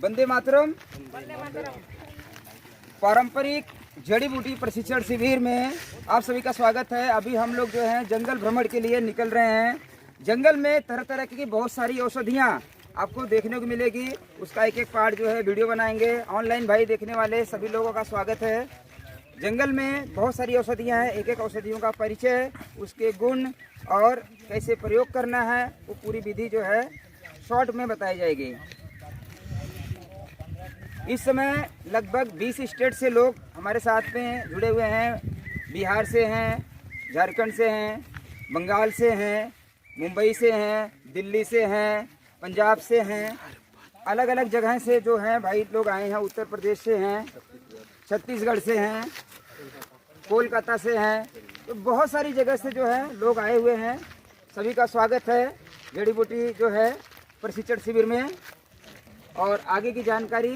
वंदे मातरम। पारंपरिक जड़ी बूटी प्रशिक्षण शिविर में आप सभी का स्वागत है। अभी हम लोग जो है जंगल भ्रमण के लिए निकल रहे हैं। जंगल में तरह तरह की बहुत सारी औषधियाँ आपको देखने को मिलेगी। उसका एक एक पार्ट जो है वीडियो बनाएंगे। ऑनलाइन भाई देखने वाले सभी लोगों का स्वागत है। जंगल में बहुत सारी औषधियाँ हैं। एक एक औषधियों का परिचय, उसके गुण और कैसे प्रयोग करना है, वो पूरी विधि जो है शॉर्ट में बताई जाएगी। इस समय लगभग 20 स्टेट से लोग हमारे साथ में जुड़े हुए हैं। बिहार से हैं, झारखंड से हैं, बंगाल से हैं, मुंबई से हैं, दिल्ली से हैं, पंजाब से हैं, अलग अलग जगह से जो हैं भाई लोग आए हैं। उत्तर प्रदेश से हैं, छत्तीसगढ़ से हैं, कोलकाता से हैं, तो बहुत सारी जगह से जो है लोग आए हुए हैं। सभी का स्वागत है जड़ी बूटी जो है प्रशिक्षण शिविर में। और आगे की जानकारी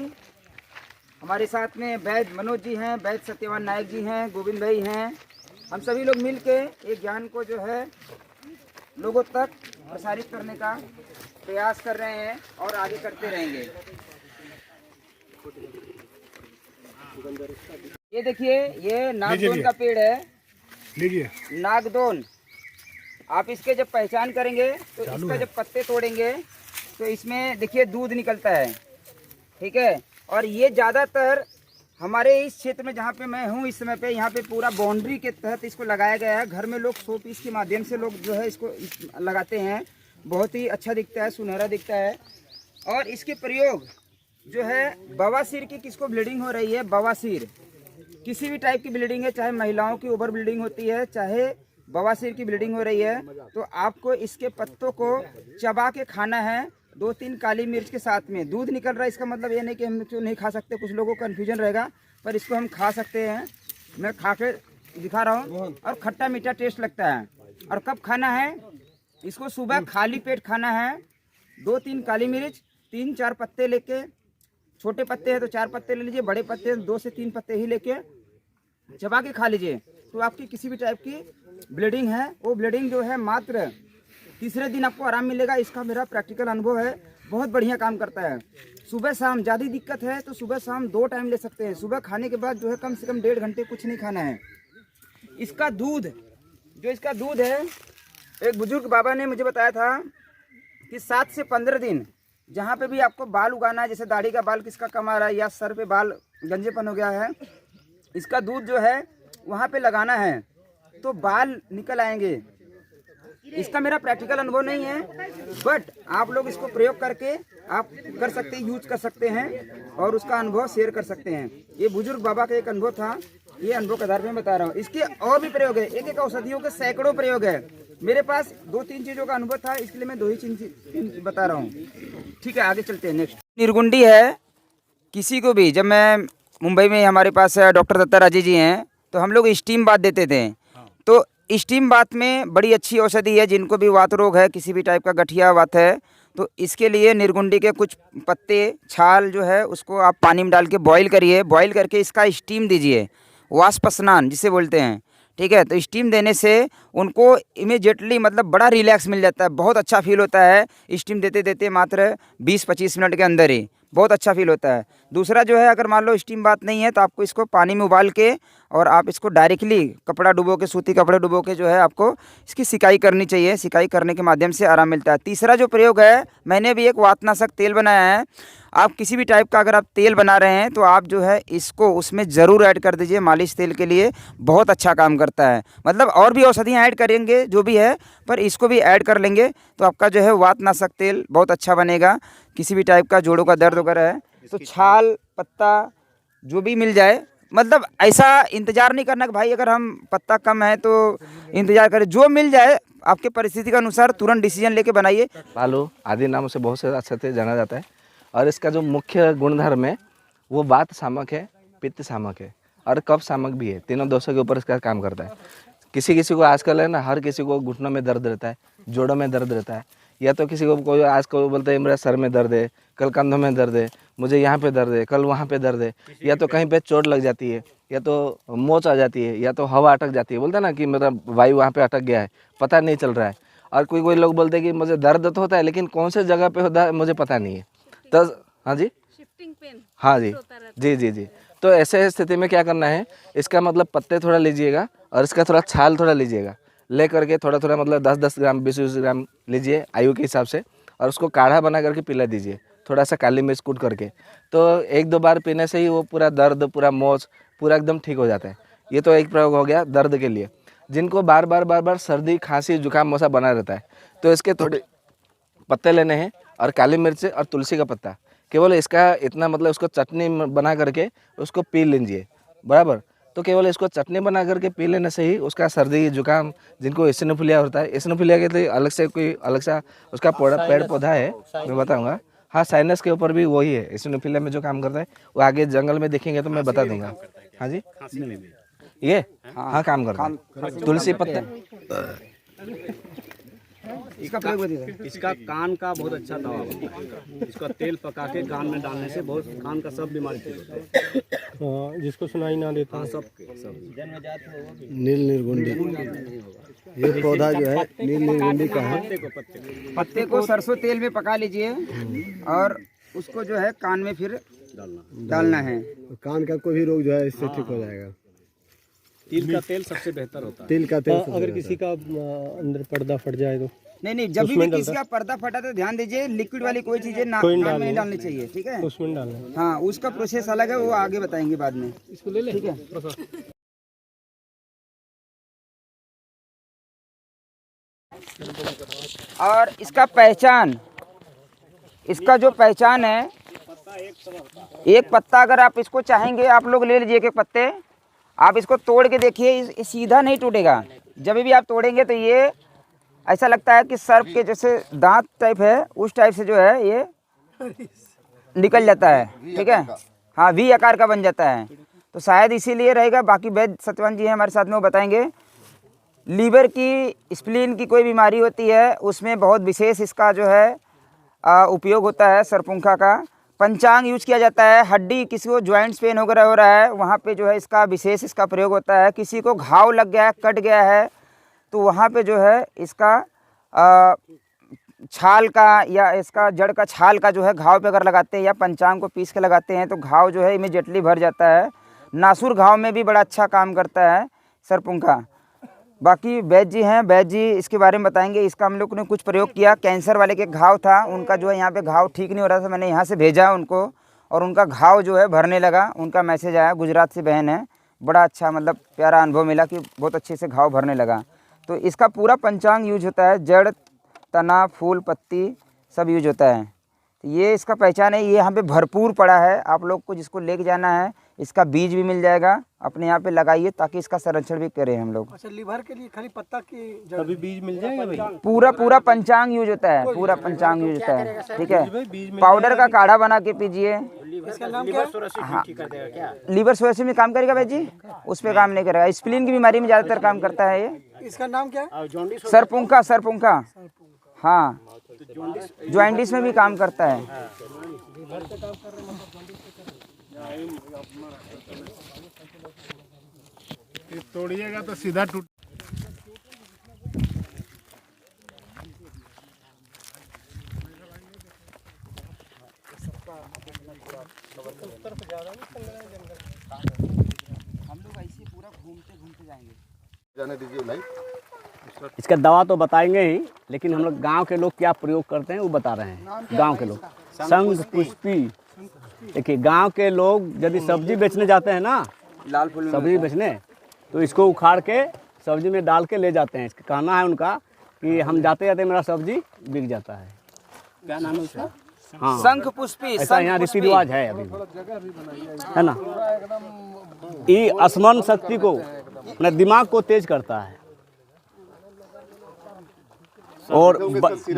हमारे साथ में वैद्य मनोज जी हैं, वैद्य सत्यवान नायक जी हैं, गोविंद भाई हैं। हम सभी लोग मिल के एक ज्ञान को जो है लोगों तक प्रसारित करने का प्रयास कर रहे हैं और आगे करते रहेंगे। ये देखिए, ये नागदोन का पेड़ है। लीजिए नागदोन। आप इसके जब पहचान करेंगे तो इसका जब पत्ते तोड़ेंगे तो इसमें देखिए दूध निकलता है, ठीक है। और ये ज़्यादातर हमारे इस क्षेत्र में जहाँ पे मैं हूँ इस समय पे, यहाँ पे पूरा बाउंड्री के तहत इसको लगाया गया है। घर में लोग 100 पीस के माध्यम से लोग जो है इसको लगाते हैं। बहुत ही अच्छा दिखता है, सुनहरा दिखता है। और इसके प्रयोग जो है बवासीर की, किसको ब्लीडिंग हो रही है, बवासीर किसी भी टाइप की ब्लीडिंग है, चाहे महिलाओं की ओवर ब्लीडिंग होती है, चाहे बवासीर की ब्लीडिंग हो रही है, तो आपको इसके पत्तों को चबा के खाना है। 2-3 काली मिर्च के साथ में दूध निकल रहा है। इसका मतलब ये नहीं कि हम इसको नहीं खा सकते, कुछ लोगों को कन्फ्यूजन रहेगा, पर इसको हम खा सकते हैं। मैं खा के दिखा रहा हूँ और खट्टा मीठा टेस्ट लगता है। और कब खाना है इसको, सुबह खाली पेट खाना है। 2-3 काली मिर्च, 3-4 पत्ते लेके, छोटे पत्ते हैं तो 4 पत्ते ले लीजिए, बड़े पत्ते हैं 2 से 3 पत्ते ही लेके चबा के खा लीजिए। तो आपकी किसी भी टाइप की ब्लीडिंग है, वो ब्लीडिंग जो है मात्र तीसरे दिन आपको आराम मिलेगा। इसका मेरा प्रैक्टिकल अनुभव है, बहुत बढ़िया काम करता है। सुबह शाम ज़्यादा दिक्कत है तो सुबह शाम 2 टाइम ले सकते हैं। सुबह खाने के बाद जो है कम से कम 1.5 घंटे कुछ नहीं खाना है। इसका दूध, जो इसका दूध है, एक बुजुर्ग बाबा ने मुझे बताया था कि 7 से 15 दिन जहाँ पे भी आपको बाल उगाना है, जैसे दाढ़ी का बाल किसका कम आ रहा है या सर पे बाल गंजेपन हो गया है, इसका दूध जो है वहाँ पे लगाना है तो बाल निकल आएंगे। इसका मेरा प्रैक्टिकल अनुभव नहीं है, बट आप लोग इसको प्रयोग करके आप कर सकते हैं, यूज कर सकते हैं और उसका अनुभव शेयर कर सकते हैं। ये बुजुर्ग बाबा का एक अनुभव था, ये अनुभव के आधार पर मैं बता रहा हूँ। इसके और भी प्रयोग है, एक एक औषधियों के सैकड़ों प्रयोग है। मेरे पास 2-3 चीज़ों का अनुभव था, इसके लिए मैं 2 ही चीज बता रहा हूँ। ठीक है, आगे चलते हैं। नेक्स्ट निर्गुंडी है। किसी को भी, जब मैं मुंबई में हमारे पास डॉक्टर दत्ता राजे जी हैं, तो हम लोग स्टीम बाथ देते थे। तो स्टीम बाथ में बड़ी अच्छी औषधि है। जिनको भी वात रोग है, किसी भी टाइप का गठिया वात है, तो इसके लिए निर्गुंडी के कुछ पत्ते, छाल जो है उसको आप पानी में डाल के बॉईल करिए। बॉईल करके इसका स्टीम दीजिए, वाष्प स्नान जिसे बोलते हैं, ठीक है। तो स्टीम देने से उनको इमीडिएटली मतलब बड़ा रिलैक्स मिल जाता है, बहुत अच्छा फील होता है। स्टीम देते देते मात्र 20-25 मिनट के अंदर ही बहुत अच्छा फील होता है। दूसरा जो है, अगर मान लो स्टीम बात नहीं है तो आपको इसको पानी में उबाल के और आप इसको डायरेक्टली कपड़ा डुबो के, सूती कपड़े डुबो के जो है आपको इसकी सिकाई करनी चाहिए। सिकाई करने के माध्यम से आराम मिलता है। तीसरा जो प्रयोग है, मैंने भी एक वातनाशक तेल बनाया है। आप किसी भी टाइप का अगर आप तेल बना रहे हैं तो आप जो है इसको उसमें ज़रूर ऐड कर दीजिए। मालिश तेल के लिए बहुत अच्छा काम करता है। मतलब और भी औषधियाँ ऐड करेंगे जो भी है, पर इसको भी ऐड कर लेंगे तो आपका जो है वातनाशक तेल बहुत अच्छा बनेगा। किसी भी टाइप का जोड़ों का दर्द वगैरह है तो छाल पत्ता जो भी मिल जाए, मतलब ऐसा इंतज़ार नहीं करना कि भाई अगर हम पत्ता कम है तो इंतज़ार करें। जो मिल जाए आपके परिस्थिति के अनुसार तुरंत डिसीजन लेके बनाइए। भालू आदि नामों से बहुत से अच्छे से जाना जाता है और इसका जो मुख्य गुणधर्म है वो वात शामक है, पित्त शामक है और कफ शामक भी है। तीनों दोषों के ऊपर इसका काम करता है। किसी किसी को आजकल है ना, हर किसी को घुटनों में दर्द रहता है, जोड़ों में दर्द रहता है, या तो किसी को कोई आज को बोलते हैं मेरा सर में दर्द है, कल कंधों में दर्द है, मुझे यहाँ पे दर्द है, कल वहाँ पे दर्द है, या तो कहीं पे चोट लग जाती है, या तो मोच आ जाती है, या तो हवा अटक जाती है। बोलते हैं ना कि मेरा वायु वहाँ पे अटक गया है, पता नहीं चल रहा है। और कोई कोई लोग बोलते हैं कि मुझे दर्द तो होता है लेकिन कौन से जगह पे होता है मुझे पता नहीं है। तो हाँ जी, हाँ जी जी जी जी। तो ऐसे स्थिति में क्या करना है, इसका मतलब पत्ते थोड़ा लीजिएगा और इसका थोड़ा छाल थोड़ा लीजिएगा, ले करके थोड़ा थोड़ा मतलब 10-10 ग्राम 20-20 ग्राम लीजिए आयु के हिसाब से, और उसको काढ़ा बना करके पिला दीजिए, थोड़ा सा काली मिर्च कूट करके। तो 1-2 बार पीने से ही वो पूरा दर्द, पूरा मोच पूरा एकदम ठीक हो जाता है। ये तो एक प्रयोग हो गया दर्द के लिए। जिनको बार बार सर्दी खांसी जुकाम मौसा बना रहता है, तो इसके थोड़े पत्ते लेने हैं और काली मिर्च और तुलसी का पत्ता, केवल इसका इतना मतलब उसको चटनी बना करके उसको पी लीजिए बराबर। तो केवल इसको चटनी बना करके पी लेने से ही उसका सर्दी जुकाम, जिनको एसिनोफिलिया होता है, एसिनोफिलिया के लिए अलग से कोई अलग सा उसका पेड़ पौधा है, मैं बताऊंगा। हाँ, साइनस के ऊपर भी वही है, एसिनोफिलिया में जो काम करता है वो आगे जंगल में देखेंगे तो मैं बता दूंगा। हाँ जी, ये हाँ काम करता है तुलसी पत्ता। इसका प्रयोग बताइए। इसका कान का बहुत अच्छा दवा होता है। इसका तेल पका के कान में डालने से बहुत कान का सब बीमारी ठीक होता है। जिसको सुनाई ना देता सब नील निर्गुंडी, ये पौधा जो है नील निर्गुंडी का है। पत्ते को सरसों तेल में पका लीजिए और उसको जो है कान में फिर डालना है। कान का कोई भी रोग जो है इससे ठीक हो जाएगा। तिल का तेल सबसे बेहतर होता है। तिल का तेल अगर किसी का अंदर पर्दा फट जाए तो नहीं, जब भी किसी का पर्दा फटा तो ध्यान दीजिए, लिक्विड वाली कोई चीजें कान में नहीं डालनी चाहिए, ठीक है। उसमें डालना। हाँ, उसका प्रोसेस अलग है, वो आगे बताएंगे बाद में। इसको ले ले, ठीक है। और इसका पहचान, इसका जो पहचान है, एक पत्ता अगर आप इसको चाहेंगे, आप लोग ले लीजिए एक पत्ते, आप इसको तोड़ के देखिए, ये सीधा नहीं टूटेगा। जब भी आप तोड़ेंगे तो ये ऐसा लगता है कि सर्प के जैसे दांत टाइप है, उस टाइप से जो है ये निकल जाता है, ठीक है। हाँ, वी आकार का बन जाता है, तो शायद इसीलिए रहेगा। बाकी वैद्य सत्यवान जी हैं हमारे साथ में, वो बताएंगे। लीवर की, स्प्लीन की कोई बीमारी होती है, उसमें बहुत विशेष इसका जो है उपयोग होता है सरपुंखा का। पंचांग यूज किया जाता है। हड्डी, किसी को जॉइंट्स पेन वगैरह हो रहा है, वहाँ पे जो है इसका विशेष इसका प्रयोग होता है। किसी को घाव लग गया है, कट गया है, तो वहाँ पे जो है इसका छाल का या इसका जड़ का छाल का जो है घाव पे अगर लगाते हैं या पंचांग को पीस के लगाते हैं तो घाव जो है इमीडिएटली भर जाता है। नासूर घाव में भी बड़ा अच्छा काम करता है सरपुंखा। बाकी वैद्य जी हैं, वैद्य जी इसके बारे में बताएंगे। इसका हम लोग ने कुछ प्रयोग किया। कैंसर वाले के घाव था, उनका जो है यहाँ पे घाव ठीक नहीं हो रहा था, मैंने यहाँ से भेजा उनको और उनका घाव जो है भरने लगा। उनका मैसेज आया, गुजरात से बहन है, बड़ा अच्छा मतलब प्यारा अनुभव मिला कि बहुत अच्छे से घाव भरने लगा। तो इसका पूरा पंचांग यूज होता है, जड़, तना, फूल, पत्ती सब यूज होता है। तो ये इसका पहचान है। ये यहाँ पे भरपूर पड़ा है, आप लोग को जिसको लेके जाना है इसका बीज भी मिल जाएगा, अपने यहाँ पे लगाइए ताकि इसका संरक्षण भी करें हम लोग। अच्छा, लीवर के लिए खाली पत्ता की जड़ भी बीज मिल जाएगा भाई? पूरा पंचांग यूज होता है, पूरा पंचांग यूज होता है, ठीक है। पाउडर का काढ़ा बना के पीजिए। इसका नाम क्या है? हाँ, लीवर सोरेसिस में काम करेगा भाई जी, उस पर काम नहीं करेगा। स्प्लीन की बीमारी में ज़्यादातर काम करता है ये। इसका नाम क्या है? सरपुंखा, सरपुंखा, हाँ, जॉइंटिस में भी काम करता है। तोड़िएगा तो सीधा टूट। हम लोग ऐसे पूरा घूमते घूमते जाएंगे। जाने दीजिए भाई। इसका दवा तो बताएंगे ही, लेकिन हम लोग गांव के लोग क्या प्रयोग करते हैं वो बता रहे हैं। गांव के लोग संग पुष्पी, देखिए गांव के लोग यदि सब्जी बेचने जाते हैं ना, लाल फूल सब्जी बेचने, तो इसको उखाड़ के सब्जी में डाल के ले जाते हैं। इसका कहना है उनका कि हम जाते जाते मेरा सब्जी बिक जाता है। क्या नाम है उसका? हाँ, शंख पुष्पी, ऐसा यहाँ रीति रिवाज है अभी, है ना। ये स्मरण शक्ति को, अपने दिमाग को तेज करता है और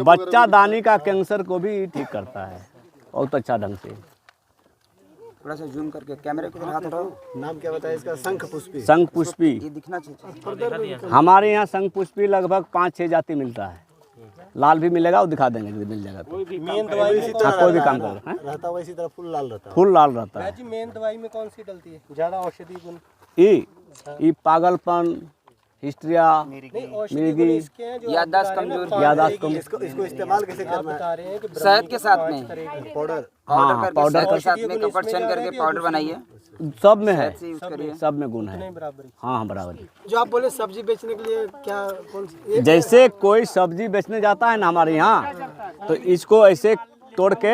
बच्चा दानी का कैंसर को भी ठीक करता है बहुत अच्छा ढंग से। थोड़ा सा जूम करके कैमरे को हाथ उठाओ। नाम क्या बताया इसका? शंख पुष्पी। शंख पुष्पी, ये दिखना चाहिए। हमारे यहाँ शंख पुष्पी लगभग 5-6 जाति मिलता है। लाल भी मिलेगा, वो दिखा देंगे यदि मिल जाएगा तो। मेन दवाई कोई भी काम करो रहता है, इसी तरह फूल लाल रहता है। फूल लाल रहता है। मेन दवाई में कौन सी डलती है ज्यादा औषधि गुण? ये पागलपन, हिस्ट्रिया, मिर्गी, याददाश्त कमजोर, याददाश्त कम। इसको इस्तेमाल कैसे करना है? शहद के साथ में पाउडर हाँ, करके, पाउडर शहद के साथ में कपड़ छन करके पाउडर बनाइए, सब में है, से यूज करिए। सब में गुण है। हाँ हाँ बराबर। जो आप बोले सब्जी बेचने के लिए क्या कौन सी जैसे कोई सब्जी बेचने जाता है ना हमारे यहाँ, तो इसको ऐसे तोड़ के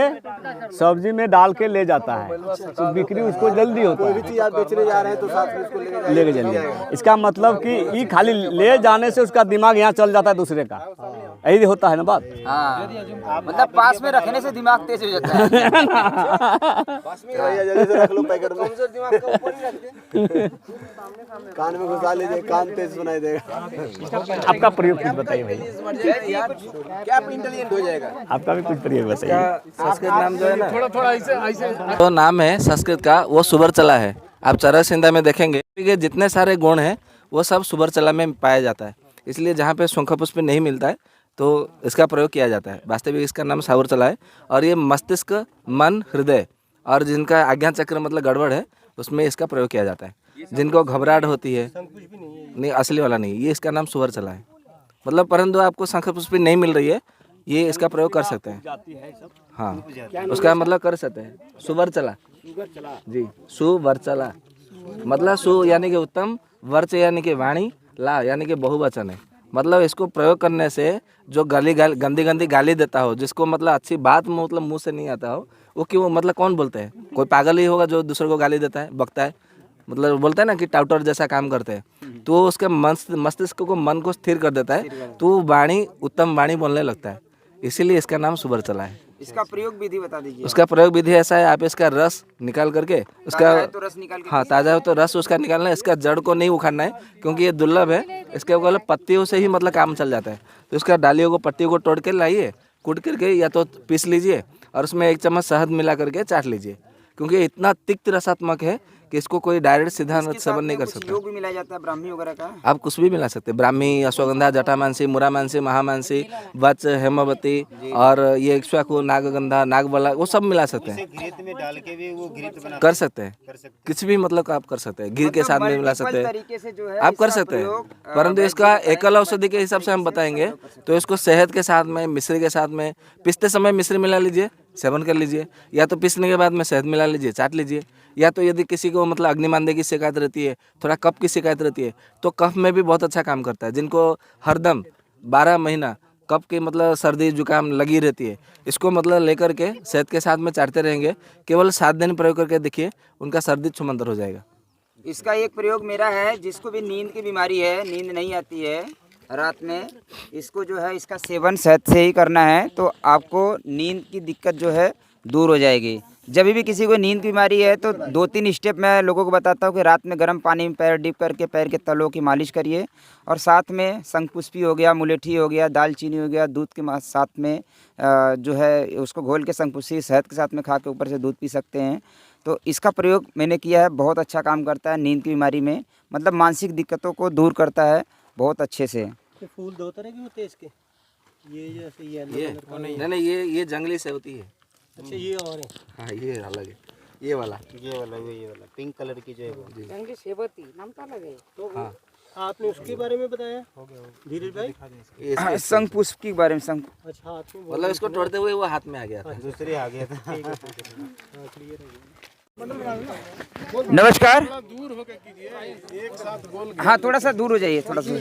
सब्जी में डाल के ले जाता है, तो बिक्री उसको जल्दी होता है। चीज आप बेचने जा रहे हैं तो साथ में इसको लेके लेके जल्दी, इसका मतलब कि ये खाली ले जाने से उसका दिमाग यहाँ चल जाता है दूसरे का, यही होता है ना बात। हाँ, मतलब पास में रखने से दिमाग तेज हो जाता है। भैया जल्दी से रख लो पैकेट में। कान में घुसा लीजिए, कान तेज सुनाई देगा। आपका प्रयोग कुछ बताइए भाई, क्या आप इंटेलिजेंट हो जाएगा। आपका भी कुछ प्रयोग बताइए। संस्कृत नाम जो है ना, तो नाम है संस्कृत का वो सुबरचला है। आप चरसिंदा में देखेंगे कि जितने सारे गुण हैं वो सब सुबरचला में पाया जाता है, इसलिए जहाँ पे शंखपुष्प नहीं मिलता है तो इसका प्रयोग किया जाता है। वास्तविक इसका नाम सावरचला है, और ये मस्तिष्क, मन, हृदय और जिनका आज्ञा चक्र मतलब गड़बड़ है उसमें इसका प्रयोग किया जाता है। जिनको घबराहट होती है, नहीं असली वाला नहीं, ये इसका नाम सुबरचला है। मतलब परंतु आपको शंखपुष्पी नहीं मिल रही है, ये इसका प्रयोग कर सकते हैं। हाँ, उसका मतलब कर सकते हैं सुबरचला जी, सुबरचला मतलब सु यानी कि उत्तम, वर्च यानी कि वाणी, ला यानी कि बहुवचन है। मतलब इसको प्रयोग करने से जो गंदी गंदी गाली देता हो, जिसको मतलब अच्छी बात मतलब मुंह से नहीं आता हो, वो क्यों मतलब कौन बोलते हैं? कोई पागल ही होगा जो दूसरे को गाली देता है, बकता है, मतलब बोलता है ना कि टाउटर जैसा काम करते हैं, तो वो उसके मस्तिष्क को, मन को स्थिर कर देता है, तो वो वाणी उत्तम वाणी बोलने लगता है। इसीलिए इसका नाम सुबरचला है। इसका प्रयोग विधि बता दीजिए। उसका प्रयोग विधि ऐसा है, आप इसका रस निकाल करके उसका, ताजा है तो रस निकाल के हाँ ताज़ा हो तो रस उसका निकालना है। इसका जड़ को नहीं उखाड़ना है क्योंकि ये दुर्लभ है। इसके केवल पत्तियों से ही मतलब काम चल जाता है। तो इसका डालियों को, पत्तियों को तोड़ के लाइए, कूट करके या तो पीस लीजिए और उसमें 1 चम्मच शहद मिला करके चाट लीजिए, क्योंकि ये इतना तिक्त रसात्मक है कि इसको कोई डायरेक्ट सीधा सेवन नहीं कर सकता। योग भी मिलाया जाता है ब्राह्मी वगैरह का। आप कुछ भी मिला सकते हैं, ब्राह्मी, अश्वगंधा, जटामांसी, मुरामांसी, महामांसी, वच, हेमावती और ये इक्ष्वाकु, नागगंधा, नागबला, वो सब मिला सकते हैं। घृत में डाल के भी वो घृत बना कर सकते हैं, कुछ भी मतलब आप कर सकते हैं। घी के साथ में मिला सकते हैं, तरीके से जो है आप कर सकते हैं। परंतु इसका एकल औषधि के हिसाब से हम बताएंगे तो इसको शहद के साथ में, मिश्री के साथ में, पीसते समय मिश्री मिला लीजिए, सेवन कर लीजिए, या तो पीसने के बाद में शहद मिला लीजिए, चाट लीजिए। या तो यदि किसी को मतलब अग्निमांदे की शिकायत रहती है, थोड़ा कफ की शिकायत रहती है, तो कफ में भी बहुत अच्छा काम करता है। जिनको हरदम 12 महीना कफ की मतलब सर्दी जुकाम लगी रहती है, इसको मतलब लेकर के शहद के साथ में चाटते रहेंगे, केवल 7 दिन प्रयोग करके देखिए, उनका सर्दी छुमंतर हो जाएगा। इसका एक प्रयोग मेरा है, जिसको भी नींद की बीमारी है, नींद नहीं आती है रात में, इसको जो है इसका सेवन शहद से ही करना है, तो आपको नींद की दिक्कत जो है दूर हो जाएगी। जब भी किसी को नींद की बीमारी है तो 2-3 स्टेप मैं लोगों को बताता हूँ कि रात में गर्म पानी में पैर डिप करके पैर के तलों की मालिश करिए, और साथ में शंखपुष्पी हो गया, मुलेठी हो गया, दालचीनी हो गया, दूध के साथ में जो है उसको घोल के शंखपुष्पी शहद के साथ में खा के ऊपर से दूध पी सकते हैं। तो इसका प्रयोग मैंने किया है, बहुत अच्छा काम करता है नींद की बीमारी में, मतलब मानसिक दिक्कतों को दूर करता है बहुत अच्छे से। फूल 2 तरह के होते हैं इसके, ये जैसे ये नहीं, ये जंगली से होती है। अच्छा ये और है। हाँ ये अलग है, ये वाला पिंक कलर की जो है वो जंगली सेवती नाम का लगे। तो आपने उसके बारे में बताया धीरज भाई, शंखपुष्प के बारे में। शंख अच्छा हाथ में मतलब इसको तोड़ते हुए वो हाथ में आ गया था। दूसरे आ गया था। नमस्कार, हाँ थोड़ा सा दूर हो जाइए, थोड़ा सा।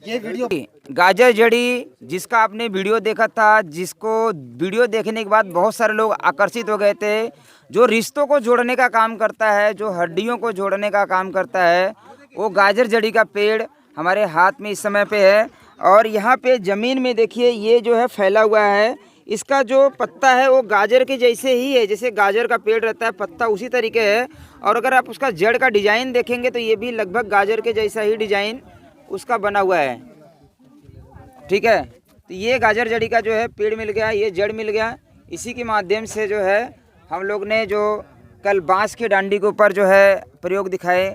ये वीडियो गाजर जड़ी जिसका आपने वीडियो देखा था, जिसको वीडियो देखने के बाद बहुत सारे लोग आकर्षित हो गए थे, जो रिश्तों को जोड़ने का काम करता है, जो हड्डियों को जोड़ने का काम करता है, वो गाजर जड़ी का पेड़ हमारे हाथ में इस समय पे है। और यहाँ पे ज़मीन में देखिए ये जो है फैला हुआ है, इसका जो पत्ता है वो गाजर के जैसे ही है, जैसे गाजर का पेड़ रहता है पत्ता उसी तरीके है। और अगर आप उसका जड़ का डिज़ाइन देखेंगे तो ये भी लगभग गाजर के जैसा ही डिज़ाइन उसका बना हुआ है, ठीक है। तो ये गाजर जड़ी का जो है पेड़ मिल गया, ये जड़ मिल गया। इसी के माध्यम से जो है हम लोग ने जो कल बांस के डांडी के ऊपर जो है प्रयोग दिखाए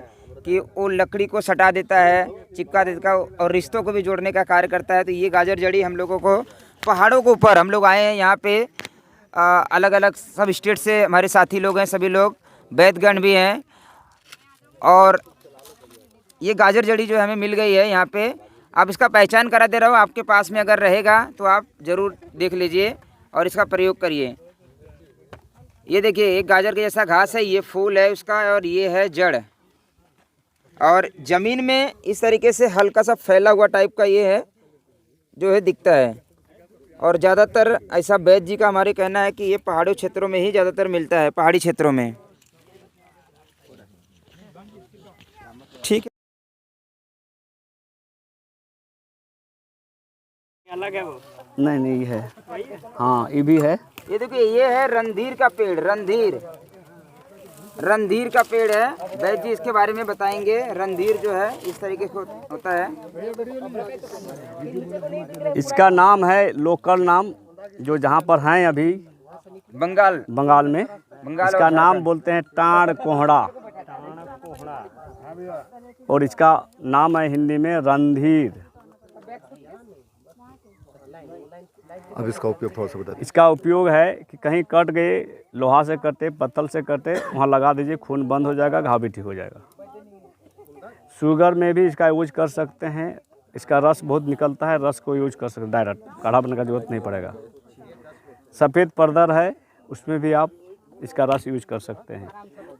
कि वो लकड़ी को सटा देता है, चिपका देता है और रिश्तों को भी जोड़ने का कार्य करता है। तो ये गाजर जड़ी हम लोगों को पहाड़ों के ऊपर, हम लोग आए हैं यहाँ पे, अलग अलग सब स्टेट से हमारे साथी लोग हैं, सभी लोग वैदगण भी हैं, और ये गाजर जड़ी जो हमें मिल गई है यहाँ पे, आप इसका पहचान करा दे रहा हूँ, आपके पास में अगर रहेगा तो आप ज़रूर देख लीजिए और इसका प्रयोग करिए। ये देखिए एक गाजर के जैसा घास है, ये फूल है उसका और ये है जड़, और ज़मीन में इस तरीके से हल्का सा फैला हुआ टाइप का ये है जो है दिखता है। और ज़्यादातर ऐसा वैद्य जी का हमारे कहना है कि ये पहाड़ी क्षेत्रों में ही ज़्यादातर मिलता है, पहाड़ी क्षेत्रों में। ठीक है, अलग है वो। नहीं ये है, हाँ ये भी है। ये देखिए ये है रणधीर का पेड़, रणधीर का पेड़ है। वैद्य जी इसके बारे में बताएंगे। रणधीर जो है इस तरीके से होता है। इसका नाम है, लोकल नाम जो जहाँ पर हैं अभी बंगाल में, इसका नाम बोलते हैं टाण कोहड़ा, और इसका नाम है हिंदी में रणधीर। अब इसका उपयोग थोड़ा सा बता दीजिए। इसका उपयोग है कि कहीं कट गए, लोहा से कटे, पत्थर से कटे, वहाँ लगा दीजिए, खून बंद हो जाएगा, घाव भी ठीक हो जाएगा। शुगर में भी इसका यूज कर सकते हैं, इसका रस बहुत निकलता है, रस को यूज कर सकते हैं डायरेक्ट, काढ़ा बनने का जरूरत नहीं पड़ेगा। सफ़ेद परदर है, उसमें भी आप इसका रस यूज कर सकते हैं।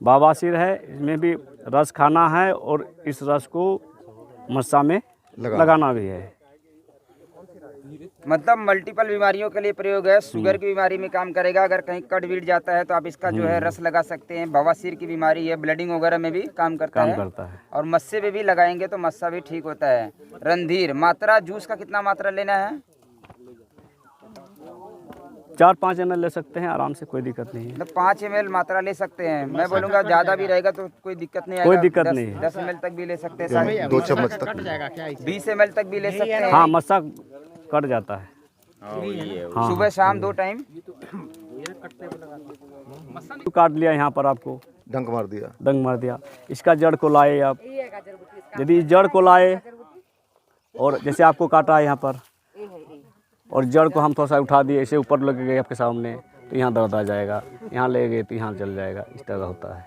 बवासीर है, इसमें भी रस खाना है और इस रस को मस्सा में लगाना भी है। मतलब मल्टीपल बीमारियों के लिए प्रयोग है। शुगर की बीमारी में काम करेगा, अगर कहीं कट बीट जाता है तो आप इसका जो है रस लगा सकते हैं। बवासीर की बीमारी है, ब्लीडिंग वगैरह में भी काम करता है। और मस्से में भी लगाएंगे तो मस्सा भी ठीक होता है। रणधीर, मात्रा जूस का कितना मात्रा लेना है? 4-5 ml ले सकते हैं आराम से, कोई दिक्कत नहीं है। मतलब 5 ml मात्रा ले सकते हैं। मैं बोलूँगा ज़्यादा भी रहेगा तो कोई दिक्कत नहीं आएगा। कोई दिक्कत नहीं है। 10 ml तक भी ले सकते हैं, 2 चम्मच तक 20 ml तक भी ले सकते हैं। हाँ, मस्सा कट जाता है। हाँ, सुबह शाम 2 टाइम काट लिया यहाँ पर, आपको डंक मार दिया। इसका जड़ को लाए आप, यदि जड़ को लाए और जैसे आपको काटा है यहाँ पर, और जड़ को हम थोड़ा सा उठा दिए, ऐसे ऊपर लग गए आपके सामने, तो यहाँ दर्द आ जाएगा, यहाँ ले गए तो यहाँ चल जाएगा, इस तरह होता है।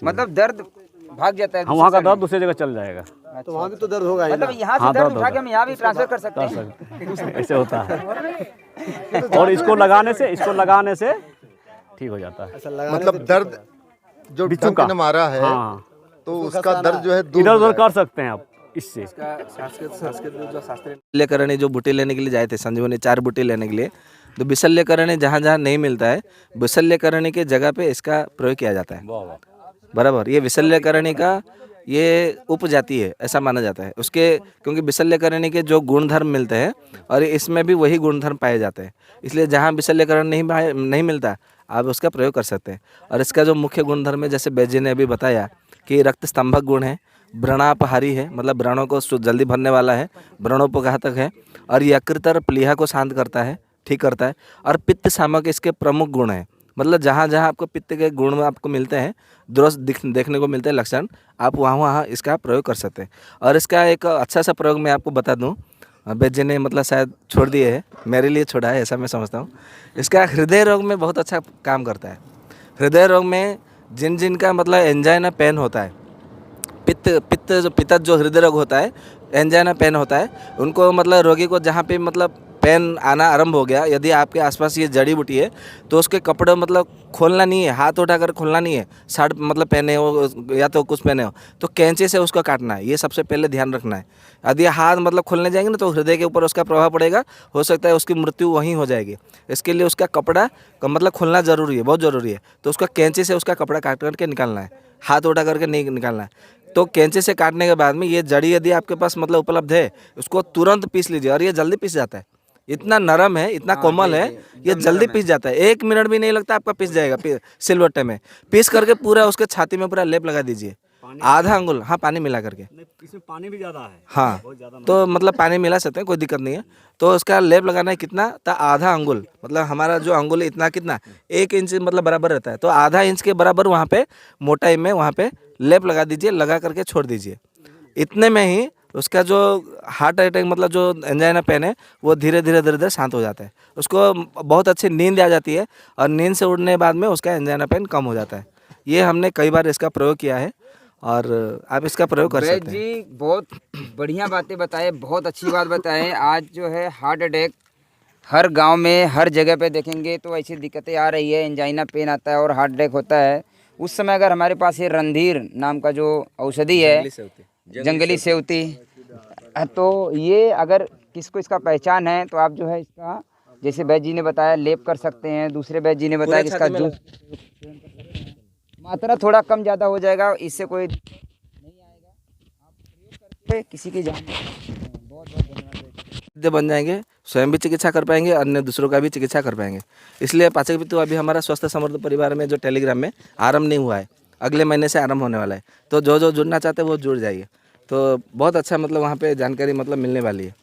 मतलब दर्द भाग जाता है। हम वहाँ का दर्द दूसरी जगह चल जाएगा। तो वहाँ भी तो दर्द होगा ही मतलब यहाँ से दर्द उठा के हम यहाँ भी ट्रांसफर कर सकते हैं। ऐसे होता है। और इसको लगाने से ठीक हो जाता है। मतलब दर्द जो डंक ने मारा है, हाँ, तो उसका दर्द जो है इधर उधर कर सकते हैं आप इससे। शल्यकरणी जो बूटी लेने के लिए जाए थे, संजीवनी 4 बूटी लेने के लिए, तो विशल्यकरणी जहाँ जहाँ नहीं मिलता है, विशल्यकरणी के जगह पे इसका प्रयोग किया जाता है। बराबर, ये विशल्यकरणी का ये उपजाति है ऐसा माना जाता है उसके, क्योंकि विशल्यकरणी के जो गुणधर्म मिलते हैं और इसमें भी वही गुणधर्म पाए जाते हैं, इसलिए जहाँ विशल्यकरण नहीं मिलता आप उसका प्रयोग कर सकते हैं। और इसका जो मुख्य गुणधर्म है, जैसे वैद्य जी ने अभी बताया कि रक्त स्तंभक गुण है, व्रणापहारी है, मतलब व्रणों को जल्दी भरने वाला है, व्रणोपघातक है, और यकृत और प्लीहा को शांत करता है, ठीक करता है, और पित्त शामक इसके प्रमुख गुण हैं। मतलब जहाँ जहाँ आपको पित्त के गुण आपको मिलते हैं, दुरुस्त देखने को मिलते हैं लक्षण, आप वहाँ इसका प्रयोग कर सकते हैं। और इसका एक अच्छा सा प्रयोग मैं आपको बता दूँ, वैद्य जी ने मतलब शायद छोड़ दिए है, मेरे लिए छोड़ा है ऐसा मैं समझता हूँ। इसका हृदय रोग में बहुत अच्छा काम करता है। हृदय रोग में जिनका मतलब एंजाइना पेन होता है, पित्त जो हृदय रोग होता है, एंजाइना पेन होता है, उनको मतलब रोगी को जहाँ पे मतलब पेन आना आरंभ हो गया, यदि आपके आसपास ये जड़ी बूटी है तो उसके कपड़े मतलब खोलना नहीं है, हाथ उठाकर खोलना नहीं है, शर्ट मतलब पहने हो या तो कुछ पहने हो तो कैंची से उसको काटना है, ये सबसे पहले ध्यान रखना है। यदि हाथ मतलब खोलने जाएंगे ना तो हृदय के ऊपर उसका प्रभाव पड़ेगा, हो सकता है उसकी मृत्यु वहीं हो जाएगी। इसके लिए उसका कपड़ा मतलब खोलना ज़रूरी है, बहुत ज़रूरी है। तो उसका कैंची से उसका कपड़ा काट करके निकालना है, हाथ उठा करके नहीं निकालना है। तो कैंची से काटने के बाद में ये जड़ी यदि आपके पास मतलब उपलब्ध है, उसको तुरंत पीस लीजिए, और ये जल्दी पीस जाता है, इतना नरम है, इतना कोमल है, ये जल्दी पीस जाता है, 1 मिनट भी नहीं लगता आपका पीस जाएगा। सिलवट्टे में पीस करके पूरा उसके छाती में पूरा लेप लगा दीजिए, आधा अंगुल, हाँ पानी मिला करके, इसमें पानी भी ज़्यादा है, हाँ तो मतलब पानी मिला सकते हैं, कोई दिक्कत नहीं है। तो उसका लेप लगाना है कितना, तो आधा अंगुल, मतलब हमारा जो अंगुल है इतना कितना 1 इंच मतलब बराबर रहता है, तो आधा इंच के बराबर वहाँ पे मोटाई में वहाँ पे लेप लगा दीजिए, लगा करके छोड़ दीजिए। इतने में ही उसका जो हार्ट अटैक मतलब जो एंजाइना पेन है वो धीरे धीरे शांत हो जाता है, उसको बहुत अच्छी नींद आ जाती है, और नींद से उठने बाद में उसका एंजाइना पेन कम हो जाता है। ये हमने कई बार इसका प्रयोग किया है, और आप इसका प्रयोग कर वैद्य सकते हैं। जी बहुत बढ़िया बातें बताए, बहुत अच्छी बात बताए। आज जो है हार्ट अटैक हर गांव में हर जगह पे देखेंगे तो ऐसी दिक्कतें आ रही है, एंजाइना पेन आता है और हार्ट अटैक होता है। उस समय अगर हमारे पास ये रणधीर नाम का जो औषधि है, जंगली सेवती, तो ये अगर किसको इसका पहचान है तो आप जो है इसका, जैसे वैद्य जी ने बताया, लेप कर सकते हैं। दूसरे वैद्य जी ने बताया कि इसका जूस, मात्रा थोड़ा कम ज़्यादा हो जाएगा, इससे कोई नहीं आएगा। आप प्रयोग करके किसी की जान बहुत बहुत धन्यवाद। बन जाएंगे, स्वयं भी चिकित्सा कर पाएंगे, अन्य दूसरों का भी चिकित्सा कर पाएंगे। इसलिए पाचक पित्तु अभी हमारा स्वस्थ समृद्ध परिवार में जो टेलीग्राम में आरंभ नहीं हुआ है, अगले महीने से आरंभ होने वाला है। तो जो जुड़ना चाहते हैं वो जुड़ जाइए। तो बहुत अच्छा मतलब वहाँ पे जानकारी मतलब मिलने वाली है,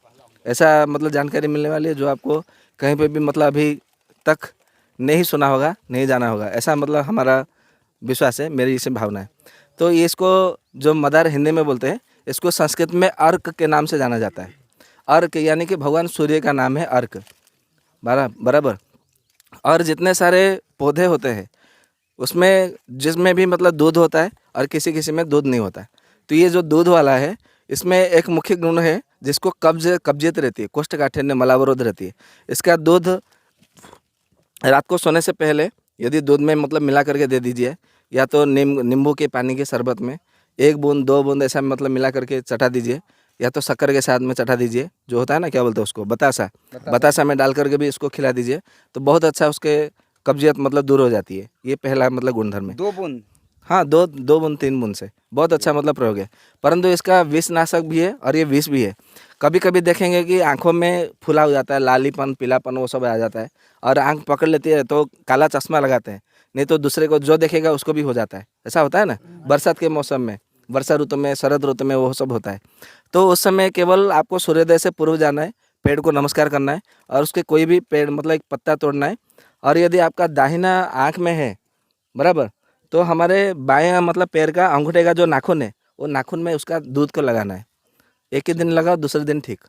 ऐसा मतलब जानकारी मिलने वाली है जो आपको कहीं पे भी मतलब अभी तक नहीं सुना होगा, नहीं जाना होगा, ऐसा मतलब हमारा विश्वास है, मेरी इसे भावना है। तो ये इसको जो मदार हिंदी में बोलते हैं, इसको संस्कृत में अर्क के नाम से जाना जाता है। अर्क यानी कि भगवान सूर्य का नाम है अर्क, बराबर। और जितने सारे पौधे होते हैं उसमें जिसमें भी मतलब दूध होता है और किसी किसी में दूध नहीं होता है। तो ये जो दूध वाला है, इसमें एक मुख्य गुण है जिसको कब्जियत रहती है, कोष्ठकाठिन्य, मलावरोध रहती है। इसका दूध रात को सोने से पहले यदि दूध में मतलब मिला करके दे दीजिए, या तो नींबू के पानी के शरबत में 1 बूंद 2 बूंद ऐसा मतलब मिला करके चटा दीजिए, या तो शक्कर के साथ में चटा दीजिए, जो होता है ना, क्या बोलते हैं उसको, बतासा में डाल करके भी इसको खिला दीजिए, तो बहुत अच्छा उसके कब्जियत मतलब दूर हो जाती है। ये पहला मतलब गुणधर्म है। 2 बूंद, हाँ, 2 बूंद 3 बूंद से बहुत अच्छा मतलब प्रयोग है। परंतु इसका विषनाशक भी है और ये विष भी है। कभी कभी देखेंगे कि आंखों में फुला हो जाता है, लालीपन, पीलापन वो सब आ जाता है, और आंख पकड़ लेती है तो काला चश्मा लगाते हैं, नहीं तो दूसरे को जो देखेगा उसको भी हो जाता है। ऐसा होता है ना बरसात के मौसम में, वर्षा ऋतु में, शरद ऋतु में वो सब होता है। तो उस समय केवल आपको सूर्योदय से पूर्व जाना है, पेड़ को नमस्कार करना है और उसके कोई भी पेड़ मतलब एक पत्ता तोड़ना है। और यदि आपका दाहिना आँख में है, बराबर, तो हमारे बाएं मतलब पैर का अंगूठे का जो नाखून है, वो नाखून में उसका दूध को लगाना है। एक ही दिन लगाओ, दूसरे दिन ठीक।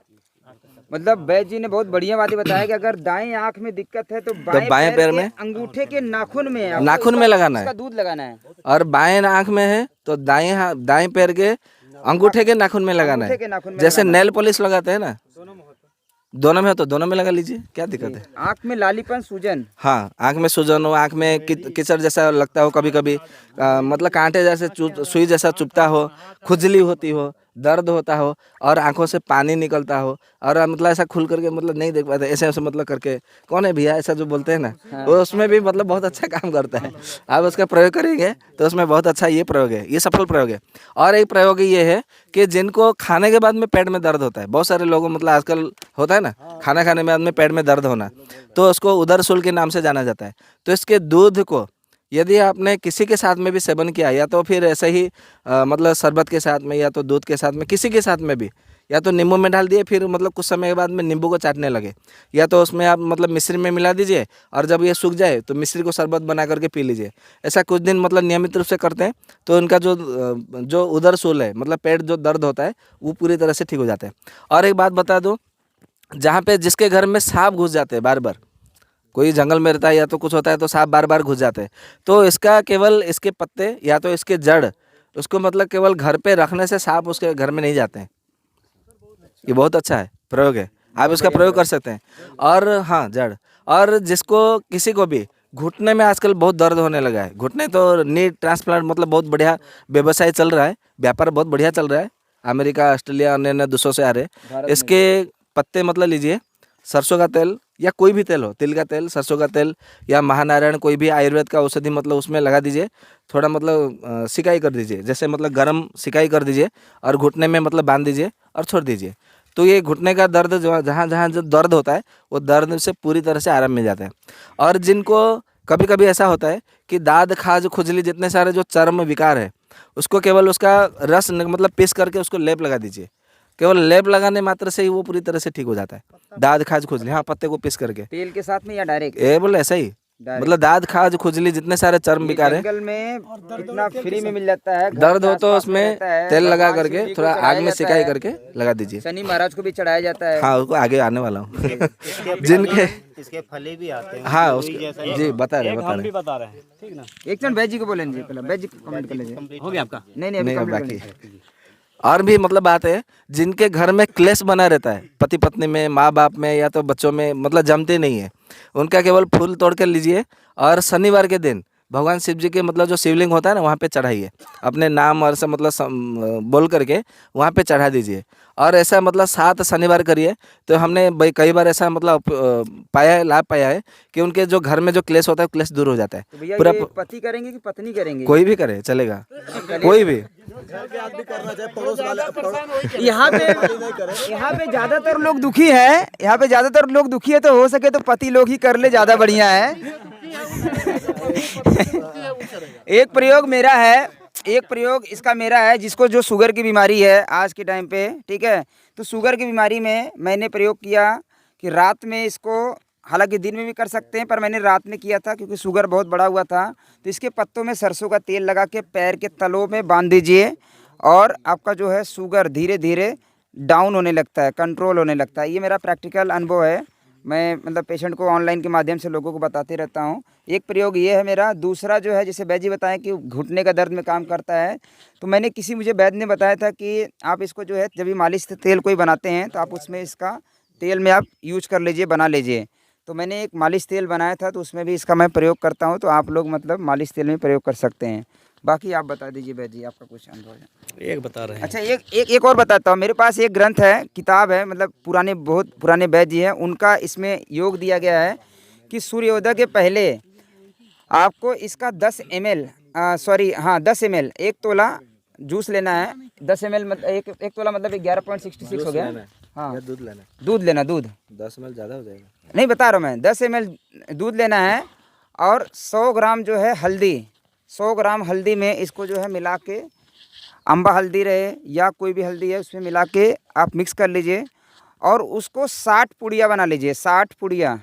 मतलब वैद्य जी ने बहुत बढ़िया बातें बताया कि अगर दाएं आंख में दिक्कत है तो बाएं पैर में अंगूठे के नाखून में लगाना है, उसका दूध लगाना है। और बाएं आंख में है तो दाएं पैर के अंगूठे के नाखून में लगाना है। जैसे नेल पॉलिश लगाते हैं ना, दोनों में हो तो दोनों में लगा लीजिए, क्या दिक्कत है। आंख में लालीपन, सूजन, हाँ, आंख में सूजन हो, आंख में कीचड़ जैसा लगता हो, कभी कभी मतलब कांटे जैसे सुई जैसा चुभता हो, खुजली होती हो, दर्द होता हो और आंखों से पानी निकलता हो, और मतलब ऐसा खुल करके मतलब नहीं देख पाते, ऐसे ऐसे मतलब करके, कौन है भैया ऐसा जो बोलते हैं ना, वो उसमें भी मतलब बहुत अच्छा काम करता है। आप उसका प्रयोग करेंगे तो उसमें बहुत अच्छा ये प्रयोग है, ये सफल प्रयोग है। और एक प्रयोग ये है कि जिनको खाने के बाद में पेट में दर्द होता है, बहुत सारे लोगों मतलब आजकल होता है ना, खाना खाने के बाद में पेट में दर्द होना, तो उसको उदरशूल के नाम से जाना जाता है। तो इसके दूध को यदि आपने किसी के साथ में भी सेवन किया, या तो फिर ऐसे ही मतलब शरबत के साथ में, या तो दूध के साथ में, किसी के साथ में भी, या तो नींबू में डाल दिए, फिर मतलब कुछ समय के बाद में नींबू को चाटने लगे, या तो उसमें आप मतलब मिश्री में मिला दीजिए, और जब ये सूख जाए तो मिश्री को शरबत बना करके पी लीजिए। ऐसा कुछ दिन मतलब नियमित रूप से करते हैं तो उनका जो उदरशूल है, मतलब पेट जो दर्द होता है, वो पूरी तरह से ठीक हो जाता है। और एक बात बता दूँ, जहाँ पे जिसके घर में सांप घुस जाते हैं बार बार, कोई जंगल में रहता है या तो कुछ होता है तो सांप बार बार घुस जाते हैं, तो इसका केवल इसके पत्ते या तो इसके जड़, उसको मतलब केवल घर पे रखने से सांप उसके घर में नहीं जाते हैं। ये बहुत अच्छा है, प्रयोग है, आप इसका प्रयोग कर सकते हैं। और हाँ, जड़, और जिसको किसी को भी घुटने में आजकल बहुत दर्द होने लगा है, घुटने तो नी ट्रांसप्लांट मतलब बहुत बढ़िया व्यवसाय चल रहा है, व्यापार बहुत बढ़िया चल रहा है, अमेरिका, ऑस्ट्रेलिया, अन्य देशों से आ रहे। इसके पत्ते मतलब लीजिए, सरसों का तेल या कोई भी तेल हो, तिल का तेल, सरसों का तेल या महानारायण, कोई भी आयुर्वेद का औषधि मतलब उसमें लगा दीजिए, थोड़ा मतलब सिकाई कर दीजिए, जैसे मतलब गरम सिकाई कर दीजिए और घुटने में मतलब बांध दीजिए और छोड़ दीजिए। तो ये घुटने का दर्द जो जहाँ जहाँ जो दर्द होता है वो दर्द से पूरी तरह से आराम मिल जाता है। और जिनको कभी कभी ऐसा होता है कि दाद, खाज, खुजली, जितने सारे जो चर्म विकार है, उसको केवल उसका रस मतलब पीस करके उसको लेप लगा दीजिए। केवल लेप लगाने मात्र से ही वो पूरी तरह से ठीक हो जाता है, दाद, खाज, खुजली। हाँ, पत्ते को पीस करके तेल के साथ में या डायरेक्ट? ये बोले ऐसा ही मतलब दाद खाज खुजली जितने सारे चर्म विकार है जंगल में इतना फ्री में मिल जाता है। दर्द हो तो उसमें तेल लगा करके थोड़ा आग में सिकाई करके लगा दीजिए। शनि महाराज को भी चढ़ाया जाता है। हाँ उसको आगे आने वाला हूँ जिनके इसके फले भी आते हैं। हाँ उसको जी बता रहे हम भी बता रहे हैं, ठीक ना। एक क्षण बैजी को बोलेंगे जी, पहले बैजी को कमेंट कर लीजिए। हो गया आपका? नहीं अभी नहीं complete बाकी कर लीजिए। और भी मतलब बात है जिनके घर में क्लेश बना रहता है पति पत्नी में, माँ बाप में या तो बच्चों में, मतलब जमते नहीं है, उनका केवल फूल तोड़ कर लीजिए और शनिवार के दिन भगवान शिव जी के मतलब जो शिवलिंग होता है ना वहाँ पे चढ़ाइए, अपने नाम और से मतलब बोल करके वहाँ पे चढ़ा दीजिए। और ऐसा मतलब 7 शनिवार करिए तो हमने कई बार ऐसा मतलब पाया है, लाभ पाया है कि उनके जो घर में जो क्लेश होता है क्लेश दूर हो जाता है। तो भैया पूरा ये पति करेंगे कि पत्नी करेंगे? कोई भी करे चलेगा, कोई भी। यहाँ पे ज्यादातर लोग दुखी है, यहाँ पे ज्यादातर लोग दुखी है, तो हो सके तो पति लोग ही कर ले, ज्यादा बढ़िया है। एक प्रयोग मेरा है, एक प्रयोग इसका मेरा है, जिसको जो शुगर की बीमारी है आज के टाइम पे, ठीक है, तो शुगर की बीमारी में मैंने प्रयोग किया कि रात में इसको, हालांकि दिन में भी कर सकते हैं पर मैंने रात में किया था क्योंकि शुगर बहुत बढ़ा हुआ था। तो इसके पत्तों में सरसों का तेल लगा के पैर के तलों में बांध दीजिए और आपका जो है शुगर धीरे धीरे डाउन होने लगता है, कंट्रोल होने लगता है। ये मेरा प्रैक्टिकल अनुभव है, मैं मतलब पेशेंट को ऑनलाइन के माध्यम से लोगों को बताते रहता हूँ। एक प्रयोग ये है मेरा। दूसरा जो है, जैसे वैद्य बताएं कि घुटने का दर्द में काम करता है, तो मैंने मुझे वैद्य ने बताया था कि आप इसको जो है जब भी मालिश तेल कोई बनाते हैं तो आप उसमें इसका तेल में आप यूज कर लीजिए, बना लीजिए। तो मैंने एक मालिश तेल बनाया था, तो उसमें भी इसका मैं प्रयोग करता हूँ। तो आप लोग मतलब मालिश तेल में प्रयोग कर सकते हैं। बाकी आप बता दीजिए वैद्य जी, आपका कुछ अनुभव है? एक बता रहे हैं। अच्छा एक और बताता हूँ। मेरे पास एक ग्रंथ है, किताब है, मतलब पुराने, बहुत पुराने वैद्य जी हैं, उनका इसमें योग दिया गया है कि सूर्योदय के पहले आपको इसका 10 ml 10 ml 1 तोला जूस लेना है। 10 ml मतलब एक तोला मतलब 11.66 हो गया। हाँ दूध लेना, दूध लेना, दूध 10 ml ज़्यादा हो जाएगा। नहीं बता रहा हूँ मैं, 10 ml दूध लेना है और 100 ग्राम जो है हल्दी, 100 ग्राम हल्दी में इसको जो है मिला के, अम्बा हल्दी रहे या कोई भी हल्दी है, उसमें मिला के आप मिक्स कर लीजिए और उसको 60 पुड़िया बना लीजिए। 60 पुड़िया,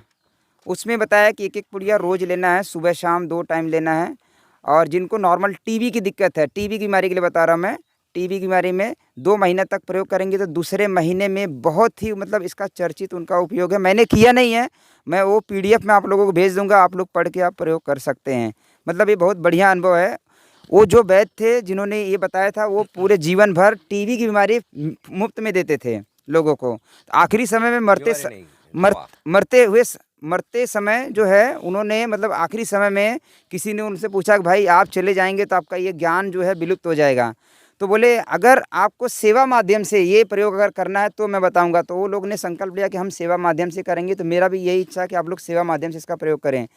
उसमें बताया कि 1-1 पुड़िया रोज़ लेना है, सुबह शाम 2 टाइम लेना है। और जिनको नॉर्मल टीबी की दिक्कत है, टीबी की बीमारी के लिए बता रहा हूँ मैं, टीबी की बीमारी में 2 महीने तक प्रयोग करेंगे तो दूसरे महीने में बहुत ही मतलब इसका चर्चित उनका उपयोग है। मैंने किया नहीं है, मैं वो PDF में आप लोगों को भेज दूंगा, आप लोग पढ़ के आप प्रयोग कर सकते हैं। मतलब ये बहुत बढ़िया अनुभव है। वो जो वैद्य थे जिन्होंने ये बताया था, वो पूरे जीवन भर टीबी की बीमारी मुफ्त में देते थे लोगों को। आखिरी समय में मरते समय जो है उन्होंने, मतलब आखिरी समय में किसी ने उनसे पूछा कि भाई आप चले जाएंगे तो आपका ये ज्ञान जो है विलुप्त हो जाएगा। तो बोले अगर आपको सेवा माध्यम से ये प्रयोग अगर करना है तो मैं बताऊंगा। तो वो लोग ने संकल्प लिया कि हम सेवा माध्यम से करेंगे। तो मेरा भी यही इच्छा है कि आप लोग सेवा माध्यम से इसका प्रयोग करें।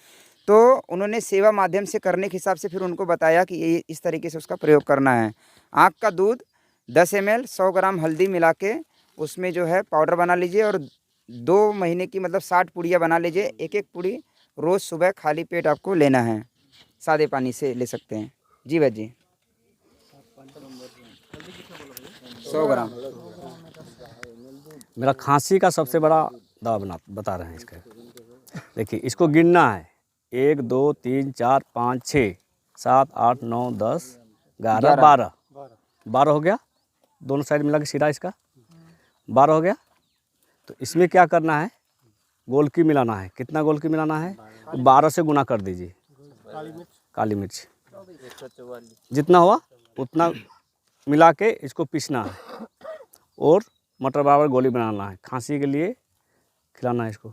तो उन्होंने सेवा माध्यम से करने के हिसाब से फिर उनको बताया कि ये इस तरीके से उसका प्रयोग करना है। आँख का दूध 10 ml 100 ग्राम हल्दी मिला के उसमें जो है पाउडर बना लीजिए और 2 महीने की मतलब 60 पुड़िया बना लीजिए। 1-1 पुड़ी रोज़ सुबह खाली पेट आपको लेना है, सादे पानी से ले सकते हैं। जी भाई जी, 100 ग्राम। मेरा खांसी का सबसे बड़ा दवा बता रहे हैं इसका। देखिए इसको गिनना है, 1 2 3 4 5 6 7 8 9 10 11 12 हो गया। दोनों साइड मिला के सिरा इसका 12 हो गया। तो इसमें क्या करना है, गोलकी मिलाना है। कितना गोलकी मिलाना है? 12 से गुना कर दीजिए। काली मिर्च जितना हुआ उतना मिला के इसको पीसना है और मटर बराबर गोली बनाना है। खांसी के लिए खिलाना है इसको।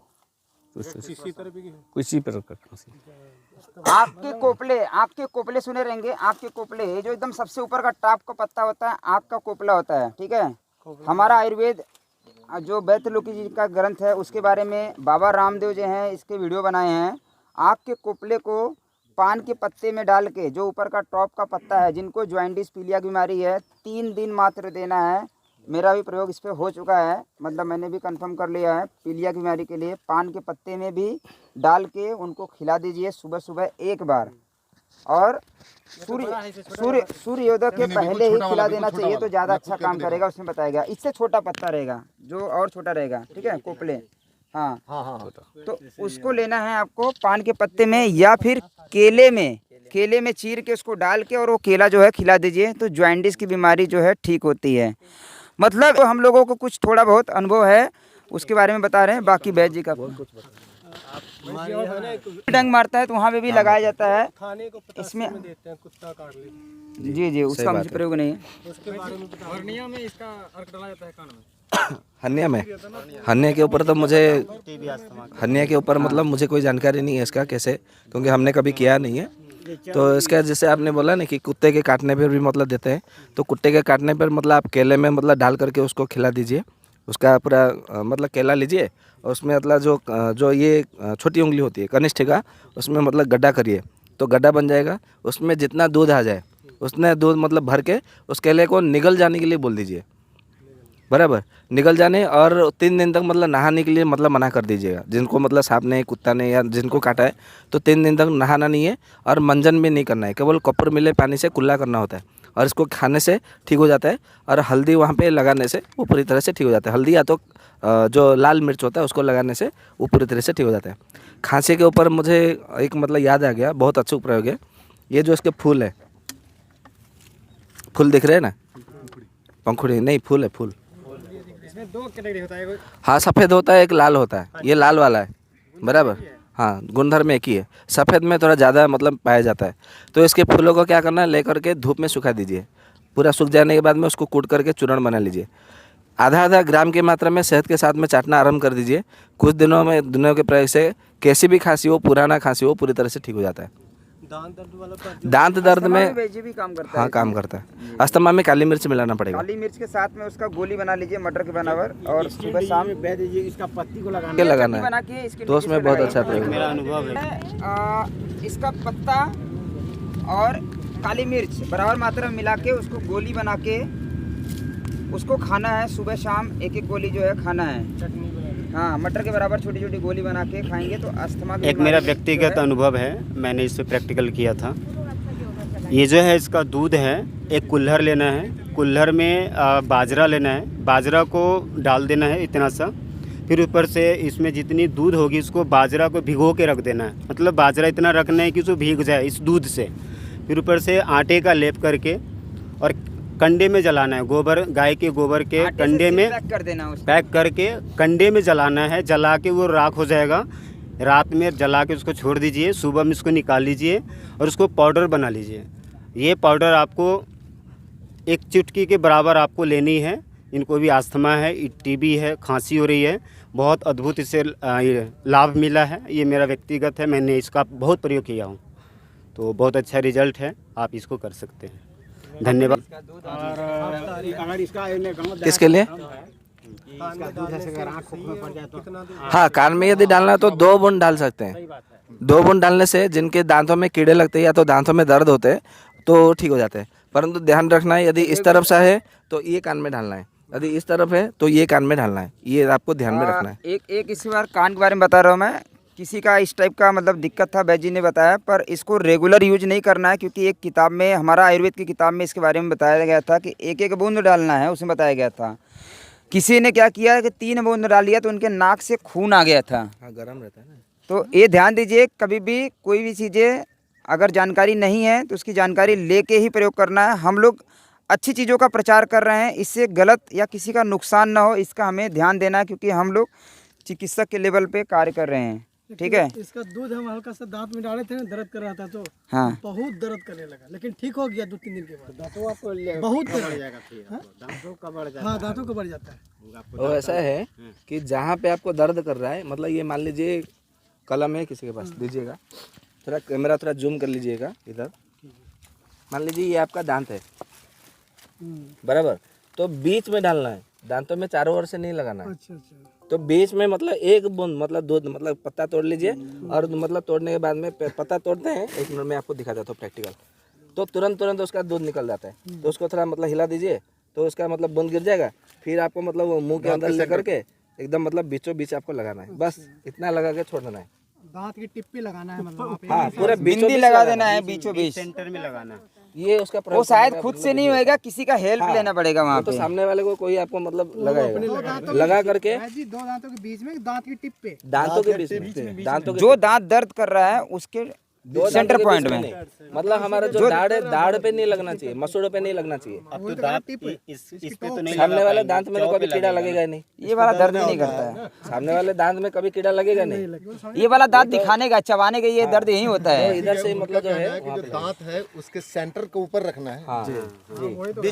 किसी पर खांसी। आपके कोपले सुने रहेंगे। आपके कोपले, ये जो एकदम सबसे ऊपर का टॉप का पत्ता होता है, आँख का कोपला होता है, ठीक है। हमारा आयुर्वेद जो वैद्य लोकी जी का ग्रंथ है उसके बारे में बाबा रामदेव जी हैं, इसके वीडियो बनाए हैं। आँख के कोपले को पान के पत्ते में डाल के, जो ऊपर का टॉप का पत्ता है, जिनको ज्वाइंटिस पीलिया की बीमारी है, 3 दिन मात्र देना है। मेरा भी प्रयोग इस पर हो चुका है, मतलब मैंने भी कंफर्म कर लिया है। पीलिया की बीमारी के लिए पान के पत्ते में भी डाल के उनको खिला दीजिए सुबह सुबह 1 बार। और सूर्योदय के पहले ही खिला देना चाहिए, तो ज़्यादा अच्छा काम करेगा। उसमें बताएगा इससे छोटा पत्ता रहेगा, जो और छोटा रहेगा, ठीक है, कोपले। हाँ हाँ हाँ तो उसको लेना है आपको पान के पत्ते में या फिर केले में चीर के उसको डाल के और वो केला जो है खिला दीजिए तो जॉइंटिस की बीमारी जो है ठीक होती है। मतलब हम लोगों को कुछ थोड़ा बहुत अनुभव है उसके बारे में बता रहे हैं। बाकी वैद्य जी का डंग मारता है तो वहाँ पे भी लगाया जाता है। खाने को इसमें देते हैं, कुत्ता काट ले। जी उसका मुझे प्रयोग नहीं है। उसके बारे में बता। हर्निया में इसका अर्क डाला जाता है कान में। हन्या के ऊपर तो मुझे हन्या के ऊपर मतलब मुझे कोई जानकारी नहीं है इसका कैसे, क्योंकि हमने कभी किया नहीं है। तो इसका जैसे आपने बोला ना कि कुत्ते के काटने पर भी मतलब देते हैं, तो कुत्ते के काटने पर मतलब आप केले में मतलब डाल करके उसको खिला दीजिए। उसका पूरा मतलब केला लीजिए और उसमें मतलब जो ये छोटी उंगली होती है कनिष्ठिका, उसमें मतलब गड्ढा करिए तो गड्ढा बन जाएगा। उसमें जितना दूध आ जाए उसने दूध मतलब भर के उस केले को निगल जाने के लिए बोल दीजिए, बराबर निकल जाने, और 3 दिन तक मतलब नहाने के लिए मतलब मना कर दीजिएगा। जिनको मतलब सांप ने कुत्ता ने या जिनको काटा है तो 3 दिन तक नहाना नहीं है और मंजन भी नहीं करना है, केवल कॉपर मिले पानी से कुल्ला करना होता है और इसको खाने से ठीक हो जाता है। और हल्दी वहाँ पे लगाने से वो पूरी तरह से ठीक हो जाता है। हल्दी या तो जो लाल मिर्च होता है उसको लगाने से वो पूरी तरह से ठीक हो जाता है। खांसी के ऊपर मुझे एक मतलब याद आ गया, बहुत अच्छा प्रयोग है। ये जो इसके फूल है, फूल दिख रहे हैं ना, पंखुड़ी नहीं फूल है, फूल। इसमें 2 कैटेगरी होता है, हाँ सफ़ेद होता है, एक लाल होता है। ये लाल वाला है, बराबर। हाँ गुणधर्म एक ही है, सफ़ेद में थोड़ा ज़्यादा मतलब पाया जाता है। तो इसके फूलों को क्या करना है, लेकर के धूप में सुखा दीजिए। पूरा सूख जाने के बाद में उसको कूट करके चूर्ण बना लीजिए। आधा ग्राम की मात्रा में शहद के साथ में चाटना आरंभ कर दीजिए। कुछ दिनों के प्रयोग से कैसी भी खांसी हो, पुराना खांसी हो, पूरी तरह से ठीक हो जाता है। दांत दर्द में वैद्य भी काम करता है। हाँ काम करता है। अस्थमा में काली मिर्च मिलाना पड़ेगा। काली मिर्च के साथ में उसका गोली बना लीजिए मटर के बनावर, और सुबह शाम वैद्य जी इसका पत्ती को के लगाना चटनी है बना के इसके तो उसमें बहुत अच्छा मेरा प्रयोग है। अनुभव है। इसका पत्ता और काली मिर्च बराबर मात्रा में मिला के उसको गोली बना के उसको खाना है। सुबह शाम एक गोली जो है खाना है। हाँ मटर के बराबर छोटी छोटी गोली बना के खाएंगे तो अस्थमा की एक मेरा व्यक्तिगत अनुभव है, मैंने इस पे प्रैक्टिकल किया था। ये जो है इसका दूध है, एक कुल्हड़ लेना है, कुल्हड़ में बाजरा लेना है, बाजरा को डाल देना है इतना सा, फिर ऊपर से इसमें जितनी दूध होगी उसको बाजरा को भिगो के रख देना है। मतलब बाजरा इतना रखना है कि उसको भीग जाए इस दूध से। फिर ऊपर से आटे का लेप करके और कंडे में जलाना है, गोबर गाय के गोबर के कंडे में पैक कर देना, पैक करके कंडे में जलाना है। जला के वो राख हो जाएगा, रात में जला के उसको छोड़ दीजिए, सुबह में इसको निकाल लीजिए और उसको पाउडर बना लीजिए। ये पाउडर आपको 1 चुटकी के बराबर आपको लेनी है। इनको भी अस्थमा है, टीबी है, खांसी हो रही है, बहुत अद्भुत इससे लाभ मिला है। ये मेरा व्यक्तिगत है, मैंने इसका बहुत प्रयोग किया हूँ, तो बहुत अच्छा रिजल्ट है। आप इसको कर सकते हैं। धन्यवाद। अगर इसका किसके लिए? हाँ कान में यदि डालना है तो 2 बूंद डाल सकते हैं। 2 बूंद डालने से जिनके दांतों में कीड़े लगते हैं या तो दांतों में दर्द होते हैं तो ठीक हो जाते हैं। परंतु ध्यान रखना है, यदि इस तरफ से है तो ये कान में डालना है, यदि इस तरफ है तो ये कान में डालना है। ये आपको ध्यान में रखना है। एक इसी बार कान के बारे में बता रहा हूँ मैं। किसी का इस टाइप का मतलब दिक्कत था, वैद्य जी ने बताया, पर इसको रेगुलर यूज नहीं करना है, क्योंकि एक किताब में, हमारा आयुर्वेद की किताब में इसके बारे में बताया गया था कि 1-1 बूंद डालना है, उसमें बताया गया था। किसी ने क्या किया कि 3 बूंद डाल लिया तो उनके नाक से खून आ गया था। हाँ गर्म रहता है ना। तो ये ध्यान दीजिए, कभी भी कोई भी चीज़ें अगर जानकारी नहीं है तो उसकी जानकारी लेके ही प्रयोग करना है। हम लोग अच्छी चीज़ों का प्रचार कर रहे हैं, इससे गलत या किसी का नुकसान ना हो इसका हमें ध्यान देना है, क्योंकि हम लोग चिकित्सक के लेवल पे कार्य कर रहे हैं। ठीक है। इसका दूध हम हल्का सा दांत में डाले थे, दर्द कर रहा था तो हाँ बहुत दर्द करने लगा, लेकिन ठीक हो गया 2-3 दिन के बाद। बहुत बढ़ जाएगा, दांतों का बढ़ जाता है। हाँ दांतों का बढ़ जाता है। वो ऐसा है कि जहाँ पे आपको दर्द कर रहा है, मतलब ये मान लीजिए कलम है किसी के पास, दीजिएगा थोड़ा, कैमरा थोड़ा जूम कर लीजिएगा इधर। मान लीजिए ये आपका दांत है, बराबर, तो बीच में डालना है, दांतों में चारों ओर से नहीं लगाना है। अच्छा अच्छा। तो बीच में मतलब 1 बूंद मतलब दूध, मतलब पत्ता तोड़ लीजिए और मतलब तोड़ने के बाद में पत्ता तोड़ते हैं, 1 मिनट में आपको दिखा देता हूँ प्रैक्टिकल। तो तुरंत उसका दूध निकल जाता है। तो उसको थोड़ा मतलब हिला दीजिए तो उसका मतलब बूंद गिर जाएगा। फिर आपको मतलब वो मुंह के अंदर लेकर के एकदम मतलब बीचों बीच आपको लगाना है, बस इतना लगा के छोड़ देना है। दांत की टिप्पी लगाना है, मतलब हाँ पूरा बीचों बिंदी बीच लगा देना है, बीचों बीच सेंटर में लगाना है। ये उसका वो प्रयोग शायद करने का खुद मतलब से नहीं देखिए। होएगा, किसी का हेल्प लेना पड़ेगा वहाँ तो पे। सामने वाले को कोई आपको मतलब लगाएगा, लगा करके जी 2 दांतों के बीच में दांत की टिप पे दांतों के बीच में, दांतों के जो दांत दर्द कर रहा है उसके दो सेंटर दांतों के पॉइंट बीच में। नहीं। मतलब हमारा जो दाढ़ है, दाढ़ पे नहीं लगना चाहिए, मसूड़ों पे नहीं लगना चाहिए। अब तो दांत इस पे तो नहीं सामने वाले दांत में तो कभी कीड़ा लगेगा ही नहीं। ये वाला दर्द भी नहीं करता है। सामने वाले दांत में कभी कीड़ा लगेगा नहीं। ये वाला दांत दिखाने का, चबाने का, ये दर्द यहीं होता तो है। इधर से मतलब जो है जो दांत है उसके सेंटर के ऊपर रखना है। हाँ जी,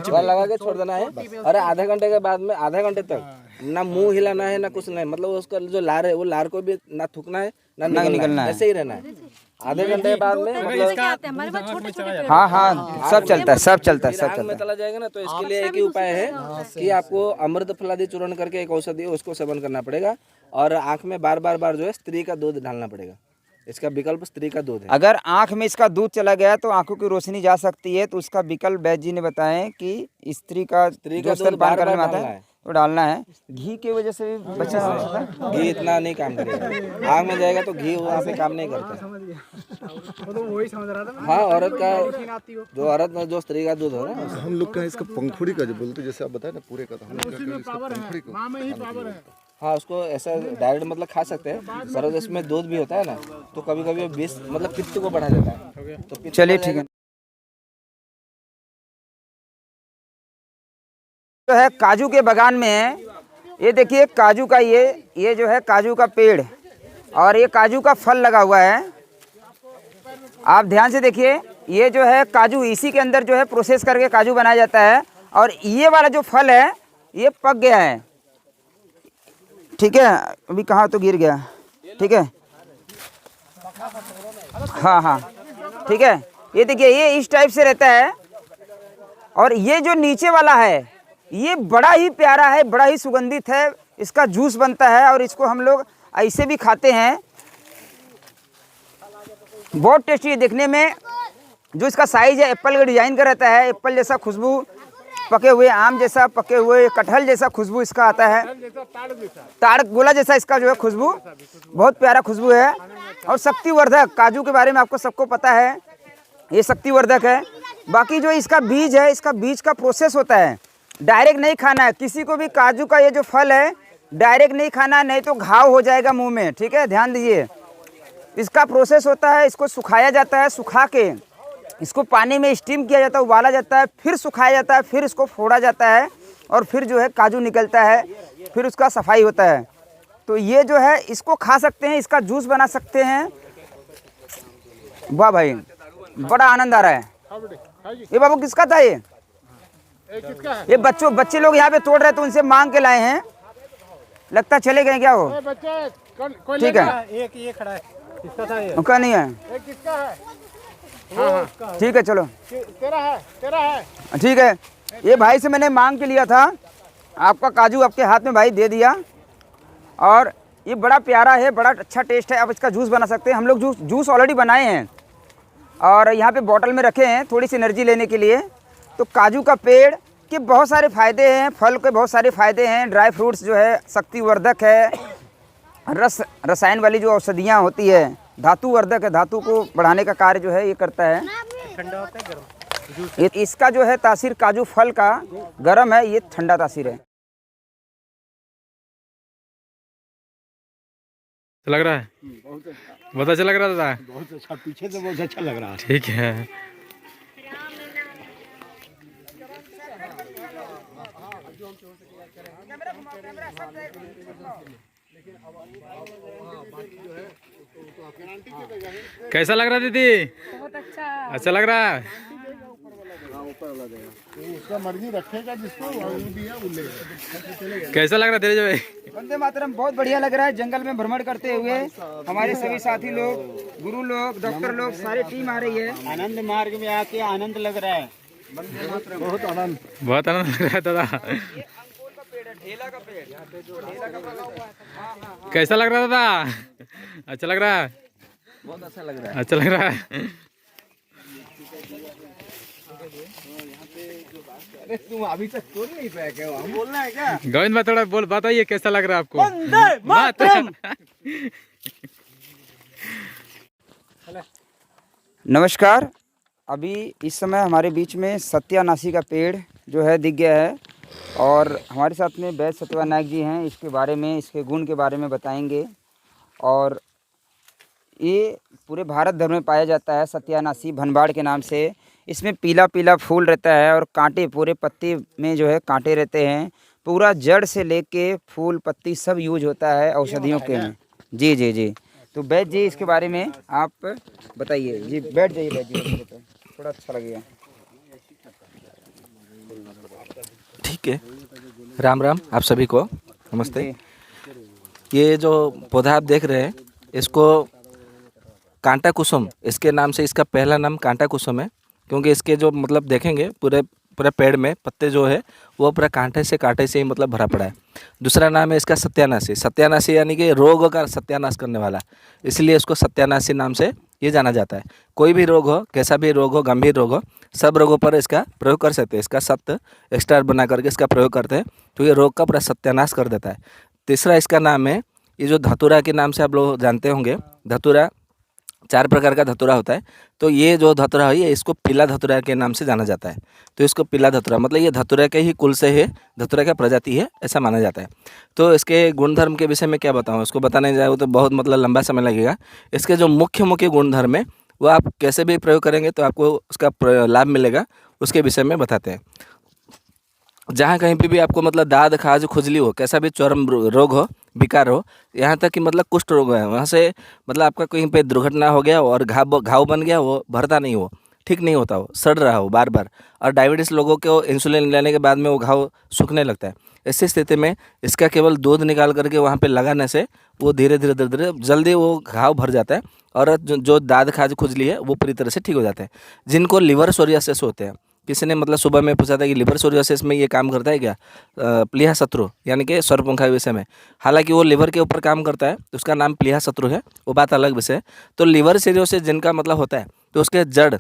वहाँ लगा के छोड़ देना है। और आधे घंटे के बाद में, आधे घंटे तक ना मुंह हिलाना है ना कुछ नहीं। मतलब उसका जो लार है, वो लार को भी ना थूकना है ना निकलना है, ऐसे ही रहना है। आधे घंटे के बाद में मतलब हाँ हाँ, सब चलता है, सब चलता है, सब आग चलता में है। चला जाएगा ना, तो इसके लिए एक ही उपाय है कि आपको अमृत फलादी चूर्ण करके एक औषधि है, उसको सेवन करना पड़ेगा। और आंख में बार बार जो है स्त्री का दूध डालना पड़ेगा। इसका विकल्प स्त्री का दूध है। अगर आंख में इसका दूध चला गया तो आंखों की रोशनी जा सकती है, तो उसका विकल्प वैद्य जी ने बताएं कि स्त्री का जो दूध स्तनपान करने में बार-बार आता डालना है है। तो डालना है। घी की वजह से भी बचा हो सकता है। घी इतना नहीं काम करेगा, आग में जाएगा तो घी वहाँ पे काम नहीं करता। वो तो वही समझ रहा था मैं। हाँ, औरत का जो औरत में जो स्त्री का दूध हो ना, हम लोग का इसका पंखुड़ी का जो बोलते जैसे आप बताए ना पूरे का, तो हम लोग का इसका पंखुड़ी को माँ में ही पावर है। हाँ उसको ऐसा डायरेक्ट मतलब खा सकते हैं। पर इसमें दूध भी होता है ना, तो कभी कभी विष मतलब पित्त को बढ़ा देता है। तो पित्त चलिए बढ़ ठीक जाएगा। है। जो है काजू के बागान में है, ये देखिए काजू का ये जो है काजू का पेड़, और ये काजू का फल लगा हुआ है। आप ध्यान से देखिए, ये जो है काजू, इसी के अंदर जो है प्रोसेस करके काजू बनाया जाता है। और ये वाला जो फल है ये पक गया है, ठीक है। अभी कहाँ तो गिर गया, ठीक है। हाँ हाँ ठीक है। ये देखिए ये इस टाइप से रहता है। और ये जो नीचे वाला है ये बड़ा ही प्यारा है, बड़ा ही सुगंधित है। इसका जूस बनता है और इसको हम लोग ऐसे भी खाते हैं, बहुत टेस्टी है देखने में। जो इसका साइज है एप्पल का डिजाइन का रहता है, एप्पल जैसा खुशबू, पके हुए आम जैसा, पके हुए कटहल जैसा खुशबू इसका आता है। ताड़ गोला जैसा इसका जो है खुशबू, बहुत प्यारा खुशबू है। और शक्तिवर्धक, काजू के बारे में आपको सबको पता है, ये शक्तिवर्धक है। बाकी जो इसका बीज है, इसका बीज का प्रोसेस होता है, डायरेक्ट नहीं खाना है किसी को भी। काजू का ये जो फल है डायरेक्ट नहीं खाना, नहीं तो घाव हो जाएगा मुंह में, ठीक है, ध्यान दीजिए। इसका प्रोसेस होता है, इसको सुखाया जाता है, सुखा के इसको पानी में स्टीम किया जाता है, उबाला जाता है, फिर सुखाया जाता है, फिर इसको फोड़ा जाता है और फिर जो है काजू निकलता है, फिर उसका सफाई होता है। तो ये जो है इसको खा सकते हैं, इसका जूस बना सकते हैं। वाह भाई, बड़ा आनंद आ रहा है। ये बाबू किसका था ये? ये बच्चे लोग यहाँ पे तोड़ रहे थे, उनसे मांग के लाए हैं, लगता चले गए क्या वो? ठीक है, एक ये खड़ा है, किसका था ये? उनका नहीं है, किसका है? ठीक है चलो, तेरा है। ठीक है। ये भाई से मैंने मांग के लिया था, आपका काजू आपके हाथ में भाई दे दिया। और ये बड़ा प्यारा है, बड़ा अच्छा टेस्ट है। आप इसका जूस बना सकते हैं। हम लोग जूस ऑलरेडी बनाए हैं और यहाँ पे बॉटल में रखे हैं थोड़ी सी एनर्जी लेने के लिए। तो काजू का पेड़ के बहुत सारे फ़ायदे हैं, फल के बहुत सारे फ़ायदे हैं। ड्राई फ्रूट्स जो है शक्तिवर्धक है, रसायन वाली जो औषधियाँ होती है धातुवर्धक है, धातु को बढ़ाने का कार्य जो है ये करता है। ठंडा होता है गर्म? इसका जो है तासीर काजू फल का गर्म है, ये ठंडा तासीर है। लग रहा है बहुत अच्छा लग रहा था। बहुत अच्छा, पीछे से बहुत अच्छा लग रहा है। ठीक है। कैसा लग रहा दीदी? बहुत अच्छा लग रहा है। उसका मर्जी रखेगा, जिसको दिया वो लेगा। कैसा लग रहा धीरज भाई? वंदे मातरम बहुत बढ़िया लग रहा है। जंगल में भ्रमण करते हुए हमारे सभी साथी लोग, गुरु लोग, डॉक्टर लोग, सारी टीम आ रही है। आनंद मार्ग में आके आनंद लग रहा है। बहुत आनंद लग रहा है दादा। ढेला का पेड़, ढेला का बना हुआ है। कैसा लग रहा दादा? अच्छा लग रहा है? बहुत अच्छा लग रहा है। अच्छा लग रहा है। अरे तुम अभी तक बोल नहीं पाया क्या? हम बोलना है क्या? गोविंद भाई थोड़ा बोल बताइए कैसा लग रहा है आपको? नमस्कार, अभी इस समय हमारे बीच में सत्यानाशी का पेड़ जो है दिख गया है और हमारे साथ में वैद्य सत्यवान नायक जी हैं। इसके बारे में, इसके गुण के बारे में बताएंगे। और ये पूरे भारत भर में पाया जाता है सत्यानाशी भनबाड़ के नाम से। इसमें पीला पीला फूल रहता है और कांटे, पूरे पत्ते में जो है कांटे रहते हैं। पूरा जड़ से लेके फूल पत्ती सब यूज होता है औषधियों के में। जी जी जी। तो वैद्य जी इसके बारे में आप बताइए। जी बैठ जाइए वैद्य जी, थोड़ा अच्छा लगेगा। ठीक है, राम राम आप सभी को, नमस्ते। ये जो पौधा आप देख रहे हैं इसको कांटा कुसुम, इसके नाम से इसका पहला नाम कांटा कुसुम है, क्योंकि इसके जो मतलब देखेंगे पूरे पेड़ में पत्ते जो है वो पूरा कांटे से ही मतलब भरा पड़ा है। दूसरा नाम है इसका सत्यानाशी। सत्यानाशी यानी कि रोग का सत्यानाश करने वाला, इसलिए इसको सत्यानाशी नाम से ये जाना जाता है। कोई भी रोग हो, कैसा भी रोग हो, गंभीर रोग हो, सब रोगों पर इसका प्रयोग कर सकते हैं। इसका सत्य एक्स्ट्रा बना करके इसका प्रयोग करते हैं तो ये रोग का पूरा सत्यानाश कर देता है। तीसरा इसका नाम है, ये जो धतूरा के नाम से आप लोग जानते होंगे, धतूरा 4 प्रकार का धतूरा होता है। तो ये जो धतूरा है ये इसको पीला धतूरा के नाम से जाना जाता है। तो इसको पीला धतूरा मतलब ये धतूरा के ही कुल से है, धतूरा का प्रजाति है, ऐसा माना जाता है। तो इसके गुणधर्म के विषय में क्या बताऊँ, इसको बताने जाए तो बहुत मतलब लंबा समय लगेगा। इसके जो मुख्य गुणधर्म है वो आप कैसे भी प्रयोग करेंगे तो आपको उसका लाभ मिलेगा, उसके विषय में बताते हैं। जहाँ कहीं पे भी आपको मतलब दाद खाज खुजली हो, कैसा भी चर्म रोग हो, विकार हो, यहाँ तक कि मतलब कुष्ठ रोग है, वहाँ से मतलब आपका कहीं पे दुर्घटना हो गया और घाव बन गया, वो भरता नहीं हो, ठीक नहीं होता हो, सड़ रहा हो बार बार, और डायबिटीज़ लोगों को इंसुलिन लेने के बाद में वो घाव सूखने लगता है। ऐसी स्थिति में इसका केवल दूध निकाल करके वहाँ पे लगाने से वो धीरे धीरे जल्दी वो घाव भर जाता है और जो दाद खाज खुजली है वो पूरी तरह से ठीक हो जाता है। जिनको लिवर सोरियासिस होते हैं, किसी ने मतलब सुबह में पूछा था कि लिवर सोरियासिस में ये काम करता है क्या, प्लीहा शत्रु यानी कि सर्पमुखा विषय में। हालांकि वो लिवर के ऊपर काम करता है तो उसका नाम प्लीहा शत्रु है, वो बात अलग विषय। तो लिवर सोरियासिस जिनका मतलब होता है तो उसके जड़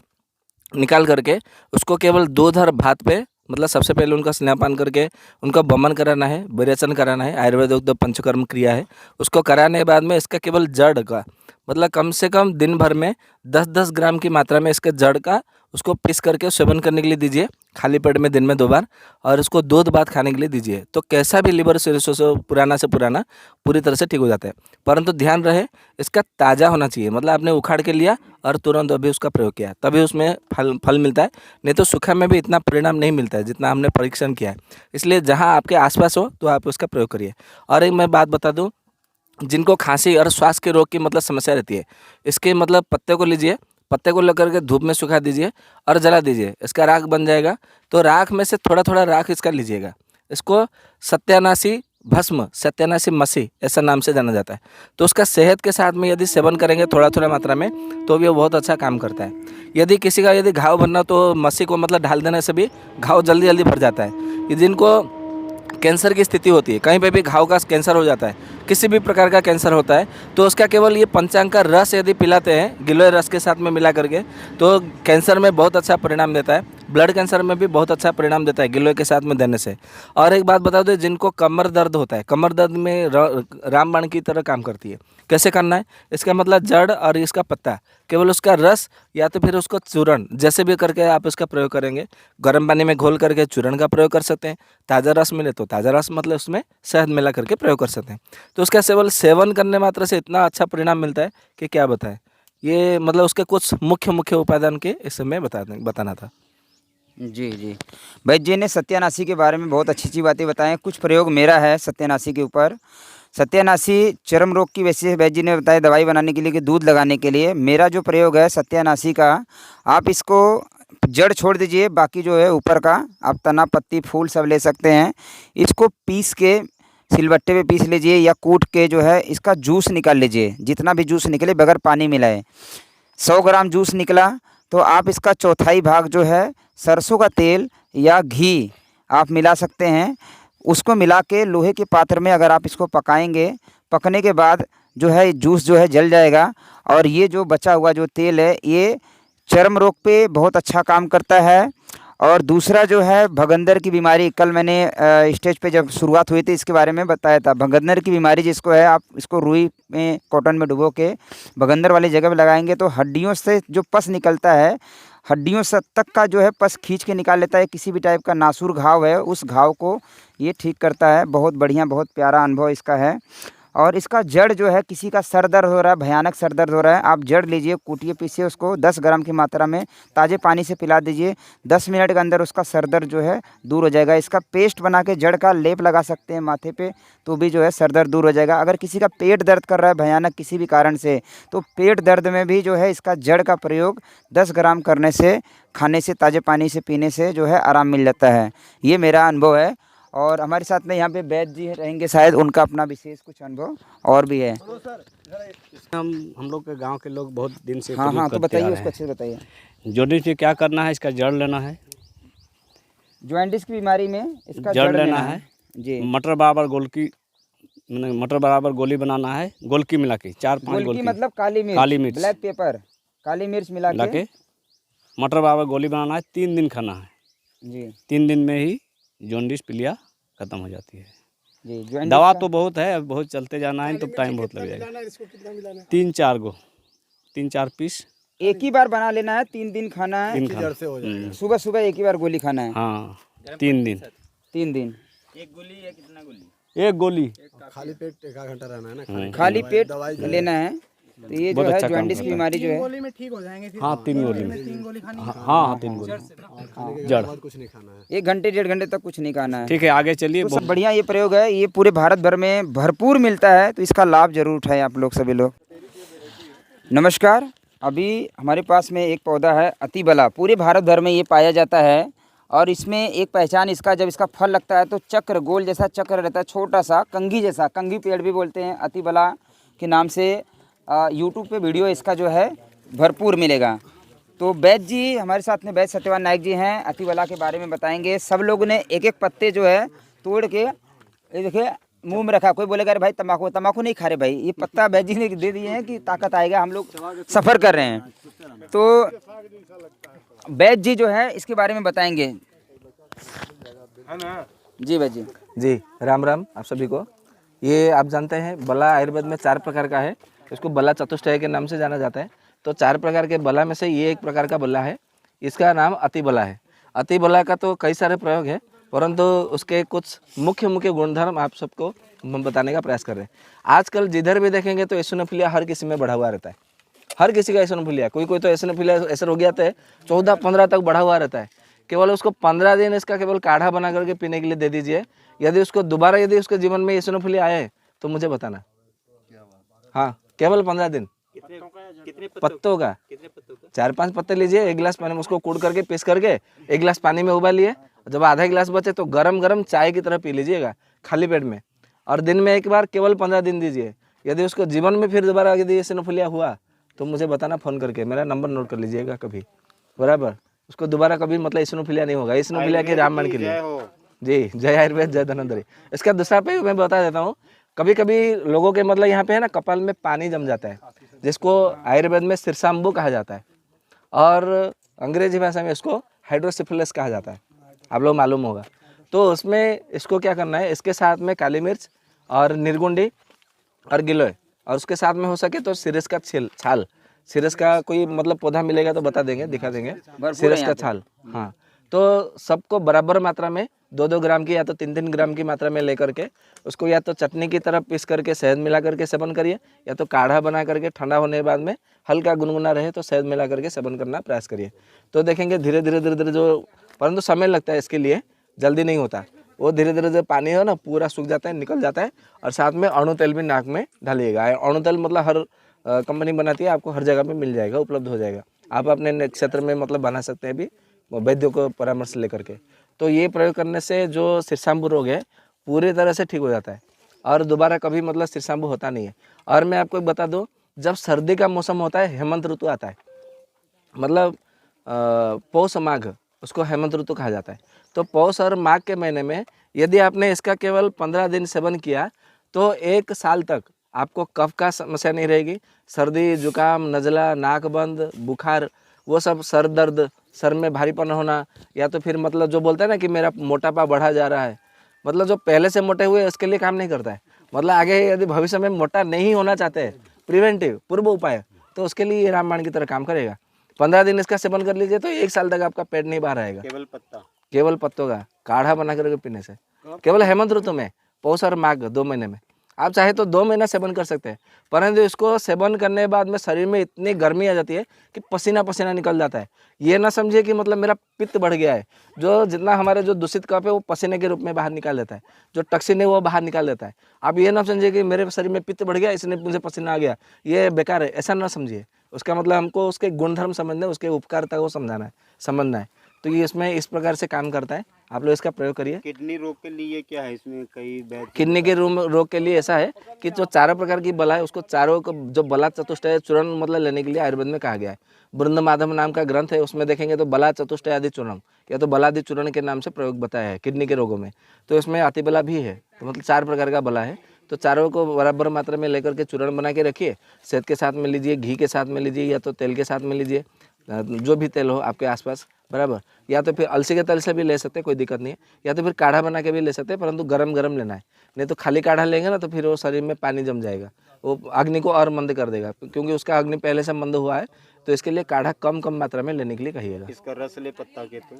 निकाल करके उसको केवल दूध और भात पे मतलब सबसे पहले उनका स्नान करके उनका वमन कराना है, विरेचन कराना है, आयुर्वेद पंचकर्म क्रिया है, उसको कराने के बाद में इसका केवल जड़ का मतलब कम से कम दिन भर में 10-10 ग्राम की मात्रा में इसके जड़ का उसको पीस करके सेवन करने के लिए दीजिए, खाली पेट में दिन में 2 बार, और इसको दूध भात खाने के लिए दीजिए। तो कैसा भी लिवर सिरोसिस पुराना से पुराना पूरी तरह से ठीक हो जाता है। परंतु ध्यान रहे इसका ताज़ा होना चाहिए, मतलब आपने उखाड़ के लिया और तुरंत अभी उसका प्रयोग किया तभी उसमें फल मिलता है, नहीं तो सूखा में भी इतना परिणाम नहीं मिलता है जितना हमने परीक्षण किया है। इसलिए जहाँ आपके आसपास हो तो आप उसका प्रयोग करिए। और एक मैं बात बता दूँ, जिनको खांसी और श्वास के रोग की मतलब समस्या रहती है, इसके मतलब पत्ते को लीजिए, पत्ते को लेकर के धूप में सुखा दीजिए और जला दीजिए, इसका राख बन जाएगा। तो राख में से थोड़ा थोड़ा राख इसका लीजिएगा, इसको सत्यानाशी भस्म, सत्यानाशी मसी ऐसा नाम से जाना जाता है। तो उसका सेहत के साथ में यदि सेवन करेंगे थोड़ा थोड़ा मात्रा में तो भी वो बहुत अच्छा काम करता है। यदि किसी का यदि घाव बनना तो मसी को मतलब ढाल देने से भी घाव जल्दी जल्दी भर जाता है। ये जिनको कैंसर की स्थिति होती है, कहीं पे भी घाव का कैंसर हो जाता है, किसी भी प्रकार का कैंसर होता है, तो उसका केवल ये पंचांग का रस यदि पिलाते हैं गिलोय रस के साथ में मिला करके तो कैंसर में बहुत अच्छा परिणाम देता है। ब्लड कैंसर में भी बहुत अच्छा परिणाम देता है गिलोय के साथ में देने से। और एक बात बता दो, जिनको कमर दर्द होता है, कमर दर्द में रामबाण की तरह काम करती है। कैसे करना है, इसका मतलब जड़ और इसका पत्ता, केवल उसका रस या तो फिर उसको चूर्ण, जैसे भी करके आप इसका प्रयोग करेंगे। गर्म पानी में घोल करके चूर्ण का प्रयोग कर सकते हैं, ताज़ा रस मिले तो ताज़ा रस मतलब उसमें शहद मिला करके प्रयोग कर सकते हैं। तो उसका केवल सेवन करने मात्र से इतना अच्छा परिणाम मिलता है कि क्या बताएं। ये मतलब उसके कुछ मुख्य उपादान के इस समय बताना था। जी जी, वैद्य जी ने सत्यानाशी के बारे में बहुत अच्छी बातें बताएं। कुछ प्रयोग मेरा है सत्यानाशी के ऊपर। सत्यानाशी चर्म रोग की वैसे वैद्य जी ने बताया दवाई बनाने के लिए कि दूध लगाने के लिए। मेरा जो प्रयोग है सत्यानाशी का, आप इसको जड़ छोड़ दीजिए, बाकी जो है ऊपर का आप तना पत्ती फूल सब ले सकते हैं। इसको पीस के सिलबट्टे पे पीस लीजिए या कूट के जो है इसका जूस निकाल लीजिए, जितना भी जूस निकले बगैर पानी मिलाए। 100 ग्राम जूस निकला तो आप इसका चौथाई भाग जो है सरसों का तेल या घी आप मिला सकते हैं। उसको मिला के लोहे के पात्र में अगर आप इसको पकाएंगे, पकने के बाद जो है जूस जो है जल जाएगा और ये जो बचा हुआ जो तेल है ये चर्म रोग पे बहुत अच्छा काम करता है। और दूसरा जो है भगंदर की बीमारी, कल मैंने स्टेज पे जब शुरुआत हुई थी इसके बारे में बताया था। भगंदर की बीमारी जिसको है, आप इसको रुई में कॉटन में डुबो के भगंदर वाली जगह पे लगाएंगे तो हड्डियों से जो पस निकलता है, हड्डियों से तक का जो है पस खींच के निकाल लेता है। किसी भी टाइप का नासूर घाव है उस घाव को ये ठीक करता है। बहुत बढ़िया, बहुत प्यारा अनुभव इसका है। और इसका जड़ जो है, किसी का सर दर्द हो रहा है, भयानक सर दर्द हो रहा है, आप जड़ लीजिए, कूटिए, पीसिए उसको 10 ग्राम की मात्रा में ताज़े पानी से पिला दीजिए। 10 मिनट के अंदर उसका सर दर्द जो है दूर हो जाएगा। इसका पेस्ट बना के जड़ का लेप लगा सकते हैं माथे पे, तो भी जो है सर दर्द दूर हो जाएगा। अगर किसी का पेट दर्द कर रहा है भयानक किसी भी कारण से, तो पेट दर्द में भी जो है इसका जड़ का प्रयोग 10 ग्राम करने से, खाने से, ताज़े पानी से पीने से जो है आराम मिल जाता है। ये मेरा अनुभव है। और हमारे साथ में यहाँ पे वैद्य जी रहेंगे, शायद उनका अपना विशेष कुछ अनुभव और भी है। हम लोग के गांव के लोग बहुत दिन से हाँ प्रयोग तो करते आ बताइए, रहे उसको अच्छे से बताइए। हैं। जॉन्डिस में क्या करना है, इसका जड़ लेना है। जॉइंटिस की बीमारी में इसका जड़ लेना है जी। मटर बराबर मटर बराबर गोली बनाना है, गोलकी मिला के 4-5 गोलकी मतलब काली मिर्च, ब्लैक पेपर, काली मिर्च मिला के मटर बराबर गोली बनाना है। 3 दिन खाना है जी। 3 दिन में ही जॉन्डिस पीलिया खत्म हो जाती है जी। जॉइंटिस दवा तो बहुत है, बहुत चलते जाना है तो टाइम बहुत लग जाएगा। 3-4 पीस एक ही बार बना लेना है, 3 दिन खाना है। सुबह सुबह एक ही बार गोली खाना है। हाँ 3 दिन। 3 दिन एक गोली खाली पेट 1 घंटा रहना है ना, खाली पेट लेना है। तो ये जो है जॉन्डिस की बीमारी जो है, गोली में ठीक हो जाएंगे फिर। हाँ 3 गोली में 3 गोली खानी। हाँ 3 गोली जड़। कुछ नहीं खाना है। 1 घंटे 1.5 घंटे तक कुछ नहीं खाना है। ठीक है, आगे चलिए। तो सब बढ़िया ये प्रयोग है, ये पूरे भारत भर में भरपूर मिलता है, तो इसका लाभ जरूर उठाएं आप लोग, सभी लोग। नमस्कार। अभी हमारे पास में एक पौधा है अतिबला, पूरे भारत भर में ये पाया जाता है। और इसमें एक पहचान इसका, जब इसका फल लगता है तो चक्र, गोल जैसा चक्र रहता है, छोटा सा कंघी जैसा, कंघी पेड़ भी बोलते हैं, अतिबला के नाम से यूट्यूब पे वीडियो इसका जो है भरपूर मिलेगा। तो वैद्य जी हमारे साथ में, वैद्य सत्यवान नायक जी हैं, अतिबला के बारे में बताएंगे। सब लोगों ने एक एक पत्ते जो है तोड़ के, ये देखिए मुंह में रखा। कोई बोलेगा अरे भाई तम्बाकू नहीं खा रहे भाई, ये पत्ता वैद्य जी ने दे दिए हैं कि ताकत आएगा, हम लोग सफ़र कर रहे हैं। तो वैद्य जी जो है इसके बारे में बताएंगे। जी वैद्य जी, राम राम आप सभी को। ये आप जानते हैं बला आयुर्वेद में 4 प्रकार का है, इसको बला चतुष्टय के नाम से जाना जाता है। तो 4 प्रकार के बला में से ये एक प्रकार का बला है, इसका नाम अतिबला है। अतिबला का तो कई सारे प्रयोग है, परंतु उसके कुछ मुख्य गुणधर्म आप सबको हम बताने का प्रयास कर रहे हैं। आजकल जिधर भी देखेंगे तो एसिनोफिलिया हर किसी में बढ़ा हुआ रहता है, हर किसी का एसिनोफिलिया। कोई तो एसिनोफिलिया ऐसा हो गया तो 14-15 तक बढ़ा हुआ रहता है। केवल उसको 15 दिन इसका केवल काढ़ा बना करके पीने के लिए दे दीजिए। यदि उसको दोबारा यदि उसके जीवन में एसिनोफिलिया आए तो मुझे बताना। हाँ, केवल 15 दिन। पत्तों का 4-5 पत्ते लीजिए, 1 गिलास पानी में उसको कूट करके पीस करके 1 गिलास पानी में उबालिए। जब आधा गिलास बचे तो गरम चाय की तरह पी लीजिएगा खाली पेट में, और दिन में 1 बार केवल 15 दिन दीजिए। यदि उसको जीवन में फिर दोबारा यदि एसिनोफिलिया हुआ तो मुझे बताना फ़ोन करके, मेरा नंबर नोट कर लीजिएगा कभी, बराबर। उसको दोबारा कभी मतलब एसिनोफिलिया नहीं होगा। एसिनोफिलिया के रामबाण के लिए जी, जय आयुर्वेद जय धन्वंतरि। इसका दूसरा पे मैं बता देता हूँ। कभी कभी लोगों के मतलब यहाँ पे है ना, कपाल में पानी जम जाता है, जिसको आयुर्वेद में सिरसाम्बू कहा जाता है, और अंग्रेजी भाषा में इसको हाइड्रोसिफिलिस कहा जाता है, आप लोग मालूम होगा। तो उसमें इसको क्या करना है, इसके साथ में काली मिर्च और निर्गुंडी और गिलोय, और उसके साथ में हो सके तो सिरस का छाल, सिरस का कोई मतलब पौधा मिलेगा तो बता देंगे, दिखा देंगे, सिरस का छाल। हाँ, तो सबको बराबर मात्रा में 2-2 ग्राम की या तो 3-3 ग्राम की मात्रा में लेकर के उसको या तो चटनी की तरफ पीस करके शहद मिला करके सेवन करिए, या तो काढ़ा बना करके ठंडा होने के बाद में हल्का गुनगुना रहे तो शहद मिला करके सेवन करना प्रयास करिए। तो देखेंगे धीरे धीरे जो, परंतु समय लगता है इसके लिए, जल्दी नहीं होता। वो धीरे धीरे जो पानी है ना पूरा सूख जाता है, निकल जाता है। और साथ में अणु तेल भी नाक में डालिएगा। अणु तेल मतलब हर कंपनी बनाती है, आपको हर जगह पे मिल जाएगा, उपलब्ध हो जाएगा। आप अपने क्षेत्र में मतलब बना सकते हैं भी, वैद्यों को परामर्श लेकर के। तो ये प्रयोग करने से जो सिरसाम्बू रोग है पूरी तरह से ठीक हो जाता है, और दोबारा कभी मतलब सिरसाम्बू होता नहीं है। और मैं आपको बता दूं, जब सर्दी का मौसम होता है, हेमंत ऋतु आता है, मतलब पौष माघ, उसको हेमंत ऋतु कहा जाता है। तो पौष और माघ के महीने में यदि आपने इसका केवल 15 दिन सेवन किया तो 1 साल तक आपको कफ का समस्या नहीं रहेगी। सर्दी, जुकाम, नज़ला, नाक बंद, बुखार, वो सब, सर दर्द, सर में भारीपन होना, या तो फिर मतलब जो बोलते हैं ना कि मेरा मोटापा बढ़ा जा रहा है, मतलब जो पहले से मोटे हुए उसके लिए काम नहीं करता है। मतलब आगे यदि भविष्य में मोटा नहीं होना चाहते हैं, प्रिवेंटिव, पूर्व उपाय, तो उसके लिए ये रामबाण की तरह काम करेगा। 15 दिन इसका सेवन कर लीजिए तो 1 साल तक आपका पेट नहीं बाहर आएगा। केवल पत्ता, केवल पत्तों का काढ़ा बना करके पीने से, केवल हेमंत ऋतु में, पौष और माघ 2 महीने में। आप चाहे तो 2 महीना सेवन कर सकते हैं, परंतु इसको सेवन करने के बाद में शरीर में इतनी गर्मी आ जाती है कि पसीना पसीना निकल जाता है। ये ना समझिए कि मतलब मेरा पित्त बढ़ गया है, जो जितना हमारे जो दूषित कफ है वो पसीने के रूप में बाहर निकाल देता है, जो टॉक्सिन है वो बाहर निकाल देता है। आप ये ना समझिए कि मेरे शरीर में पित्त बढ़ गया इसलिए मुझे पसीना आ गया, ये बेकार है, ऐसा ना समझिए। उसका मतलब हमको उसके गुणधर्म समझना है, उसके उपकारिता को समझना है। तो ये इसमें इस प्रकार से काम करता है, आप लोग इसका प्रयोग करिए। किडनी रोग के लिए क्या है इसमें? कई किडनी के रोग के लिए ऐसा है कि जो चारों प्रकार की बला है उसको चारों को जो बला चतुष्टय चूर्ण मतलब लेने के लिए आयुर्वेद में कहा गया है। बृंद माधव नाम का ग्रंथ है, उसमें देखेंगे तो बला चतुष्टय आदि चूर्ण या तो बलादि चूर्ण के नाम से प्रयोग बताया है किडनी के रोगों में। तो इसमें अतिबला भी है, तो मतलब 4 प्रकार का बला है। तो चारों को बराबर मात्रा में लेकर के चूर्ण बना के रखिए, शहद के साथ में लीजिए, घी के साथ में लीजिए या तो तेल के साथ में लीजिए, जो भी तेल हो आपके आसपास बराबर, या तो फिर अलसी के तेल से भी ले सकते हैं, कोई दिक्कत नहीं है, या तो फिर काढ़ा बना के भी ले सकते हैं, परंतु गरम गरम लेना है। नहीं तो खाली काढ़ा लेंगे ना तो फिर वो शरीर में पानी जम जाएगा, वो अग्नि को और मंद कर देगा, क्योंकि उसका अग्नि पहले से मंद हुआ है। तो इसके लिए काढ़ा कम कम मात्रा में लेने के लिए कहिएगा। इसका रस ले पत्ता के, तो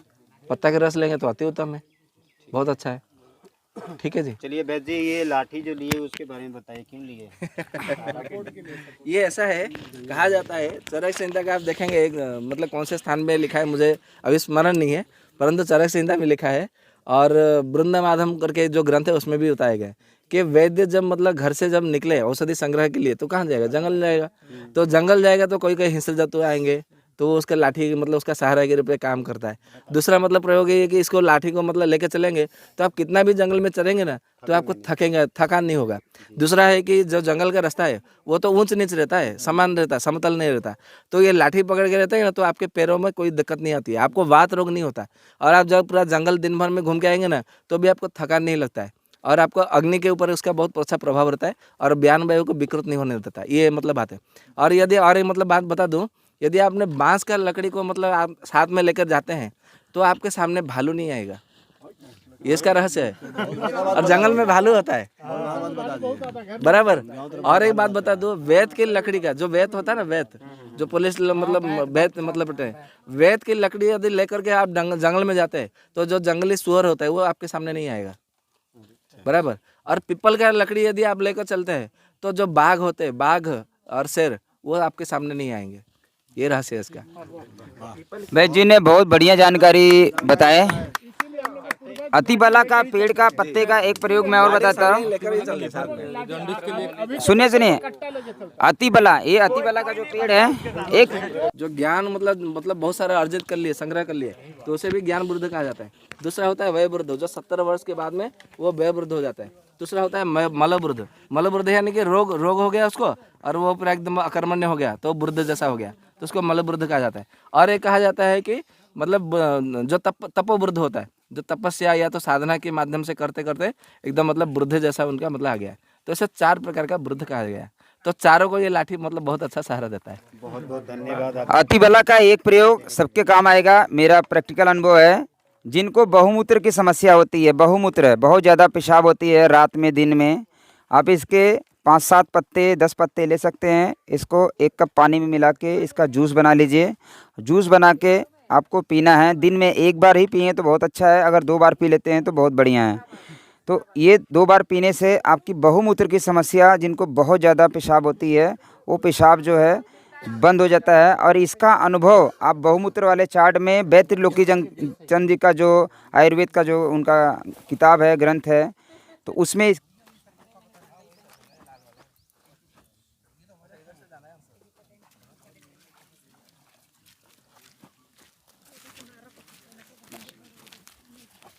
पत्ता के रस लेंगे तो अति उत्तम है, बहुत अच्छा है। ठीक है जी। चलिए वैद्य जी, ये लाठी जो लिए उसके बारे में बताइए, क्यों लिए? ये ऐसा है, कहा जाता है चरक संहिता का, आप देखेंगे एक मतलब कौन से स्थान में लिखा है मुझे अभी स्मरण नहीं है, परंतु चरक संहिता में लिखा है और बृंद माधव करके जो ग्रंथ है उसमें भी बताया गया है कि वैद्य जब मतलब घर से जब निकले औषधि संग्रह के लिए तो कहाँ जाएगा? जंगल जाएगा। तो जंगल जाएगा तो कोई कोई हिंसक जंतु आएंगे तो उसका लाठी मतलब उसका सहारा के रूप में काम करता है। दूसरा मतलब प्रयोग ये है कि इसको लाठी को मतलब लेके चलेंगे तो आप कितना भी जंगल में चलेंगे ना तो आपको थकान नहीं होगा। दूसरा है कि जो जंगल का रास्ता है वो तो ऊंच नीच रहता है, समान रहता है, समतल नहीं रहता। तो ये लाठी पकड़ के रहता है ना तो आपके पैरों में कोई दिक्कत नहीं आती है, आपको वात रोग नहीं होता। और आप जब पूरा जंगल दिन भर में घूम के आएंगे ना तो भी आपको थकान नहीं लगता है, और आपको अग्नि के ऊपर उसका बहुत अच्छा प्रभाव रहता है और बयान वायु को विकृत नहीं होने देता। ये मतलब बात है। और यदि और एक मतलब बात बता दूं, यदि आपने बांस का लकड़ी को मतलब आप साथ में लेकर जाते हैं तो आपके सामने भालू नहीं आएगा, ये इसका रहस्य है। और जंगल में भालू होता है बराबर। और एक बात बता दो, वेत की लकड़ी का जो वेत होता है ना, वेत जो पुलिस मतलब वेत मतलब वेत की लकड़ी यदि लेकर के आप जंगल में जाते हैं तो जो जंगली सुअर होता है वो आपके सामने नहीं आएगा बराबर। और पीपल का लकड़ी यदि आप लेकर चलते हैं तो जो बाघ होते हैं, बाघ और शेर, वो आपके सामने नहीं आएंगे। ये रहस्य है इसका। वैद्य जी ने बहुत बढ़िया जानकारी बताए। अतिबला का पेड़ का पत्ते का एक प्रयोग मैं और बताता हूँ, सुनिए। अतिबला, ये अतिबला का जो पेड़ है, एक जो ज्ञान मतलब बहुत सारा अर्जित कर लिए, संग्रह कर लिए, तो उसे भी ज्ञान वृद्ध कहा जाता है। दूसरा होता है वय वृद्ध, जो 70 वर्ष के बाद में वो वय वृद्ध हो जाता है। दूसरा होता है मल वृद्ध। मल वृद्ध यानी कि रोग हो गया उसको और वो पूरा एकदम अकर्मण्य हो गया तो वृद्ध जैसा हो गया, तो उसको मल वृद्ध कहा जाता है। और एक कहा जाता है कि मतलब जो तपोवृद्ध होता है, जो तपस्या या तो साधना के माध्यम से करते करते एकदम मतलब वृद्ध जैसा उनका मतलब आ गया है। तो इसे 4 प्रकार का वृद्ध कहा गया है। तो चारों को ये लाठी मतलब बहुत अच्छा सहारा देता है। बहुत बहुत धन्यवाद। अतिबला का एक प्रयोग सबके काम आएगा, मेरा प्रैक्टिकल अनुभव है। जिनको बहुमूत्र की समस्या होती है, बहुमूत्र बहुत ज़्यादा पेशाब होती है रात में दिन में, आप इसके 5-7 पत्ते 10 पत्ते ले सकते हैं। इसको 1 कप पानी में मिला के इसका जूस बना लीजिए। जूस बना के आपको पीना है। दिन में 1 बार ही पिए तो बहुत अच्छा है, अगर 2 बार पी लेते हैं तो बहुत बढ़िया है। तो ये 2 बार पीने से आपकी बहुमूत्र की समस्या, जिनको बहुत ज़्यादा पेशाब होती है, वो पेशाब जो है बंद हो जाता है। और इसका अनुभव आप बहुमूत्र वाले चार्ट में वैद्य त्रिलोकी चंद जी का जो आयुर्वेद का जो उनका किताब है, ग्रंथ है, तो उसमें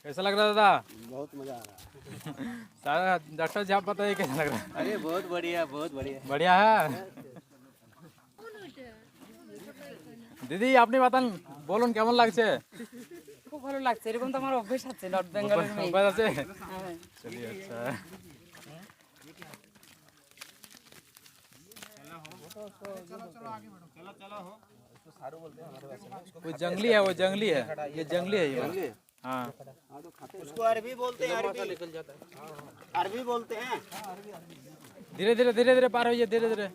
कैसा लग रहा है दादा? बहुत मजा आ रहा है। सारा डॉक्टर जी आप बताइए कैसा लग रहा है? अरे बहुत बढ़िया, बहुत बढ़िया। बढ़िया है। দিদি আপনি বাতান বলুন কেমন লাগছে? খুব ভালো লাগছে, এরকম তো আমার অভ্যেস আছে নর্থ বেঙ্গলের মেয়ে। অভ্যাস আছে? হ্যাঁ। চলিए अच्छा। वो जंगली है, वो जंगली है, ये जंगली है ये। हाँ उसको अरबी बोलते हैं, अरबी बोलते हैं। धीरे धीरे पार होइए, धीरे धीरे।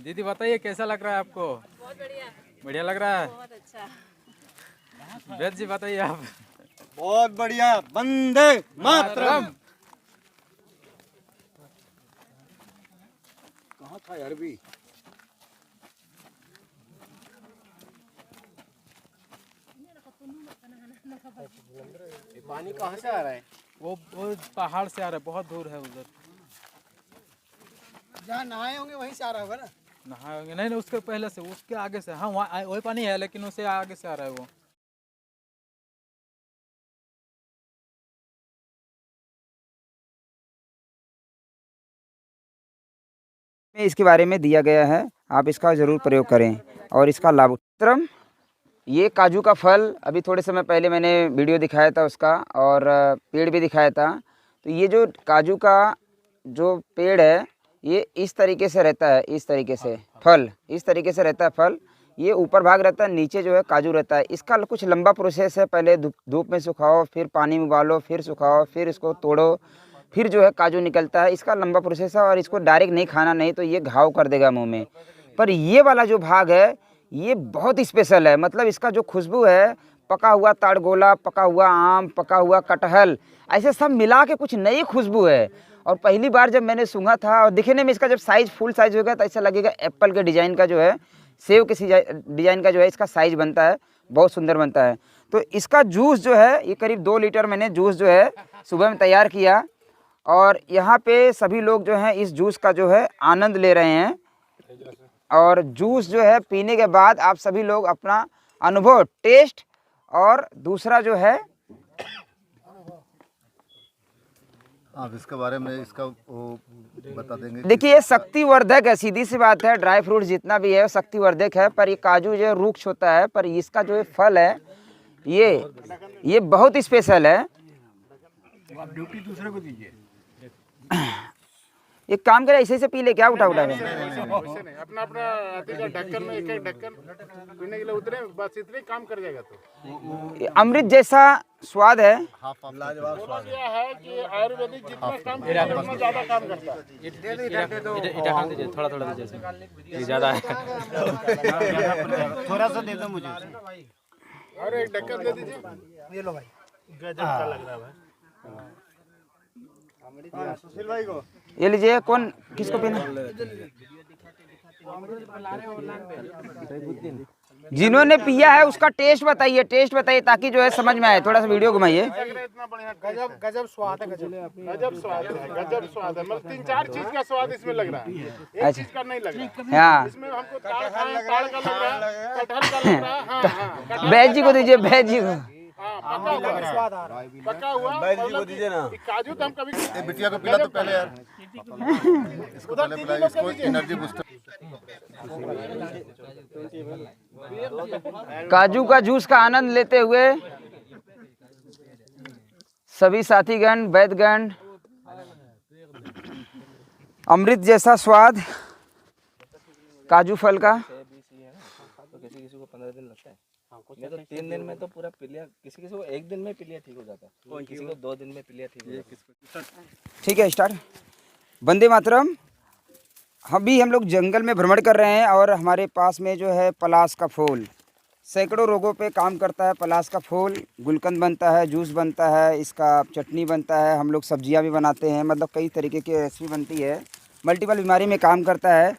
दीदी बताइए कैसा लग रहा है आपको? बहुत बढ़िया। बढ़िया लग रहा है? बहुत अच्छा। वेद जी बताइए आप। बहुत बढ़िया। वंदे मातरम। कहाँ था अरबी? पानी कहाँ से आ रहा है? वो पहाड़ से आ रहा है, बहुत दूर है उधर। जहाँ नहाए होंगे वहीं से आ रहा होगा ना। नहाए होंगे? नहीं नहीं, उसके पहले से, उसके आगे से। हाँ वहाँ वही पानी है, लेकिन उससे आगे से आ रहा है वो। में इसके बारे में दिया गया है, आप इसका ज़रूर प्रयोग करें और इसका लाभ मित्रम। ये काजू का फल अभी थोड़े समय पहले मैंने वीडियो दिखाया था उसका, और पेड़ भी दिखाया था। तो ये जो काजू का जो पेड़ है, ये इस तरीके से रहता है, इस तरीके से फल इस तरीके से रहता है फल। ये ऊपर भाग रहता है, नीचे जो है काजू रहता है। इसका कुछ लंबा प्रोसेस है, पहले धूप में सुखाओ, फिर पानी में उबालो, फिर सुखाओ, फिर इसको तोड़ो, फिर जो है काजू निकलता है। इसका लंबा प्रोसेस है और इसको डायरेक्ट नहीं खाना, नहीं तो ये घाव कर देगा मुंह में। पर ये वाला जो भाग है ये बहुत स्पेशल है। मतलब इसका जो खुशबू है, पका हुआ ताड़गोला, पका हुआ आम, पका हुआ कटहल, ऐसे सब मिला के कुछ नई खुशबू है। और पहली बार जब मैंने सूंघा था, और दिखने में इसका जब साइज़ फुल साइज़ होगा तो ऐसा लगेगा एप्पल के डिज़ाइन का जो है, सेब के डिज़ाइन का जो है इसका साइज़ बनता है, बहुत सुंदर बनता है। तो इसका जूस जो है, ये करीब 2 लीटर मैंने जूस जो है सुबह में तैयार किया, और यहाँ पे सभी लोग जो हैं इस जूस का जो है आनंद ले रहे हैं। और जूस जो है पीने के बाद आप सभी लोग अपना अनुभव, टेस्ट और दूसरा जो है आप इसके बारे में इसका वो बता देंगे। देखिए, ये शक्तिवर्धक है, सीधी सी बात है। ड्राई फ्रूट जितना भी है वो शक्तिवर्धक है, पर ये काजू जो रुक्ष होता है, पर इसका जो फल है ये बहुत स्पेशल है। आप ड्यूटी दूसरे को दीजिए। एक काम करे, ऐसे से पी ले, क्या उठा के अपना अपना ढक्कन में एक ढक्कन पीने के लिए उतरे, बस इतने काम कर जाएगा। तो अमृत जैसा स्वाद है। लाजवाब है कि आयुर्वेदिक जितना काम करता है उतना ज्यादा काम करता है। थोड़ा थोड़ा दीजिए, ज्यादा है। थोड़ा सा दे दो मुझे। और एक ढक्कन दे दीजिए। ये लो भाई। गजब का लग रहा है भाई। सुशील भाई को ये लीजिए, कौन किसको पीना? जिन्होंने पिया है उसका टेस्ट बताइए, टेस्ट बताइए, ताकि जो है समझ में आए। थोड़ा सा वीडियो घुमाइए। इतना बढ़िया, गजब गजब स्वाद है, गजब स्वाद है, गजब स्वाद है। मतलब 3-4 चीज का स्वाद इसमें लग रहा है, एक चीज का नहीं लग रहा है। हाँ, इसमें हमको ताड़ का लग रहा है, कटहल का लग रहा है। हाँ, बैज जी को दीजिए, बैज जी को। पका हुआ बैल जी को दीजिए ना। काजू तो हम कभी बिटिया को पिला तो पहले यार। इसको पहले पिलाइए, इसको एनर्जी बूस्टर। काजू का जूस का आनंद लेते हुए सभी साथीगण, वैद्यगण, अमृत जैसा स्वाद काजू फल का। तो किसी को 15 दिन लगता है, नहीं तो 3 दिन में तो पूरा पीलिया, किसी को 1 दिन में पीलिया ठीक हो जाता है, किसी को 2 दिन में पीलिया ठीक हो जाता है। ठीक है, स्टार्ट। वंदे मातरम। हम लोग जंगल में भ्रमण कर रहे हैं और हमारे पास में जो है पलाश का फूल सैकड़ों रोगों पे काम करता है। पलाश का फूल गुलकंद बनता है, जूस बनता है, इसका चटनी बनता है, हम लोग सब्जियां भी बनाते हैं, मतलब कई तरीके की रेसिपी बनती है। मल्टीपल बीमारी में काम करता है।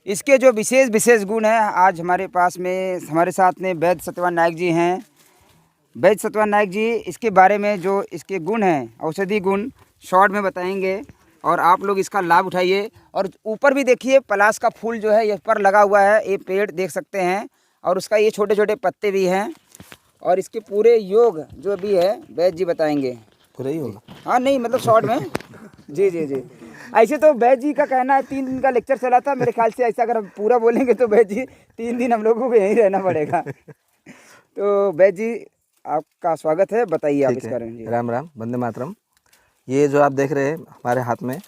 इसके जो विशेष गुण हैं, आज हमारे पास में हमारे साथ में वैद्य सत्यवान नायक जी हैं। वैद्य सत्यवान नायक जी इसके बारे में जो इसके गुण हैं, औषधि गुण, शॉर्ट में बताएंगे और आप लोग इसका लाभ उठाइए। और ऊपर भी देखिए पलाश का फूल जो है ये पर लगा हुआ है, ये पेड़ देख सकते हैं, और उसका ये छोटे छोटे पत्ते भी हैं। और इसके पूरे योग जो भी है वैद्य जी बताएंगे। पूरा ही होगा? हाँ, नहीं मतलब शॉर्ट में। जी जी जी। ऐसे तो वैद्य जी का कहना है 3 दिन का लेक्चर चला था, मेरे ख्याल से ऐसा अगर हम पूरा बोलेंगे तो वैद्य जी 3 दिन हम लोगों को यहीं रहना पड़ेगा। तो वैद्य जी आपका स्वागत है, बताइए आप इस बारे में। राम राम, वंदे मातरम। ये जो आप देख रहे हैं हमारे हाथ में,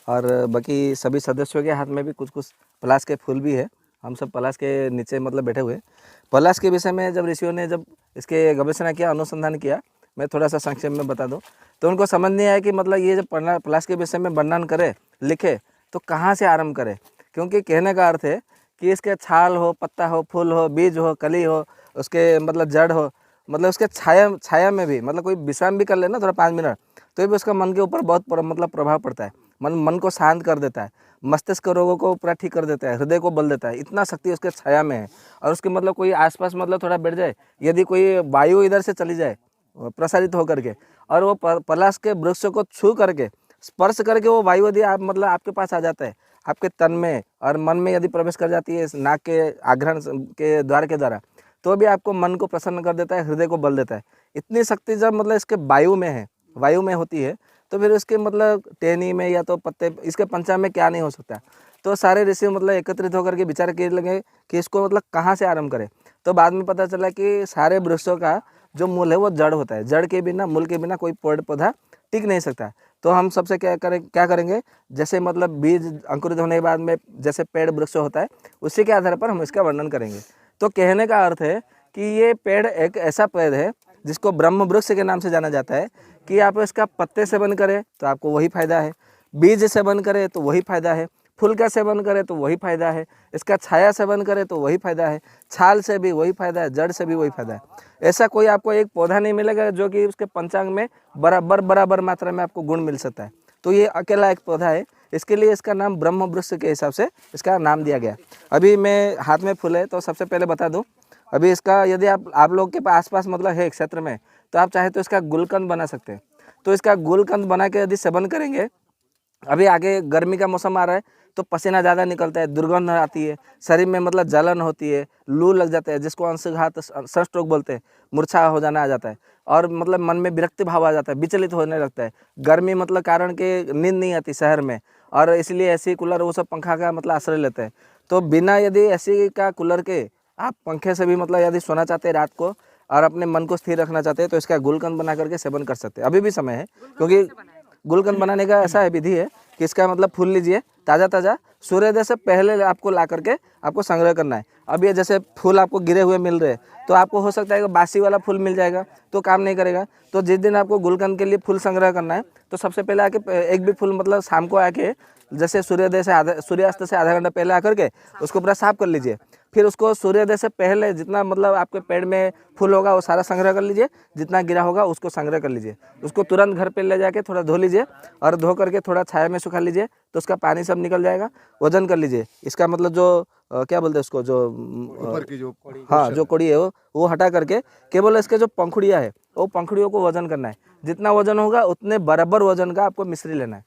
और बाकी सभी सदस्यों के हाथ में भी कुछ कुछ पलाश के फूल भी है। हम सब पलाश के नीचे मतलब बैठे हुए। पलाश के विषय में जब ऋषियों ने जब इसके गवेषणा किया, अनुसंधान किया, मैं थोड़ा सा संक्षेप में बता दूं, तो उनको समझ नहीं आया कि मतलब ये जब पलाश के विषय में वर्णन करे, लिखे, तो कहाँ से आरंभ करें। क्योंकि कहने का अर्थ है कि इसके छाल हो, पत्ता हो, फूल हो, बीज हो, कली हो, उसके मतलब जड़ हो, मतलब उसके छाया में भी मतलब कोई विश्राम भी कर ले ना थोड़ा 5 मिनट, तो भी उसका मन के ऊपर बहुत मतलब प्रभाव पड़ता है। मन को शांत कर देता है, मस्तिष्क रोगों को पूरा ठीक कर देता है, हृदय को बल देता है। इतना शक्ति उसके छाया में है। और उसके मतलब कोई आसपास मतलब थोड़ा बैठ जाए, यदि कोई वायु इधर से चली जाए प्रसारित होकर के, और वो पलाश के वृक्ष को छू करके स्पर्श करके वो वायु यदि आप मतलब आपके पास आ जाता है, आपके तन में और मन में यदि प्रवेश कर जाती है नाक के आघ्राण के द्वार के द्वारा, तो भी आपको मन को प्रसन्न कर देता है, हृदय को बल देता है। इतनी शक्ति जब मतलब इसके वायु में है, वायु में होती है, तो फिर इसके मतलब टहनी में या तो पत्ते, इसके पंचा में क्या नहीं हो सकता। तो सारे ऋषि मतलब एकत्रित होकर के विचार करने लगे कि इसको मतलब कहाँ से आरंभ करें। तो बाद में पता चला कि सारे वृक्षों का जो मूल है वो जड़ होता है। जड़ के बिना, मूल के बिना कोई पेड़ पौधा टिक नहीं सकता। तो हम सबसे क्या करेंगे, जैसे मतलब बीज अंकुरित होने के बाद में जैसे पेड़ वृक्ष होता है, उसी के आधार पर हम इसका वर्णन करेंगे। तो कहने का अर्थ है कि ये पेड़ एक ऐसा पेड़ है जिसको ब्रह्म वृक्ष के नाम से जाना जाता है कि आप इसका पत्ते सेवन करें तो आपको वही फायदा है, बीज सेवन करें तो वही फायदा है, फूल का सेवन करें तो वही फायदा है, इसका छाया सेवन करें तो वही फायदा है, छाल से भी वही फायदा है, जड़ से भी वही फायदा है। ऐसा कोई आपको एक पौधा नहीं मिलेगा जो कि उसके पंचांग में बराबर मात्रा में आपको गुण मिल सकता है। तो ये अकेला एक पौधा है, इसके लिए इसका नाम ब्रह्म वृक्ष के हिसाब से इसका नाम दिया गया। अभी मैं हाथ में फूल है तो सबसे पहले बता दूं, अभी इसका यदि आप लोग के आसपास मतलब है क्षेत्र में, तो आप चाहे तो इसका गुलकंद बना सकते हैं। तो इसका गुलकंद बना के यदि सेवन करेंगे, अभी आगे गर्मी का मौसम आ रहा है तो पसीना ज़्यादा निकलता है, दुर्गंध आती है, शरीर में मतलब जलन होती है, लू लग जाता है, जिसको अंशघात सनस्ट्रोक बोलते हैं, मूर्छा हो जाना आ जाता है, और मतलब मन में विरक्ति भाव आ जाता है, विचलित होने लगता है, गर्मी मतलब कारण के नींद नहीं आती शहर में, और इसलिए एसी कूलर वो सब पंखा का मतलब आश्रय लेते हैं। तो बिना यदि एसी का कूलर के आप पंखे से भी मतलब यदि सोना चाहते हैं रात को और अपने मन को स्थिर रखना चाहते हैं, तो इसका गुलकंद बना करके सेवन कर सकते हैं। अभी भी समय है, क्योंकि गुलकंद बनाने का ऐसा है विधि है कि इसका मतलब फूल लीजिए ताज़ा सूर्योदय से पहले आपको ला करके आपको संग्रह करना है। अब ये जैसे फूल आपको गिरे हुए मिल रहे हैं, तो आपको हो सकता है कि बासी वाला फूल मिल जाएगा तो काम नहीं करेगा। तो जिस दिन आपको गुलकंद के लिए फूल संग्रह करना है, तो सबसे पहले आके एक भी फूल मतलब शाम को आके जैसे सूर्यास्त से आधा घंटा पहले आकर के उसको पूरा साफ कर लीजिए। फिर उसको सूर्योदय से पहले जितना मतलब आपके पेड़ में फूल होगा वो सारा संग्रह कर लीजिए, जितना गिरा होगा उसको संग्रह कर लीजिए। उसको तुरंत घर पे ले जाके थोड़ा धो लीजिए, और धो करके थोड़ा छाया में सुखा लीजिए, तो उसका पानी सब निकल जाएगा। वजन कर लीजिए, इसका मतलब जो क्या बोलते हैं उसको, जो ऊपर की जो हाँ जो कोड़ी है वो हटा करके केवल इसके जो पंखुड़ियाँ है वो पंखुड़ियों को वजन करना है। जितना वजन होगा उतने बराबर वजन का आपको मिश्री लेना है।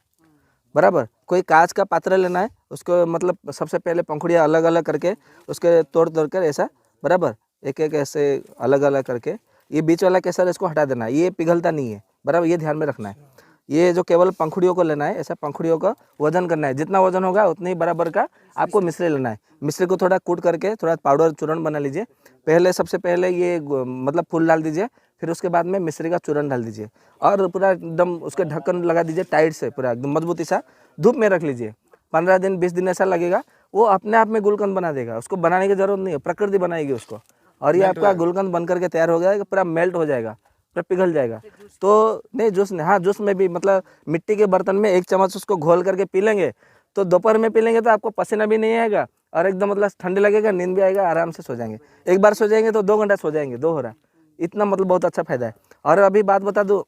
बराबर कोई कांच का पात्र लेना है, उसको मतलब सबसे पहले पंखुड़ियाँ अलग अलग करके उसके तोड़ कर ऐसा बराबर एक ऐसे अलग अलग करके, ये बीच वाला केसर इसको हटा देना है, ये पिघलता नहीं है, बराबर ये ध्यान में रखना है। ये जो केवल पंखुड़ियों को लेना है, ऐसा पंखुड़ियों का वजन करना है, जितना वजन होगा उतनी बराबर का आपको मिश्री लेना है। मिश्री को थोड़ा कूट करके थोड़ा पाउडर चूर्ण बना लीजिए। पहले सबसे पहले ये मतलब फूल डाल दीजिए, फिर उसके बाद में मिश्री का चूर्ण डाल दीजिए, और पूरा एकदम उसके ढक्कन लगा दीजिए टाइट से, पूरा एकदम मजबूती सा धूप में रख लीजिए। 15 दिन 20 दिन ऐसा लगेगा, वो अपने आप में गुलकंद बना देगा। उसको बनाने की जरूरत नहीं है, प्रकृति बनाएगी उसको, और ये आपका गुलकंद बन करके तैयार हो गया, पूरा मेल्ट हो जाएगा, पूरा पिघल जाएगा। तो नहीं जूस नहीं, हाँ जूस में भी मतलब मिट्टी के बर्तन में 1 चम्मच उसको घोल करके पी लेंगे, तो दोपहर में पी लेंगे तो आपको पसीना भी नहीं आएगा, और एकदम मतलब ठंडी लगेगा, नींद भी आएगा, आराम से सो जाएंगे। एक बार सो जाएंगे तो 2 घंटा सो जाएंगे, 2 हो रहा, इतना मतलब बहुत अच्छा फायदा है। और अभी बात बता दूँ,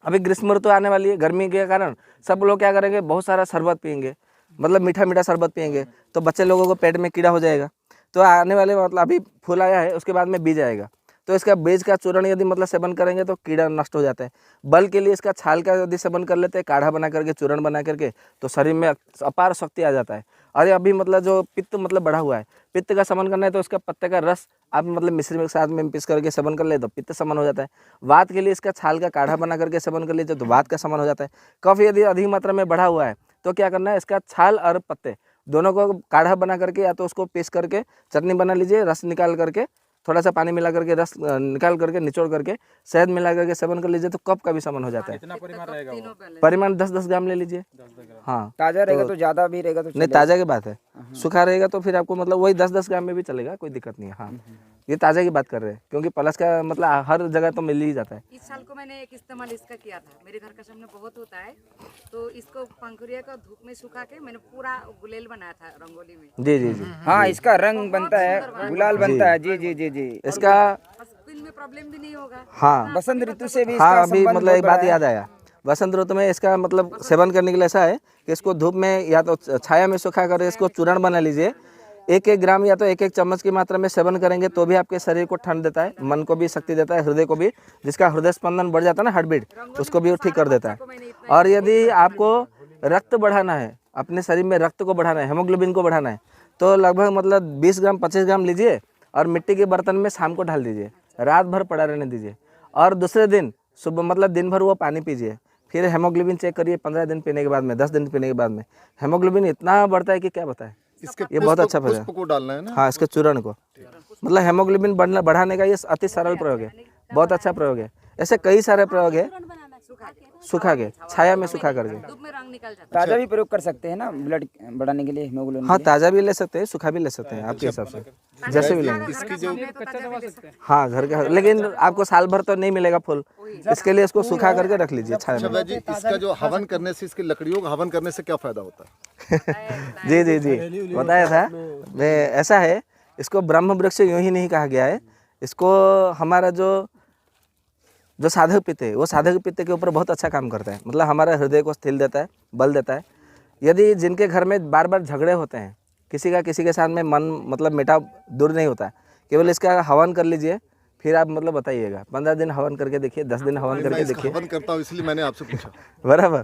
अभी ग्रीष्म ऋतु आने वाली है, गर्मी के कारण सब लोग क्या करेंगे, बहुत सारा शरबत पियेंगे, मतलब मीठा शरबत पियेंगे, तो बच्चे लोगों को पेट में कीड़ा हो जाएगा। तो आने वाले मतलब अभी फूल आया है, उसके बाद में बीज आएगा, तो इसका बीज का चूर्ण यदि मतलब सेवन करेंगे तो कीड़ा नष्ट हो जाता है। बल के लिए इसका छाल का यदि सेवन कर लेते हैं, काढ़ा बना करके चूर्ण बना करके, तो शरीर में अपार शक्ति आ जाता है। और अभी मतलब जो पित्त मतलब बढ़ा हुआ है, पित्त का शमन करना है तो इसका पत्ते का रस आप मतलब मिश्री में साथ में पीस करके सेवन कर ले तो पित्त शमन हो जाता है। वात के लिए इसका छाल का काढ़ा बना करके सेवन कर लीजिए तो वात का शमन हो जाता है। कफ यदि अधिक मात्रा में बढ़ा हुआ है तो क्या करना है, इसका छाल और पत्ते दोनों को काढ़ा बना करके या तो उसको पीस करके चटनी बना लीजिए, रस निकाल करके थोड़ा सा पानी मिला करके रस निकाल करके निचोड़ करके शहद मिला करके सेवन कर लीजिए तो कफ का भी शमन हो जाता है। कितना परिमाण रहेगा वो? परिमाण 10-10 ग्राम ले लीजिए। हाँ ताज़ा रहेगा तो ज़्यादा भी रहेगा तो नहीं, ताज़ा की बात है। सूखा रहेगा तो फिर आपको मतलब वही 10-10 ग्राम में भी चलेगा, कोई दिक्कत नहीं है। हाँ, ये ताज़ा की बात कर रहे हैं, क्योंकि पलाश का मतलब हर जगह तो मिल ही जाता है। इस साल को मैंने एक इस्तेमाल इसका किया था, मेरे घर का सामने बहुत होता है, तो इसको पंखुड़िया का धूप में सुखा के मैंने पूरा गुलेल बनाया था रंगोली में। जी जी जी, हाँ, इसका रंग बनता है, गुलाल बनता है। जी जी जी जी, इसका स्किन में प्रॉब्लम भी नहीं होगा। हाँ बसंत ऋतु से भी हाँ, इसका अभी संबंध मतलब एक बहुत बात बड़ा याद आया, वसंत ऋतु में इसका मतलब सेवन करने के लिए ऐसा है कि इसको धूप में या तो छाया में सुखा कर इसको चूर्ण बना लीजिए। 1-1 ग्राम या तो 1-1 चम्मच की मात्रा में सेवन करेंगे तो भी आपके शरीर को ठंड देता है, मन को भी शक्ति देता है, हृदय को भी, जिसका हृदय स्पंदन बढ़ जाता है ना, हार्ट बीट, उसको भी वो ठीक कर देता है। और यदि आपको रक्त बढ़ाना है, अपने शरीर में रक्त को बढ़ाना है, हेमोग्लोबिन को बढ़ाना है, तो लगभग मतलब 20 ग्राम 25 ग्राम लीजिए और मिट्टी के बर्तन में शाम को डाल दीजिए, रात भर पड़ा रहने दीजिए, और दूसरे दिन सुबह मतलब दिन भर वो पानी पीजिए। फिर हेमोग्लोबिन चेक करिए 15 दिन पीने के बाद में, 10 दिन पीने के बाद में हेमोग्लोबिन इतना बढ़ता है कि क्या बताएं। ये बहुत अच्छा फायदा है। को डालना है ना? हाँ, इसके चूर्ण को, मतलब हेमोग्लोबिन बढ़ाने का ये अति सरल प्रयोग है, बहुत अच्छा प्रयोग है। ऐसे कई सारे प्रयोग है, सुखा के छाया में सुखा करके। धूप में रंग निकल जाता है। ताज़ा भी प्रयोग कर सकते हैं ना, ब्लड बढ़ाने के लिए, हीमोग्लोबिन हाँ, के लिए। ताज़ा भी ले सकते हैं, सूखा भी ले सकते हैं, आपके हिसाब से जैसे भी लेंगे। इसकी जो हाँ, घर का, लेकिन आपको साल भर तो नहीं मिलेगा फूल, इसके लिए इसको सुखा करके रख लीजिए छाया में। जी, इसका जो हवन करने से, इसकी लकड़ियों का हवन करने से क्या फायदा होता है? जी जी जी, बताया था मैं। ऐसा है, इसको ब्रह्म वृक्ष यूं ही नहीं कहा गया है, इसको हमारा जो साधक पीते हैं, वो साधक पीते के ऊपर बहुत अच्छा काम करता है, मतलब हमारा हृदय को स्थिर देता है, बल देता है। यदि जिनके घर में बार बार झगड़े होते हैं, किसी के साथ में मन मतलब मिटाव दूर नहीं होता, केवल इसका हवन कर लीजिए, फिर आप मतलब बताइएगा। 15 दिन हवन करके देखिए, 10 दिन हवन करके देखिए। हवन करता हूँ इसलिए मैंने आपसे पूछा। बराबर,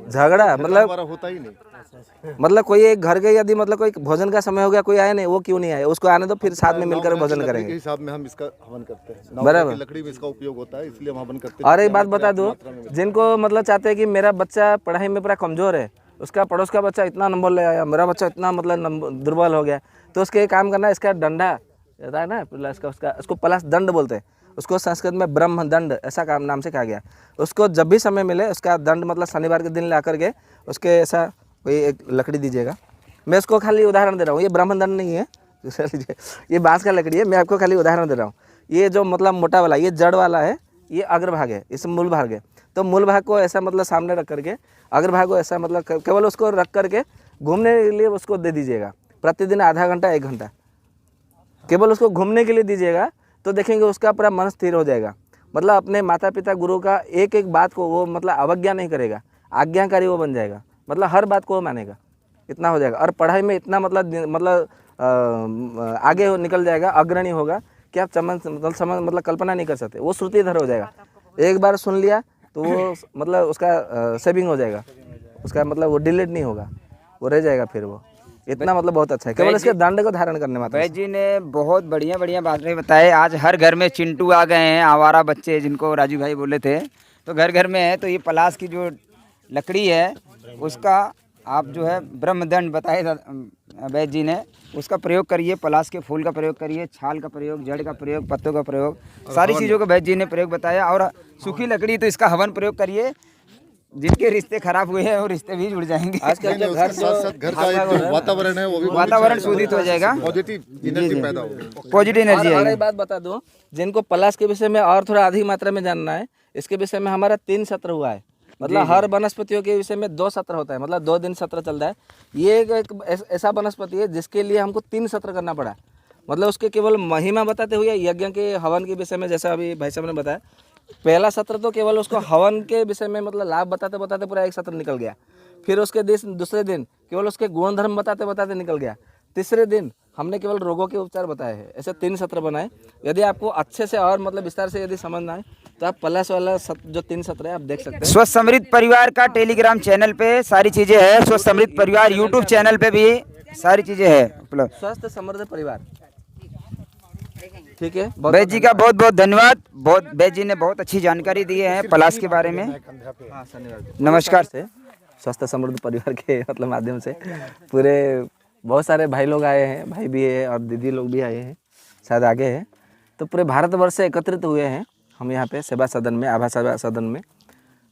झगड़ा मतलब हमारा होता ही नहीं। मतलब कोई एक घर के यदि मतलब कोई भोजन का समय हो गया, कोई आया नहीं, वो क्यों नहीं आया, उसको आने दो, फिर साथ में मिलकर भोजन के करेंगे। हिसाब में हम इसका हवन करते हैं, बराबर। की लकड़ी में इसका उपयोग होता है, इसलिए हम हवन करते हैं। और एक बात बता दूं, जिनको मतलब चाहते हैं कि मेरा बच्चा पढ़ाई में पूरा कमजोर है, उसका पड़ोस का बच्चा इतना नंबर ले आया, मेरा बच्चा इतना मतलब दुर्बल हो गया, तो उसके एक काम करना, इसका डंडा रहता है ना, उसको पलाश दंड बोलते हैं, उसको संस्कृत में ब्रह्म दंड ऐसा काम नाम से कहा गया। उसको जब भी समय मिले उसका दंड मतलब शनिवार के दिन ला करके उसके ऐसा कोई एक लकड़ी दीजिएगा। मैं उसको खाली उदाहरण दे रहा हूँ, ये ब्रह्म दंड नहीं है, ये बांस का लकड़ी है, मैं आपको खाली उदाहरण दे रहा हूँ। ये जो मतलब मोटा वाला, ये जड़ वाला है, ये अग्रभाग है, इस मूल भाग है, तो मूल भाग को ऐसा मतलब सामने रख करके, अग्रभाग को ऐसा मतलब केवल उसको रख करके घूमने के लिए उसको दे दीजिएगा। प्रतिदिन आधा घंटा 1 घंटा केवल उसको घूमने के लिए दीजिएगा, तो देखेंगे उसका पूरा मन स्थिर हो जाएगा। मतलब अपने माता पिता गुरु का एक एक बात को वो मतलब अवज्ञा नहीं करेगा, आज्ञाकारी वो बन जाएगा, मतलब हर बात को वो मानेगा, इतना हो जाएगा। और पढ़ाई में इतना मतलब आगे निकल जाएगा, अग्रणी होगा कि आप मतलब कल्पना नहीं कर सकते। वो श्रुतिधर हो जाएगा, एक बार सुन लिया तो वो मतलब उसका सेविंग हो जाएगा, उसका मतलब वो डिलीट नहीं होगा, वो रह जाएगा फिर वो। इतना मतलब बहुत अच्छा है, केवल इसके दंड को धारण करने में। वैद्य जी ने बहुत बढ़िया बढ़िया बातें बताए। आज हर घर में चिंटू आ गए हैं, आवारा बच्चे जिनको राजू भाई बोले थे, तो घर घर में है। तो ये पलाश की जो लकड़ी है उसका आप जो है ब्रह्मदंड बताए वैद्य जी ने, उसका प्रयोग करिए। पलाश के फूल का प्रयोग करिए, छाल का प्रयोग, जड़ का प्रयोग, पत्तों का प्रयोग, सारी चीज़ों को वैद्य जी ने प्रयोग बताया। और सूखी लकड़ी तो इसका हवन प्रयोग करिए, जिनके रिश्ते खराब हुए हैं वो रिश्ते भी जुड़ जाएंगे। आजकल जो घर का एक वातावरण है वो भी वातावरण शोधित हो जाएगा, पॉजिटिव एनर्जी पैदा होगी, पॉजिटिव एनर्जी और आएगी। एक बात बता दूं, जिनको पलाश के विषय में और थोड़ा अधिक मात्रा में जानना है, इसके विषय में हमारा 3 सत्र हुआ है। मतलब हर वनस्पतियों के विषय में 2 सत्र होता है, मतलब 2 दिन सत्र चलता है। ये एक ऐसा वनस्पति है जिसके लिए हमको 3 सत्र करना पड़ा। मतलब उसके केवल महिमा बताते हुए यज्ञ के हवन के विषय में, जैसा अभी भाई साहब ने बताया, पहला सत्र तो केवल उसको हवन के विषय में मतलब लाभ बताते बताते पूरा एक सत्र निकल गया। फिर उसके दूसरे दिन केवल उसके गुण धर्म बताते बताते निकल गया। तीसरे दिन हमने केवल रोगों के उपचार बताए हैं। ऐसे 3 सत्र बनाए। यदि आपको अच्छे से और मतलब विस्तार से यदि समझना है तो आप पलाश वाला जो 3 सत्र है आप देख सकते हैं। स्वस्थ समृद्ध परिवार का टेलीग्राम चैनल पे सारी चीजें है। स्वस्थ समृद्ध परिवार यूट्यूब चैनल पे भी सारी चीजें है उपलब्ध। स्वस्थ समृद्ध परिवार, ठीक है। वैद्य जी का बहुत बहुत धन्यवाद। वैद्य जी ने बहुत अच्छी जानकारी दी है पलाश के बारे में। नमस्कार से स्वस्थ समृद्ध परिवार के मतलब माध्यम से पूरे बहुत सारे भाई लोग आए हैं, भाई भी है और दीदी लोग भी आए हैं, शायद आगे हैं। तो पूरे भारतवर्ष से एकत्रित हुए हैं हम यहाँ पे सेवा सदन में, आभा सेवा सदन में।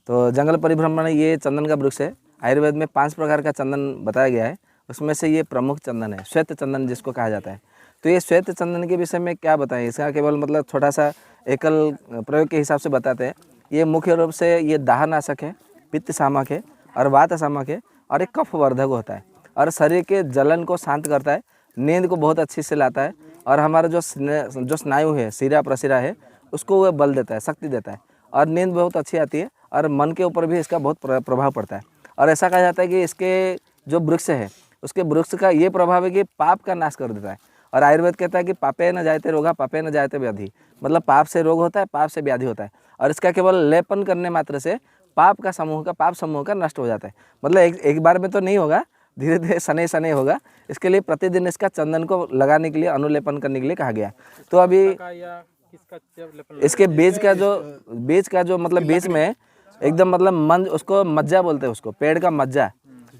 तो जंगल परिभ्रमण ये चंदन का वृक्ष है। आयुर्वेद में 5 प्रकार का चंदन बताया गया है उसमें से ये प्रमुख चंदन है, श्वेत चंदन जिसको कहा जाता है। तो ये श्वेत चंदन के विषय में क्या बताएं, इसका केवल मतलब थोड़ा सा एकल प्रयोग के हिसाब से बताते हैं। ये मुख्य रूप से ये दाहनाशक है, पित्त शामक है और वात शामक है और एक कफ वर्धक होता है और शरीर के जलन को शांत करता है, नींद को बहुत अच्छी से लाता है और हमारा जो स्नायु है, शिरा प्रशिरा है, उसको वह बल देता है, शक्ति देता है और नींद बहुत अच्छी आती है और मन के ऊपर भी इसका बहुत प्रभाव पड़ता है। और ऐसा कहा जाता है कि इसके जो वृक्ष है, उसके वृक्ष का ये प्रभाव है कि पाप का नाश कर देता है। और आयुर्वेद कहता है कि पापे न जायते रोगा पापे न जायते व्याधि, मतलब पाप से रोग होता है, पाप से व्याधि होता है और इसका केवल लेपन करने मात्र से पाप समूह का नष्ट हो जाता है। मतलब एक बार में तो नहीं होगा, धीरे धीरे शनै शनै होगा। इसके लिए प्रतिदिन इसका चंदन को लगाने के लिए, अनुलेपन करने के लिए कहा गया। तो अभी इसके बीज का जो मतलब बीज में एकदम मतलब उसको मज्जा बोलते हैं, उसको पेड़ का मज्जा।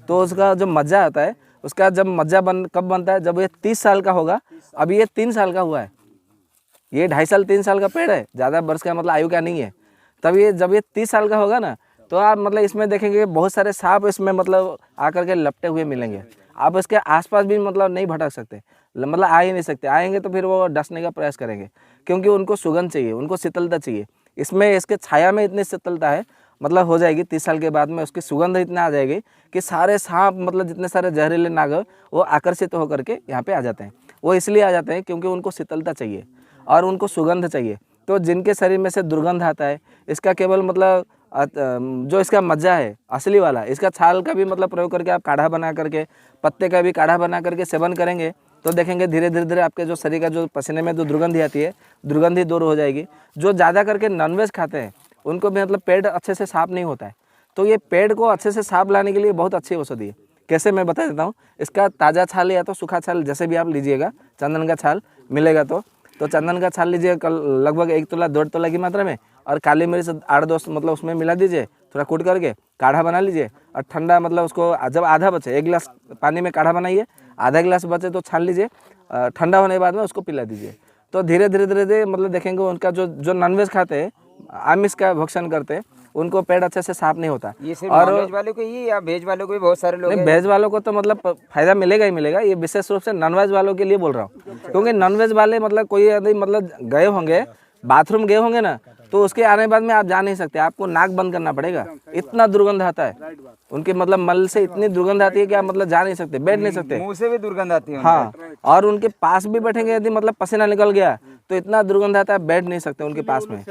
तो उसका जो मज्जा आता है, उसका जब मज्जा कब बनता है, जब ये 30 साल का होगा। अभी ये 3 साल का हुआ है, ये 2.5 साल 3 साल का पेड़ है, ज़्यादा वर्ष का मतलब आयु का नहीं है। तब ये जब ये 30 साल का होगा ना, तो आप मतलब इसमें देखेंगे बहुत सारे सांप इसमें मतलब आकर के लपटे हुए मिलेंगे। आप इसके आसपास भी मतलब नहीं भटक सकते, मतलब आ ही नहीं सकते। आएंगे तो फिर वो डसने का प्रयास करेंगे, क्योंकि उनको सुगंध चाहिए, उनको शीतलता चाहिए। इसमें इसके छाया में इतनी शीतलता है, मतलब हो जाएगी 30 साल के बाद में उसकी सुगंध इतना आ जाएगी कि सारे सांप, मतलब जितने सारे जहरीले नाग वो आकर्षित होकर के यहाँ पे आ जाते हैं। वो इसलिए आ जाते हैं क्योंकि उनको शीतलता चाहिए और उनको सुगंध चाहिए। तो जिनके शरीर में से दुर्गंध आता है, इसका केवल मतलब जो इसका मज्जा है असली वाला, इसका छाल का भी मतलब प्रयोग करके आप काढ़ा बना करके, पत्ते का भी काढ़ा बना करके सेवन करेंगे तो देखेंगे धीरे धीरे आपके जो शरीर का जो पसीने में जो दुर्गंधी आती है, दुर्गंधी दूर हो जाएगी। जो ज़्यादा करके नॉनवेज खाते हैं उनको भी मतलब पेट अच्छे से साफ नहीं होता है। तो ये पेट को अच्छे से साफ लाने के लिए बहुत अच्छी औषधि है। कैसे मैं बता देता हूँ। इसका ताज़ा छाल या तो सूखा छाल जैसे भी आप लीजिएगा, चंदन का छाल मिलेगा तो चंदन का छाल लीजिए लगभग 1 तोला 1.5 तोला की मात्रा में, और काली मिर्च 8-10 मतलब उसमें मिला दीजिए, थोड़ा कूट करके काढ़ा बना लीजिए और ठंडा मतलब उसको जब आधा बचे, 1 गिलास पानी में काढ़ा बनाइए, आधा गिलास बचे तो छान लीजिए, ठंडा होने के बाद में उसको पिला दीजिए। तो धीरे धीरे मतलब देखेंगे उनका जो नॉनवेज खाते हैं, आमिष का भक्षण करते हैं, उनको पेट अच्छे से साफ नहीं होता। ये सिर्फ नॉनवेज वालों को ही या वेज वालों को भी बहुत सारे लोग नहीं, वेज वालों को तो मतलब फायदा मिलेगा ही मिलेगा। ये विशेष रूप से नॉनवेज वालों के लिए बोल रहा हूँ, क्योंकि नॉनवेज वाले मतलब कोई यदि मतलब गए होंगे, बाथरूम गए होंगे ना, तो उसके आने के बाद में आप जा नहीं सकते, आपको नाक बंद करना पड़ेगा, इतना दुर्गंध आता है उनके मतलब मल से, इतनी दुर्गंध आती है कि आप मतलब जा नहीं सकते, बैठ नहीं सकते, मुंह से भी दुर्गंध आती है। हाँ, और उनके पास भी बैठेंगे यदि मतलब पसीना निकल गया तो इतना दुर्गंध आता है, बैठ नहीं सकते उनके पास में।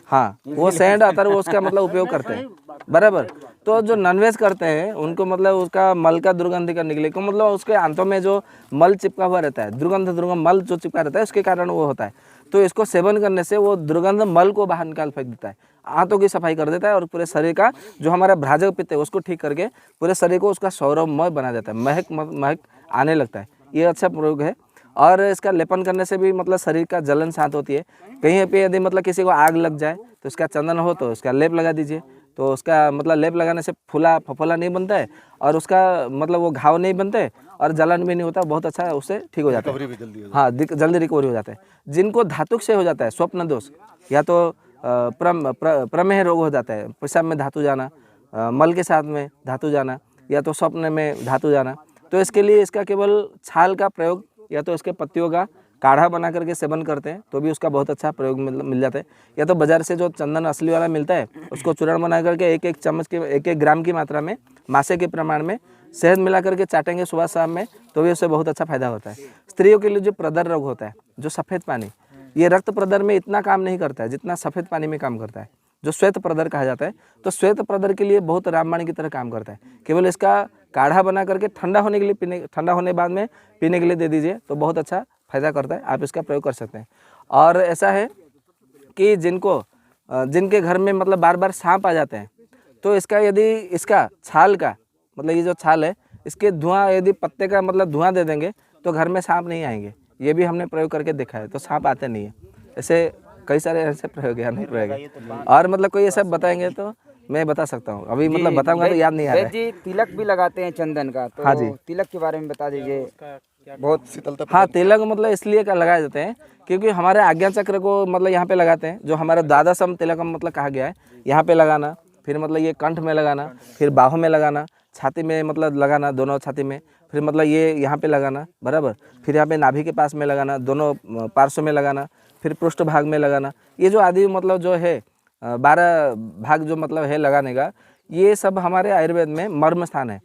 हाँ, वो सेंट आता है, वो उसका मतलब उपयोग करते हैं बराबर। तो जो नॉनवेज करते हैं उनको मतलब उसका मल का दुर्गंध का निकले को मतलब उसके आंतों में जो मल चिपका हुआ रहता है, दुर्गंध मल जो चिपका रहता है, उसके कारण वो होता है। तो इसको सेवन करने से वो दुर्गंध मल को बाहर निकाल फेंक देता है, आंतों की सफाई कर देता है और पूरे शरीर का जो हमारा भ्राजक पित्त है उसको ठीक करके पूरे शरीर को उसका सौरभमय बना देता है, महक आने लगता है। ये अच्छा प्रयोग है। और इसका लेपन करने से भी मतलब शरीर का जलन शांत होती है। कहीं पे यदि मतलब किसी को आग लग जाए तो इसका चंदन हो तो उसका लेप लगा दीजिए, तो उसका मतलब लेप लगाने से फूला फफोला नहीं बनता है और उसका मतलब वो घाव नहीं बनते और जलन भी नहीं होता, बहुत अच्छा है, उससे ठीक हो जाता है। हाँ, जल्दी रिकवरी हो जाता है। जिनको धातुक से हो जाता है, स्वप्न दोष या तो प्रमेह रोग हो जाता है, पेशाब में धातु जाना, मल के साथ में धातु जाना या तो स्वप्न में धातु जाना, तो इसके लिए इसका केवल छाल का प्रयोग या तो इसके पत्तियों का काढ़ा बना करके सेवन करते हैं तो भी उसका बहुत अच्छा प्रयोग मिल जाता है। या तो बाजार से जो चंदन असली वाला मिलता है उसको चूर्ण बना करके 1-1 चम्मच के 1-1 ग्राम की मात्रा में मासे के प्रमाण में शहद मिला करके चाटेंगे सुबह शाम में तो भी उससे बहुत अच्छा फायदा होता है। स्त्रियों के लिए जो प्रदर रोग होता है, जो सफ़ेद पानी, ये रक्त प्रदर में इतना काम नहीं करता है जितना सफ़ेद पानी में काम करता है, जो श्वेत प्रदर कहा जाता है। तो श्वेत प्रदर के लिए बहुत रामबाण की तरह काम करता है। केवल इसका काढ़ा बना करके ठंडा होने के लिए ठंडा होने बाद में पीने के लिए दे दीजिए तो बहुत अच्छा फायदा करता है, आप इसका प्रयोग कर सकते हैं। और ऐसा है कि जिनके घर में मतलब बार बार सांप आ जाते हैं तो इसका यदि इसका छाल का मतलब ये जो छाल है इसके धुआं यदि पत्ते का मतलब धुआं दे देंगे तो घर में सांप नहीं आएंगे। ये भी हमने प्रयोग करके देखा है, तो सांप आते नहीं है। ऐसे कई सारे ऐसे प्रयोग है, नहीं प्रयोग। और मतलब कोई ऐसा बताएंगे तो मैं बता सकता हूँ, अभी मतलब बताऊंगा तो याद नहीं आ रहा है। जी तिलक भी लगाते हैं चंदन का, तो हाँ जी, तिलक के बारे में बता दीजिए। बहुत शीतलता। हाँ, तिलक मतलब इसलिए लगाए जाते हैं क्योंकि हमारे आज्ञा चक्र को मतलब यहाँ पे लगाते हैं, जो हमारा द्वादशम तिलकम मतलब कहा गया है, यहाँ पे लगाना, फिर मतलब ये कंठ में लगाना, फिर बाहों में लगाना, छाती में मतलब लगाना, दोनों छाती में, फिर मतलब ये यहाँ पे लगाना बराबर, फिर यहाँ पे नाभि के पास में लगाना, दोनों पार्श्व में लगाना, फिर पृष्ठ भाग में लगाना। ये जो आदि मतलब जो है 12 भाग जो मतलब है लगाने का, ये सब हमारे आयुर्वेद में मर्म स्थान है।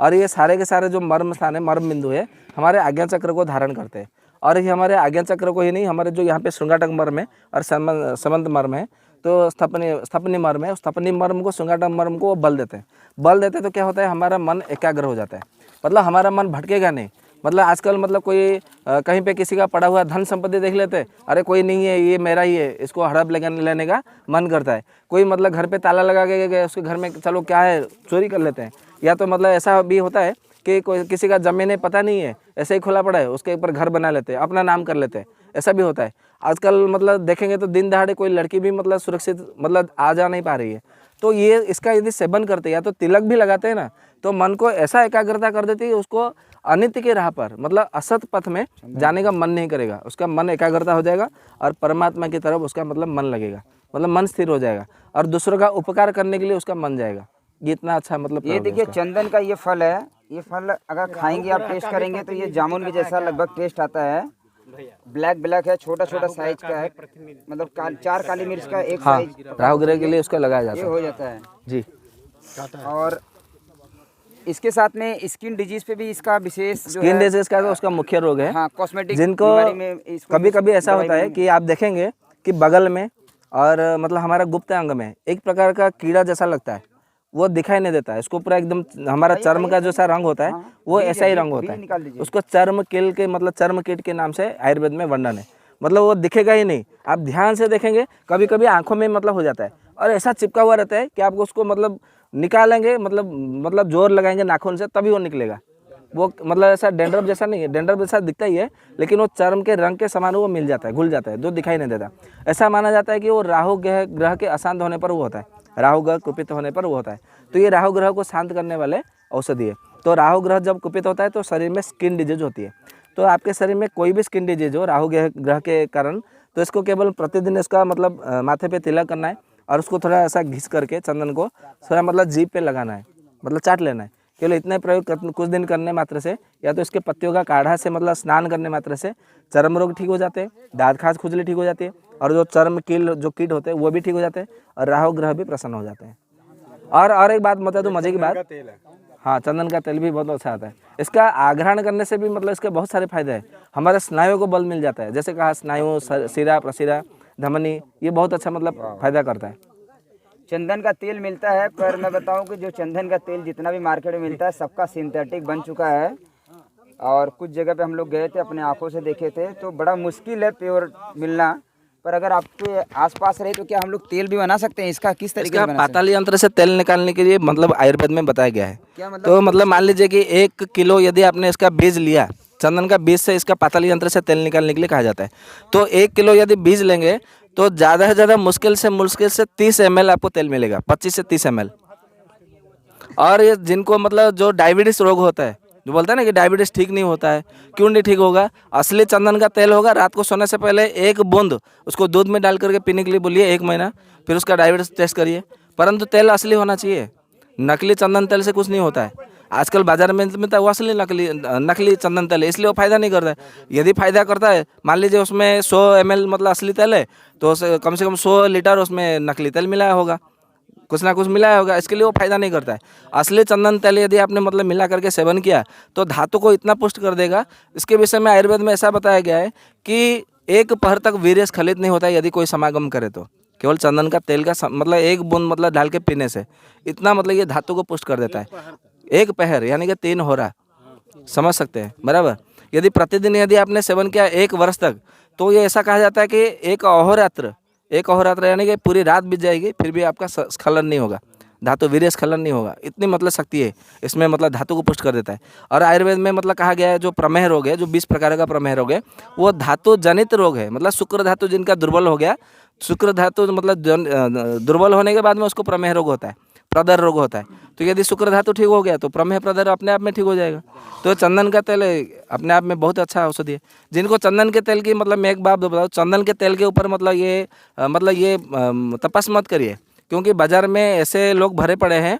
और ये सारे के सारे जो मर्म स्थान है, मर्म बिंदु है, हमारे आज्ञा चक्र को धारण करते हैं। और ये हमारे आज्ञा चक्र को ही नहीं, हमारे जो यहाँ पे श्रृंगाटक मर्म है और समंत मर्म है, तो स्थपनी मर्म है, स्थपनी मर्म को, श्रृंगाटक मर्म को वो बल देते हैं। बल देते तो क्या होता है, हमारा मन एकाग्र हो जाता है, मतलब हमारा मन भटकेगा नहीं। मतलब आजकल मतलब कोई कहीं पे किसी का पड़ा हुआ धन संपत्ति देख लेते हैं, अरे कोई नहीं है, ये मेरा ही है, इसको हड़प लेने का मन करता है। कोई मतलब घर पे ताला लगा के गए, उसके घर में चलो क्या है, चोरी कर लेते हैं। या तो मतलब ऐसा भी होता है कि कोई किसी का ज़मीन है, पता नहीं है, ऐसे ही खुला पड़ा है, उसके ऊपर घर बना लेते हैं, अपना नाम कर लेते हैं, ऐसा भी होता है। आजकल मतलब देखेंगे तो दिन दहाड़े कोई लड़की भी मतलब सुरक्षित मतलब आ जा नहीं पा रही है। तो ये इसका यदि सेवन करते या तो तिलक भी लगाते हैं ना, तो मन को ऐसा एकाग्रता कर देती है, उसको अनित्य के राह पर मतलब असत पथ में जाने का मन नहीं करेगा, उसका मन एकाग्रता हो जाएगा और परमात्मा की तरफ उसका मतलब मन लगेगा, मतलब मन स्थिर हो जाएगा और दूसरों का उपकार करने के लिए उसका मन जाएगा। ये इतना अच्छा मतलब ये देखिए चंदन का ये फल है, ये फल अगर खाएंगे आप, टेस्ट करेंगे तो ये जामुन के जैसा लगभग टेस्ट आता है। ब्लैक है, छोटा छोटा साइज का है, मतलब 4 काली मिर्च का एक साइज। राहु ग्रह के लिए उसका लगाया जाता है, ये हो जाता है जी। और इसके साथ में स्किन डिजीज पे भी इसका विशेष स्किन डिजीज का तो उसका मुख्य रोग है। हाँ, कॉस्मेटिक जिनको कभी कभी ऐसा होता है कि आप देखेंगे कि बगल में और मतलब हमारा गुप्त अंग में एक प्रकार का कीड़ा जैसा लगता है, वो दिखाई नहीं देता है, इसको पूरा एकदम हमारा चर्म का जो सा रंग होता है वो ऐसा ही रंग होता है। उसको चर्म कील के मतलब चर्म कीट के नाम से आयुर्वेद में वर्णन है, मतलब वो दिखेगा ही नहीं, आप ध्यान से देखेंगे कभी कभी आंखों में मतलब हो जाता है और ऐसा चिपका हुआ रहता है कि आपको उसको मतलब निकालेंगे, मतलब जोर लगाएंगे नाखून से तभी वो निकलेगा। वो मतलब ऐसा डेंड्रफ जैसा नहीं है, डेंड्रफ जैसा दिखता ही है, लेकिन वो चर्म के रंग के समान वो मिल जाता है, घुल जाता है, जो दिखाई नहीं देता। ऐसा माना जाता है कि वो राहु ग्रह के अशांत होने पर वो होता है, राहु ग्रह कुपित होने पर वो होता है। तो ये राहु ग्रह को शांत करने वाले औषधि है। तो राहु ग्रह जब कुपित होता है तो शरीर में स्किन डिजीज होती है। तो आपके शरीर में कोई भी स्किन डिजीज हो राहु ग्रह के कारण, तो इसको केवल प्रतिदिन इसका मतलब माथे पे तिलक करना है और उसको थोड़ा ऐसा घिस करके चंदन को थोड़ा मतलब जीभ पे लगाना है, मतलब चाट लेना है। केवल इतने प्रयोग कुछ दिन करने मात्र से, या तो इसके पत्तियों का काढ़ा से मतलब स्नान करने मात्र से चर्म रोग ठीक हो जाते हैं, दांत खाज खुजली ठीक हो जाती है, और जो चर्म कील जो कीट होते हैं वो भी ठीक हो जाते हैं, और राहु ग्रह भी प्रसन्न हो जाते हैं। और एक बात बता दूं मजे की बात, हाँ, चंदन का तेल भी बहुत अच्छा आता है। इसका आघ्राण करने से भी मतलब इसके बहुत सारे फायदे हैं। हमारे स्नायुओं को बल मिल जाता है, जैसे कहा स्नायु, शिरा, प्रशिरा, धमनी, ये बहुत अच्छा मतलब फायदा करता है। चंदन का तेल मिलता है, पर मैं बताऊं कि जो चंदन का तेल जितना भी मार्केट में मिलता है सबका सिंथेटिक बन चुका है। और कुछ जगह पे हम लोग गए थे, अपने आंखों से देखे थे, तो बड़ा मुश्किल है प्योर मिलना। पर अगर आपके आसपास रहे तो क्या हम लोग तेल भी बना सकते हैं? इसका किस तरीके से बना सकते हैं? पाताली यंत्र से तेल निकालने के लिए मतलब आयुर्वेद में बताया गया है। क्या मतलब? तो मतलब मान लीजिए कि 1 किलो यदि आपने इसका बीज लिया, चंदन का बीज से इसका पाताली यंत्र से तेल निकालने के लिए कहा जाता है। तो 1 किलो यदि बीज लेंगे तो ज़्यादा से ज़्यादा मुश्किल से 30 ml आपको तेल मिलेगा, 25 से 30 ml। और ये जिनको मतलब जो डायबिटीज़ रोग होता है, जो बोलता है ना कि डायबिटीज़ ठीक नहीं होता है, क्यों नहीं ठीक होगा? असली चंदन का तेल होगा, रात को सोने से पहले 1 बूंद उसको दूध में डाल करके पीने के लिए बोलिए 1 महीना, फिर उसका डायबिटीज़ टेस्ट करिए। परंतु तेल असली होना चाहिए, नकली चंदन तेल से कुछ नहीं होता है। आजकल बाजार में मिलता है वो असली नकली चंदन तेल है, इसलिए वो फायदा नहीं करता है। यदि फायदा करता है, मान लीजिए उसमें 100 ml मतलब असली तेल है, तो कम से कम 100 लीटर उसमें नकली तेल मिलाया होगा, कुछ ना कुछ मिलाया होगा, इसके लिए वो फायदा नहीं करता है। असली चंदन तेल यदि आपने मतलब मिला करके सेवन किया तो धातु को इतना पुष्ट कर देगा। इसके विषय में आयुर्वेद में ऐसा बताया गया है कि 1 पहर तक वीर्य स्खलित नहीं होता है यदि कोई समागम करे तो, केवल चंदन का तेल का मतलब 1 बूंद मतलब डाल के पीने से इतना मतलब ये धातु को पुष्ट कर देता है। 1 पहर यानी कि 3 होरा, समझ सकते हैं बराबर। यदि प्रतिदिन यदि आपने सेवन किया 1 वर्ष तक, तो ये ऐसा कहा जाता है कि 1 अहोरात्र यानी कि पूरी रात बीत जाएगी फिर भी आपका स्खलन नहीं होगा, धातु वीर्य स्खलन नहीं होगा। इतनी मतलब शक्ति है इसमें, मतलब धातु को पुष्ट कर देता है। और आयुर्वेद में मतलब कहा गया है जो प्रमेह रोग है, जो 20 प्रकार का प्रमेह रोग है, वो धातु जनित रोग है। मतलब शुक्र धातु जिनका दुर्बल हो गया, शुक्र धातु मतलब दुर्बल होने के बाद में उसको प्रमेह रोग होता है, प्रदर रोग होता है। तो यदि शुक्र धातु ठीक हो गया तो प्रमेह प्रदर अपने आप में ठीक हो जाएगा। तो चंदन का तेल अपने आप में बहुत अच्छा औषधि है। जिनको चंदन के तेल की मतलब मैं एक बात बताऊँ, चंदन के तेल के ऊपर मतलब ये तपस्या मत करिए, क्योंकि बाजार में ऐसे लोग भरे पड़े हैं,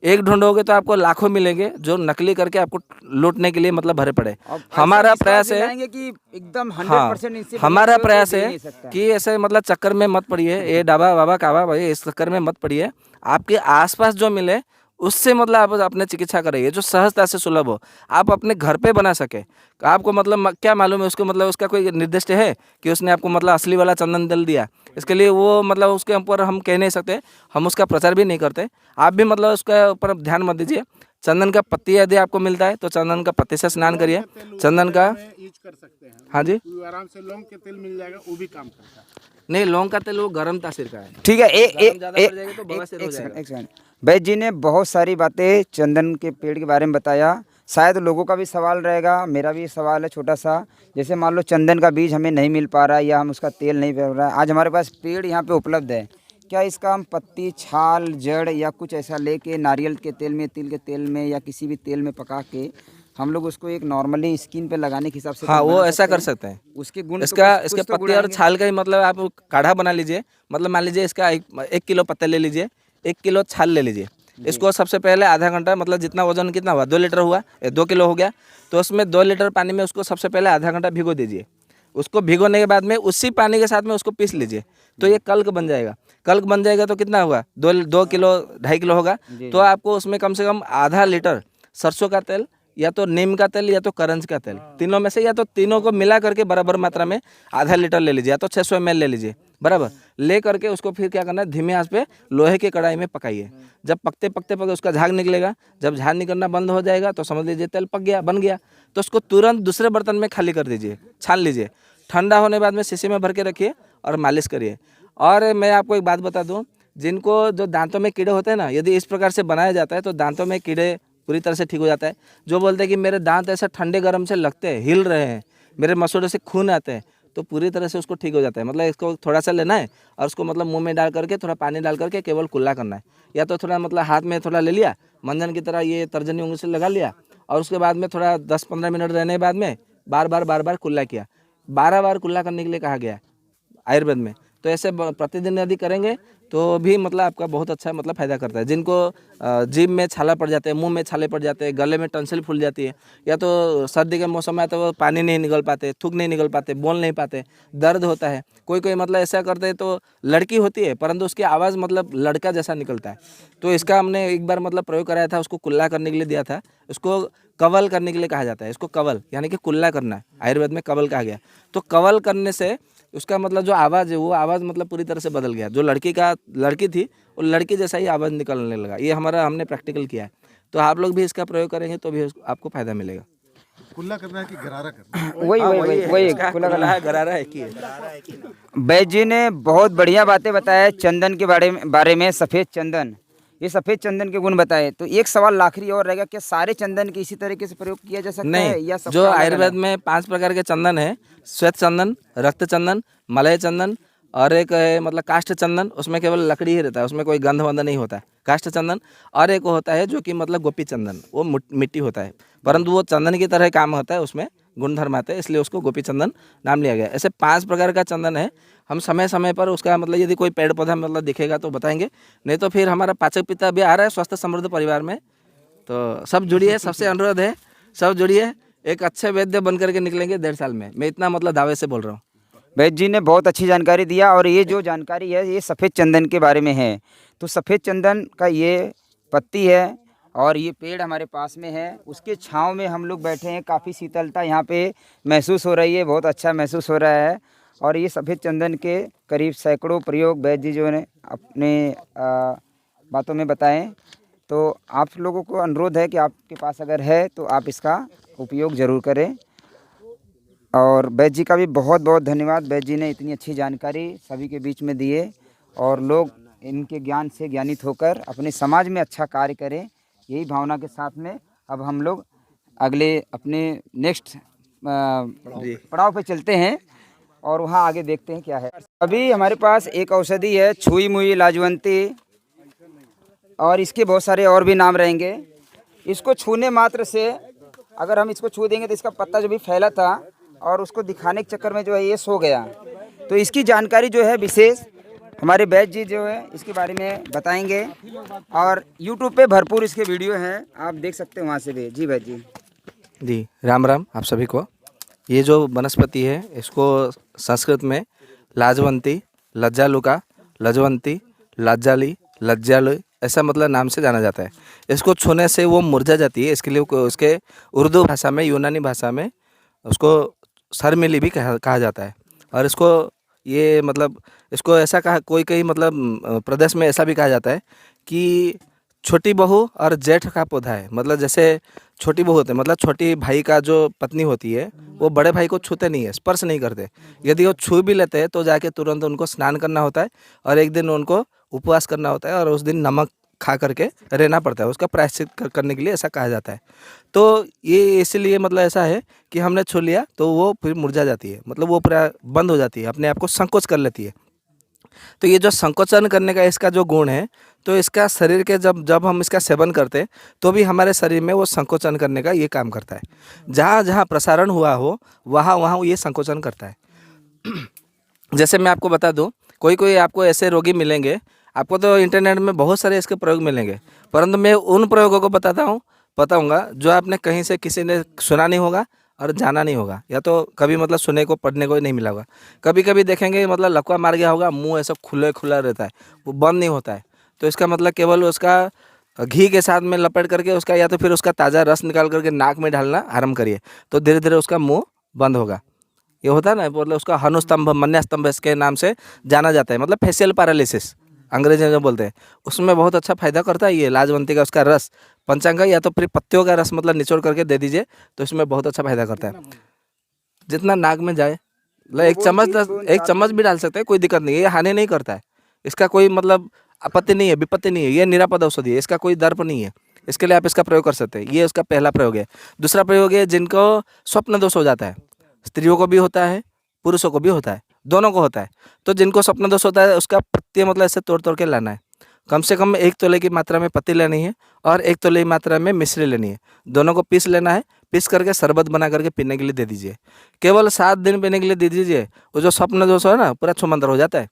एक ढूंढोगे तो आपको लाखों मिलेंगे जो नकली करके आपको लूटने के लिए मतलब भरे पड़े। अब हमारा ऐसा प्रयास विश्वास है दिलाएंगे कि एकदम 100% हाँ, इनसे हमारा बढ़िया कोई प्रयास दे है नहीं सकता। कि ऐसे मतलब चक्कर में मत पड़िए, ये डाबा बाबा काबा भाई इस चक्कर में मत पड़िए। आपके आसपास जो मिले उससे मतलब आप अपने चिकित्सा कराइए जो सहजता से सुलभ हो, आप अपने घर पे बना सके। आपको मतलब क्या मालूम है उसको, मतलब उसका कोई निर्दिष्ट है कि उसने आपको मतलब असली वाला चंदन तेल दिया, इसके लिए वो मतलब उसके ऊपर हम कह नहीं सकते, हम उसका प्रचार भी नहीं करते। आप भी मतलब उसके ऊपर ध्यान मत दीजिए। चंदन का पत्ती यदि आपको मिलता है तो चंदन का पत्ती से स्नान करिए। चंदन का यूज कर सकते हैं। हाँ जी, आराम से लौंग के तेल मिल जाएगा, वो भी काम करता है। नहीं लौंग का तेल वो गर्म तासीर का है। ठीक है, गरम ज़्यादा पड़ जाएगा तो बवासीर हो जाएगा। एक सेकंड। वैद्य जी ने बहुत सारी बातें चंदन के पेड़ के बारे में बताया। शायद लोगों का भी सवाल रहेगा, मेरा भी सवाल है छोटा सा। जैसे मान लो चंदन का बीज हमें नहीं मिल पा रहा है या हम उसका तेल नहीं मिल रहा है, आज हमारे पास पेड़ यहाँ पे उपलब्ध है, क्या इसका हम पत्ती, छाल, जड़ या कुछ ऐसा लेके नारियल के तेल में, तिल के तेल में या किसी भी तेल में पका के हम लोग उसको एक नॉर्मली स्किन पे लगाने के हिसाब से हाँ, वो बना ऐसा कर हैं? सकते हैं। उसके गुण तो इसका कुछ इसके तो गुण पत्ते और आएंगे। छाल का ही मतलब आप काढ़ा बना लीजिए। मतलब मान लीजिए इसका 1 किलो पत्ते ले लीजिए, 1 किलो छाल ले लीजिए। इसको सबसे पहले आधा घंटा, मतलब जितना वजन कितना हुआ 2 लीटर हुआ, 2 किलो हो गया, तो उसमें 2 लीटर पानी में उसको सबसे पहले आधा घंटा भिगो दीजिए। उसको भिगोने के बाद में उसी पानी के साथ में उसको पीस लीजिए, तो ये कल्क बन जाएगा। कल्क बन जाएगा तो कितना हुआ, 2 किलो 2.5 किलो होगा। तो आपको उसमें कम से कम आधा लीटर सरसों का तेल या तो नीम का तेल या तो करंज का तेल, तीनों में से या तो तीनों को मिला करके बराबर मात्रा में आधा लीटर ले लीजिए, या तो 600 ml ले लीजिए। बराबर ले करके उसको फिर क्या करना है, धीमे आंच पे लोहे की कढ़ाई में पकाइए। जब पकते पकते पकते उसका झाग निकलेगा, जब झाग निकलना बंद हो जाएगा तो समझ लीजिए तेल पक गया, बन गया। तो उसको तुरंत दूसरे बर्तन में खाली कर दीजिए, छान लीजिए। ठंडा होने बाद में शीशी में भर के रखिए और मालिश करिए। और मैं आपको एक बात बता दूं, जिनको जो दांतों में कीड़े होते हैं ना, यदि इस प्रकार से बनाया जाता है तो दांतों में कीड़े पूरी तरह से ठीक हो जाता है। जो बोलते हैं कि मेरे दांत ऐसे ठंडे गर्म से लगते हैं, हिल रहे हैं, मेरे मसूड़ों से खून आते हैं, तो पूरी तरह से उसको ठीक हो जाता है। मतलब इसको थोड़ा सा लेना है और उसको मतलब मुंह में डाल करके थोड़ा पानी डाल करके केवल कुल्ला करना है, या तो थोड़ा मतलब हाथ में थोड़ा ले लिया, मंजन की तरह ये तर्जनी उंगली से लगा लिया, और उसके बाद में थोड़ा 10-15 मिनट रहने के बाद में बार बार कुल्ला किया। 12 बार कुल्ला करने के लिए कहा गया है आयुर्वेद में। तो ऐसे प्रतिदिन यदि करेंगे तो भी मतलब आपका बहुत अच्छा मतलब फ़ायदा करता है। जिनको जीभ में छाला पड़ जाते हैं, मुंह में छाले पड़ जाते हैं, गले में टंसिल फूल जाती है, या तो सर्दी के मौसम में आता है वो पानी नहीं निकल पाते, थूक नहीं निकल पाते, बोल नहीं पाते, दर्द होता है, कोई कोई मतलब ऐसा करते हैं तो लड़की होती है परंतु उसकी आवाज़ मतलब लड़का जैसा निकलता है। तो इसका हमने एक बार मतलब प्रयोग कराया था, उसको कुल्ला करने के लिए दिया था। उसको कवल करने के लिए कहा जाता है, इसको कवल यानी कि कुल्ला करना है, आयुर्वेद में कवल कहा गया। तो कवल करने से उसका मतलब जो आवाज़ है वो आवाज़ मतलब पूरी तरह से बदल गया। जो लड़की थी वो लड़की जैसा ही आवाज़ निकलने लगा। ये हमने प्रैक्टिकल किया है। तो आप लोग भी इसका प्रयोग करेंगे तो भी आपको फ़ायदा मिलेगा। कुल्ला करना है कि गरारा करना है? वही कुल्ला है, गरारा है कि वैद्य जी ने बहुत बढ़िया बातें बताया चंदन के बारे में सफ़ेद चंदन, ये सफ़ेद चंदन के गुण बताए। तो एक सवाल आखिरी और रहेगा, क्या सारे चंदन के इसी तरीके से प्रयोग किया जा सकता है या नहीं, जो आयुर्वेद में 5 प्रकार के चंदन है, श्वेत चंदन, रक्त चंदन, मलय चंदन और एक है मतलब काष्ठ चंदन, उसमें केवल लकड़ी ही रहता है, उसमें कोई गंध वंध नहीं होता है, काष्ठ चंदन। और एक होता है जो कि मतलब गोपी चंदन, वो मिट्टी होता है परंतु वो चंदन की तरह काम होता है, उसमें गुणधर्म आते हैं, इसलिए उसको गोपी चंदन नाम लिया गया। ऐसे 5 प्रकार का चंदन है। हम समय समय पर उसका मतलब यदि कोई पेड़ पौधा मतलब दिखेगा तो बताएंगे, नहीं तो फिर हमारा पाचक पिता भी आ रहा है स्वस्थ समृद्ध परिवार में। तो सब जुड़िए, सबसे अनुरोध है सब जुड़िए, एक अच्छे वैद्य बन करके निकलेंगे 1.5 साल में। मैं इतना मतलब दावे से बोल रहा हूँ। वैद्य जी ने बहुत अच्छी जानकारी दिया, और ये जो जानकारी है ये सफ़ेद चंदन के बारे में है। तो सफ़ेद चंदन का ये पत्ती है और ये पेड़ हमारे पास में है, उसके छांव में हम लोग बैठे हैं, काफ़ी शीतलता यहाँ पे महसूस हो रही है, बहुत अच्छा महसूस हो रहा है। और ये सफ़ेद चंदन के करीब सैकड़ों प्रयोग वैद्य जी जो ने अपने बातों में बताएं। तो आप लोगों को अनुरोध है कि आपके पास अगर है तो आप इसका उपयोग ज़रूर करें। और वैद्य जी का भी बहुत बहुत धन्यवाद। वैद्य जी ने इतनी अच्छी जानकारी सभी के बीच में दिए और लोग इनके ज्ञान से ज्ञानित होकर अपने समाज में अच्छा कार्य करें, यही भावना के साथ में अब हम लोग अगले अपने नेक्स्ट पड़ाव पे चलते हैं और वहाँ आगे देखते हैं क्या है। अभी हमारे पास एक औषधि है छुई मुई लाजवंती, और इसके बहुत सारे और भी नाम रहेंगे। इसको छूने मात्र से, अगर हम इसको छू देंगे तो इसका पत्ता जो भी फैला था और उसको दिखाने के चक्कर में जो है ये सो गया। तो इसकी जानकारी जो है विशेष हमारे बैच जी जो है इसके बारे में बताएंगे और यूट्यूब पे भरपूर इसके वीडियो हैं, आप देख सकते हैं वहाँ से भी। जी बैच जी। जी राम राम आप सभी को। ये जो वनस्पति है इसको संस्कृत में लाजवंती, लज्जालुका, लजवंती, लज्जाली, लज्जालु ऐसा मतलब नाम से जाना जाता है। इसको छूने से वो मुरझा जाती है, इसके लिए उसके उर्दू भाषा में, यूनानी भाषा में उसको सरमिली भी कहा जाता है। और इसको ये मतलब इसको ऐसा कहा कोई कई मतलब प्रदेश में ऐसा भी कहा जाता है कि छोटी बहू और जेठ का पौधा है। मतलब जैसे छोटी बहू होते हैं मतलब छोटी भाई का जो पत्नी होती है वो बड़े भाई को छूते नहीं है, स्पर्श नहीं करते। यदि वो छू भी लेते हैं तो जाके तुरंत उनको स्नान करना होता है और एक दिन उनको उपवास करना होता है और उस दिन नमक खा करके रहना पड़ता है। उसका प्रायश्चित करने के लिए ऐसा कहा जाता है। तो ये इसलिए मतलब ऐसा है कि हमने छू लिया तो वो फिर मुरझा जाती है, मतलब वो पूरा बंद हो जाती है, अपने आप को संकोच कर लेती है। तो ये जो संकोचन करने का इसका जो गुण है, तो इसका शरीर के जब हम इसका सेवन करते हैं तो भी हमारे शरीर में वो संकोचन करने का ये काम करता है। जहाँ जहाँ प्रसारण हुआ हो वहाँ वहाँ ये संकोचन करता है। जैसे मैं आपको बता दूँ, कोई आपको ऐसे रोगी मिलेंगे, आपको तो इंटरनेट में बहुत सारे इसके प्रयोग मिलेंगे, परंतु मैं उन प्रयोगों को बताऊँगा जो आपने कहीं से किसी ने सुना नहीं होगा और जाना नहीं होगा, या तो कभी मतलब सुनने को पढ़ने को नहीं मिला होगा। कभी कभी देखेंगे मतलब लकवा मार गया होगा, मुंह ऐसा खुला रहता है, वो बंद नहीं होता है। तो इसका मतलब केवल उसका घी के साथ में लपेट करके उसका या तो फिर उसका ताज़ा रस निकाल करके नाक में डालना आरम्भ करिए, तो धीरे धीरे उसका मुंह बंद होगा। ये होता है ना, मतलब उसका हनुस्तंभ, मन्यास्तंभ इसके नाम से जाना जाता है, मतलब फेशियल पैरालिसिस अंग्रेजी में जो बोलते हैं, उसमें बहुत अच्छा फायदा करता है ये लाजवंती का। उसका रस पंचांग या तो फिर पत्तियों का रस मतलब निचोड़ करके दे दीजिए तो इसमें बहुत अच्छा फायदा करता है। जितना नाक में जाए एक चम्मच भी डाल सकते हैं, कोई दिक्कत नहीं है। ये हानि नहीं करता है, इसका कोई मतलब आपत्ति नहीं है, विपत्ति नहीं है। ये निरापद औषधि है, इसका कोई दर्प नहीं है। इसके लिए आप इसका प्रयोग कर सकते हैं। ये उसका पहला प्रयोग है। दूसरा प्रयोग है जिनको स्वप्न दोष हो जाता है, स्त्रियों को भी होता है, पुरुषों को भी होता है, दोनों को होता है। तो जिनको स्वप्न दोष होता है उसका पत्ती मतलब ऐसे तोड़ के लाना है। कम से कम 1 तोले की मात्रा में पत्ती लेनी है और 1 तोले की मात्रा में मिश्री लेनी है। दोनों को पीस लेना है, पीस करके शरबत बना करके पीने के लिए दे दीजिए। केवल 7 दिन पीने के लिए दे दीजिए, वो जो स्वप्न दोष है ना पूरा छूमंतर हो जाता है।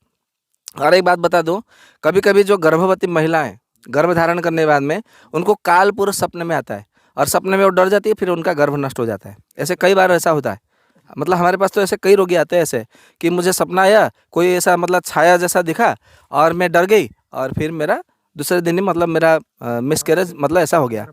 और एक बात बता दूं, कभी कभी जो गर्भवती महिलाएं गर्भ धारण करने के बाद में उनको काल पुरुष सपने में आता है और सपने में वो डर जाती है, फिर उनका गर्भ नष्ट हो जाता है। ऐसे कई बार ऐसा होता है। मतलब हमारे पास तो ऐसे कई रोगी आते हैं ऐसे कि मुझे सपना आया, कोई ऐसा मतलब छाया जैसा दिखा और मैं डर गई और फिर मेरा दूसरे दिन ही मतलब मेरा मिसकैरेज मतलब ऐसा हो गया,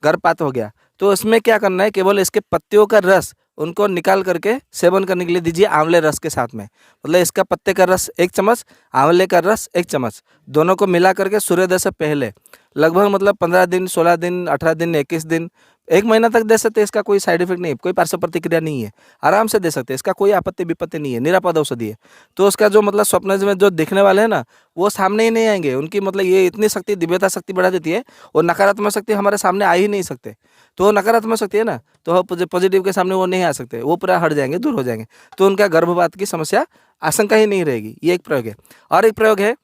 गर्भपात हो गया। तो इसमें क्या करना है, केवल इसके पत्तियों का रस उनको निकाल करके सेवन करने के लिए दीजिए आंवले रस के साथ में। मतलब इसका पत्ते का रस 1 चम्मच, आंवले का रस 1 चम्मच, दोनों को मिला करके सूर्योदय से पहले लगभग मतलब 15 दिन, 16 दिन, 18 दिन, 21 दिन, 1 महीना तक दे सकते हैं। इसका कोई साइड इफेक्ट नहीं, कोई पार्श्व प्रतिक्रिया नहीं है, आराम से दे सकते हैं। इसका कोई आपत्ति विपत्ति नहीं है, निरापद औषधि है। तो उसका जो मतलब स्वप्न में जो दिखने वाले हैं ना वो सामने ही नहीं आएंगे। उनकी मतलब ये इतनी शक्ति, दिव्यता शक्ति बढ़ा देती है, वो नकारात्मक शक्ति हमारे सामने आ ही नहीं सकते। तो वो नकारात्मक शक्ति है ना, तो पॉजिटिव के सामने वो नहीं आ सकते, वो पूरा हट जाएंगे, दूर हो जाएंगे। तो उनका गर्भपात की समस्या आशंका ही नहीं रहेगी। ये एक प्रयोग है। और एक प्रयोग है,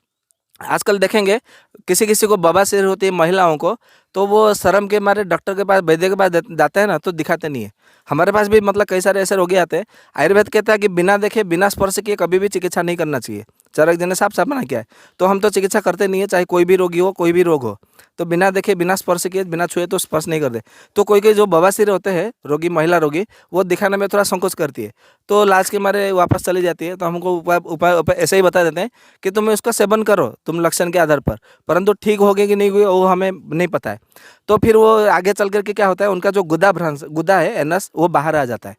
आजकल देखेंगे किसी को बवासीर होती है महिलाओं को, तो वो शर्म के मारे डॉक्टर के पास, वैद्य के पास जाते हैं ना, तो दिखाते नहीं है। हमारे पास भी मतलब कई सारे ऐसे रोगी आते हैं। आयुर्वेद कहता है कि बिना देखे, बिना स्पर्श किए कभी भी चिकित्सा नहीं करना चाहिए। चरक जी ने साफ मना किया है। तो हम तो चिकित्सा करते नहीं है, चाहे कोई भी रोगी हो, कोई भी रोग हो, तो बिना देखे, बिना स्पर्श किए, बिना छुए तो स्पर्श नहीं करते। तो कोई जो बवासीर होते हैं रोगी, महिला रोगी, वो दिखाने में थोड़ा संकोच करती है, तो लाज के मारे वापस चली जाती है। तो हमको उपाय ऐसे ही बता देते हैं कि तुम इसका सेवन करो, तुम लक्षण के आधार पर, परंतु ठीक होगी कि नहीं हुई वो हमें नहीं पता है। तो फिर वो आगे चल करके क्या होता है, उनका जो गुदा है एनस, वो बाहर आ जाता है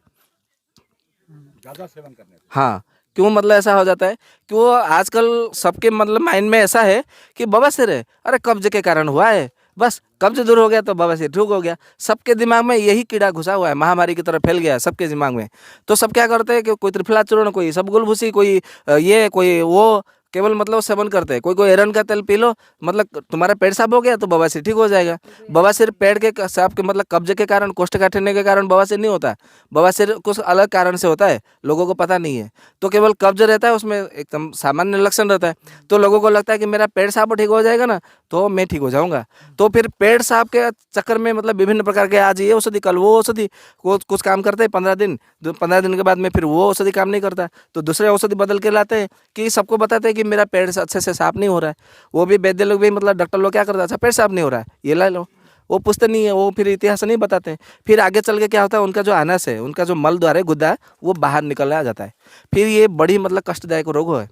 ज़्यादा सेवन करने से। हाँ, क्यों मतलब ऐसा हो जाता है कि वो आजकल सबके मतलब माइंड में ऐसा है कि बवासीर है, अरे कब्ज के कारण हुआ है, बस कब्ज दूर हो गया तो बवासीर ठीक हो गया। सबके दिमाग में यही कीड़ा घुसा हुआ है, महामारी की तरह फैल गया है सबके दिमाग में। तो सब क्या करते हैं कि कोई त्रिफला चूर्ण, कोई इसबगोल भूसी, कोई ये, कोई वो, केवल मतलब सेवन करते हैं। कोई एरन का तेल पी लो, मतलब तुम्हारा पेट साफ हो गया तो बवासीर ठीक हो जाएगा। बवासीर पेट के साफ के मतलब कब्ज के कारण, कोष्ठकाठिन्य के कारण बवासीर नहीं होता है। बवासीर कुछ अलग कारण से होता है, लोगों को पता नहीं है। तो केवल कब्ज रहता है, उसमें एकदम सामान्य लक्षण रहता है। तो लोगों को लगता है कि मेरा पेट साफ ठीक हो जाएगा ना, तो मैं ठीक हो जाऊंगा। तो फिर पेट साहब के चक्कर में मतलब विभिन्न प्रकार के आज ये औषधि कल वो औषधि कुछ काम करते हैं 15 दिन, 15 दिन के बाद में फिर वो औषधि काम नहीं करता, तो दूसरे औषधि बदल के लाते हैं कि सबको बताते हैं कि मेरा पेट अच्छे से साफ नहीं हो रहा है। वो भी वैद्य लोग भी मतलब डॉक्टर लोग क्या करता है, अच्छा पेट साफ नहीं हो रहा है ये ला लो, वो पूछते नहीं है, वो फिर इतिहास नहीं बताते हैं। फिर आगे चल के क्या होता है, उनका जो आनस है, उनका जो मल द्वार है, गुद्दा है, वो बाहर निकल आ जाता है। फिर ये बड़ी मतलब कष्टदायक रोग है।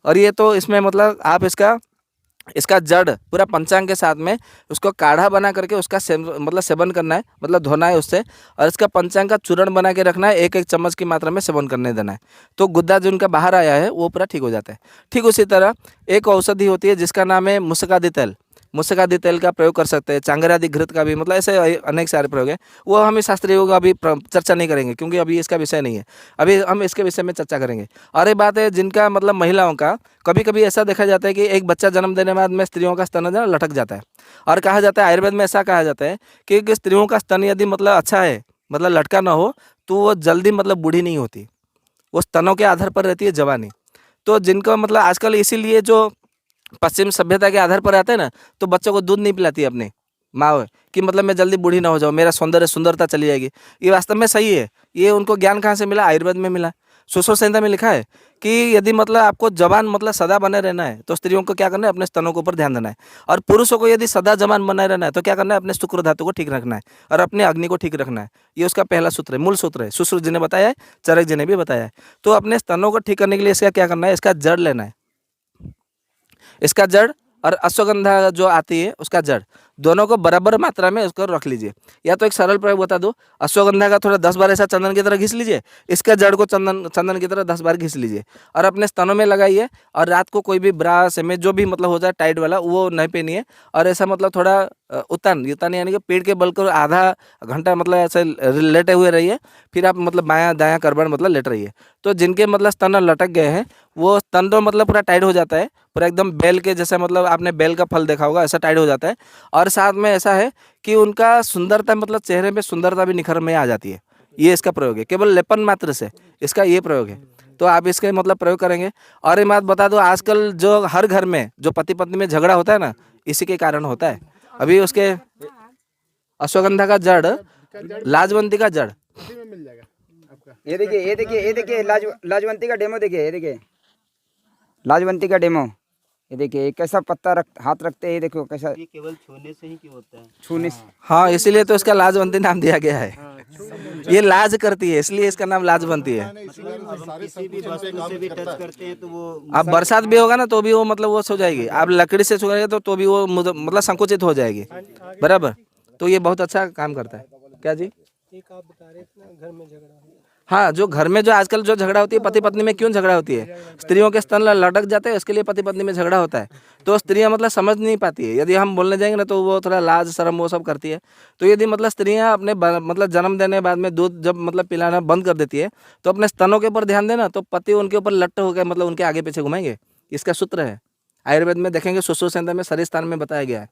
और ये तो इसमें मतलब आप इसका जड़ पूरा पंचांग के साथ में उसको काढ़ा बना करके उसका मतलब सेवन करना है, मतलब धोना है उससे, और इसका पंचांग का चूर्ण बना के रखना है, 1-1 चम्मच की मात्रा में सेवन करने देना है। तो गुद्दा जो उनका बाहर आया है वो पूरा ठीक हो जाता है। ठीक उसी तरह एक औषधि होती है जिसका नाम है मुस्कादी तेल। मुस्कादी तेल का प्रयोग कर सकते हैं, चांगरादि घृत का भी, मतलब ऐसे अनेक सारे प्रयोग हैं। वो हम शास्त्रीय योग अभी चर्चा नहीं करेंगे क्योंकि अभी इसका विषय नहीं है, अभी हम इसके विषय में चर्चा करेंगे। और एक बात है जिनका मतलब महिलाओं का कभी कभी ऐसा देखा जाता है कि एक बच्चा जन्म देने के बाद में स्त्रियों का स्तन लटक जाता है, और कहा जाता है आयुर्वेद में ऐसा कहा जाता है कि स्त्रियों का स्तन यदि मतलब अच्छा है, मतलब लटका ना हो, तो वो जल्दी मतलब बूढ़ी नहीं होती, वो स्तनों के आधार पर रहती है जवानी। तो जिनको मतलब आजकल इसीलिए जो पश्चिम सभ्यता के आधार पर आते हैं ना, तो बच्चों को दूध नहीं पिलाती है अपनी माँ कि मतलब मैं जल्दी बूढ़ी ना हो जाऊँ, मेरा सुंदरता चली जाएगी। ये वास्तव में सही है। ये उनको ज्ञान कहाँ से मिला? आयुर्वेद में मिला। सुश्रुत संहिता में लिखा है कि यदि मतलब आपको जवान मतलब सदा बने रहना है तो स्त्रियों को क्या करना है, अपने स्तनों के ऊपर ध्यान देना है। और पुरुषों को यदि सदा जवान बने रहना है तो क्या करना है, अपने शुक्र धातु को ठीक रखना है और अपने अग्नि को ठीक रखना है। ये उसका पहला सूत्र है, मूल सूत्र है। सुश्रुत जी ने बताया है, चरक जी ने भी बताया है। तो अपने स्तनों को ठीक करने के लिए इसका क्या करना है, इसका जड़ लेना है, इसका जड़ और अश्वगंधा जो आती है उसका जड़, दोनों को बराबर मात्रा में उसको रख लीजिए। या तो एक सरल प्रयोग बता दो, अश्वगंधा का थोड़ा 10 बार ऐसा चंदन की तरह घिस लीजिए, इसका जड़ को चंदन की तरह 10 बार घिस लीजिए और अपने स्तनों में लगाइए। और रात को कोई भी ब्रा सेमे जो भी मतलब हो जाए टाइट वाला वो नहीं पहनिए, और ऐसा मतलब थोड़ा उतान यानी कि पेड़ के बल को आधा घंटा मतलब ऐसे लेटे हुए रहिए, फिर आप मतलब बायां दायां करबट मतलब लेट रहिए। तो जिनके मतलब स्तन लटक गए हैं वो स्तन तो मतलब पूरा टाइट हो जाता है, पूरा एकदम बेल के जैसे, मतलब आपने बेल का फल देखा होगा ऐसा टाइट हो जाता है। और साथ में ऐसा है कि उनका सुंदरता मतलब चेहरे में सुंदरता भी निखर में आ जाती है। ये इसका प्रयोग है, केवल लेपन मात्र से इसका ये प्रयोग है। तो आप इसके मतलब प्रयोग करेंगे। और एक बात बता दो, आजकल जो हर घर में जो पति पत्नी में झगड़ा होता है ना, इसी के कारण होता है। अभी उसके अश्वगंधा का जड़, लाजवंती का जड़, ये देखिए लाजवंती का डेमो देखिए, ये देखिए लाजवंती का डेमो, ये देखिए कैसा पत्ता हाथ रखते हैं, ये देखो कैसा, ये केवल छूने से ही क्यों होता है? छूने से। हाँ, इसीलिए तो इसका लाजवंती नाम दिया गया है। ये लाज करती है इसलिए इसका नाम लाजवंती है। किसी भी वस्तु से भी टच करते हैं तो वो, आप बरसात भी होगा ना तो भी वो मतलब वो सो जाएगी, आप लकड़ी से छुएंगे तो भी वो मतलब संकुचित हो जाएगी, बराबर। तो ये बहुत अच्छा काम करता है। क्या जी? एक आप बता रहे थे ना घर में झगड़ा हो, हाँ, जो घर में जो आजकल जो झगड़ा होती है पति पत्नी में, क्यों झगड़ा होती है? स्त्रियों के स्तन लटक जाते हैं, इसके लिए पति पत्नी में झगड़ा होता है। तो स्त्रियां मतलब समझ नहीं पाती है, यदि हम बोलने जाएंगे ना तो वो थोड़ा लाज शर्म वो सब करती है। तो यदि मतलब स्त्रियां अपने मतलब जन्म देने के बाद में दूध जब मतलब पिलाना बंद कर देती है तो अपने स्तनों के ऊपर ध्यान देना, तो पति उनके ऊपर लट्ट होकर मतलब उनके आगे पीछे घुमाएंगे। इसका सूत्र है, आयुर्वेद में देखेंगे सुश्रुत संहिता में शरीर स्थान में बताया गया है।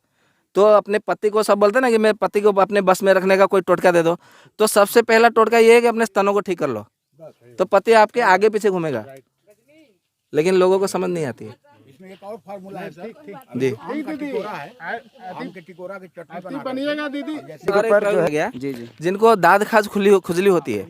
तो अपने पति को सब बोलते हैं ना कि मेरे पति को अपने बस में रखने का कोई टोटका दे दो, तो सबसे पहला टोटका ये है कि अपने स्तनों को ठीक कर लो, तो पति आपके आगे पीछे घूमेगा। लेकिन लोगों को समझ नहीं आती है। इसमें एक और फार्मूला है सर, जी बनिएगा दीदी। जी जी, जिनको दाद खाज खुजली होती है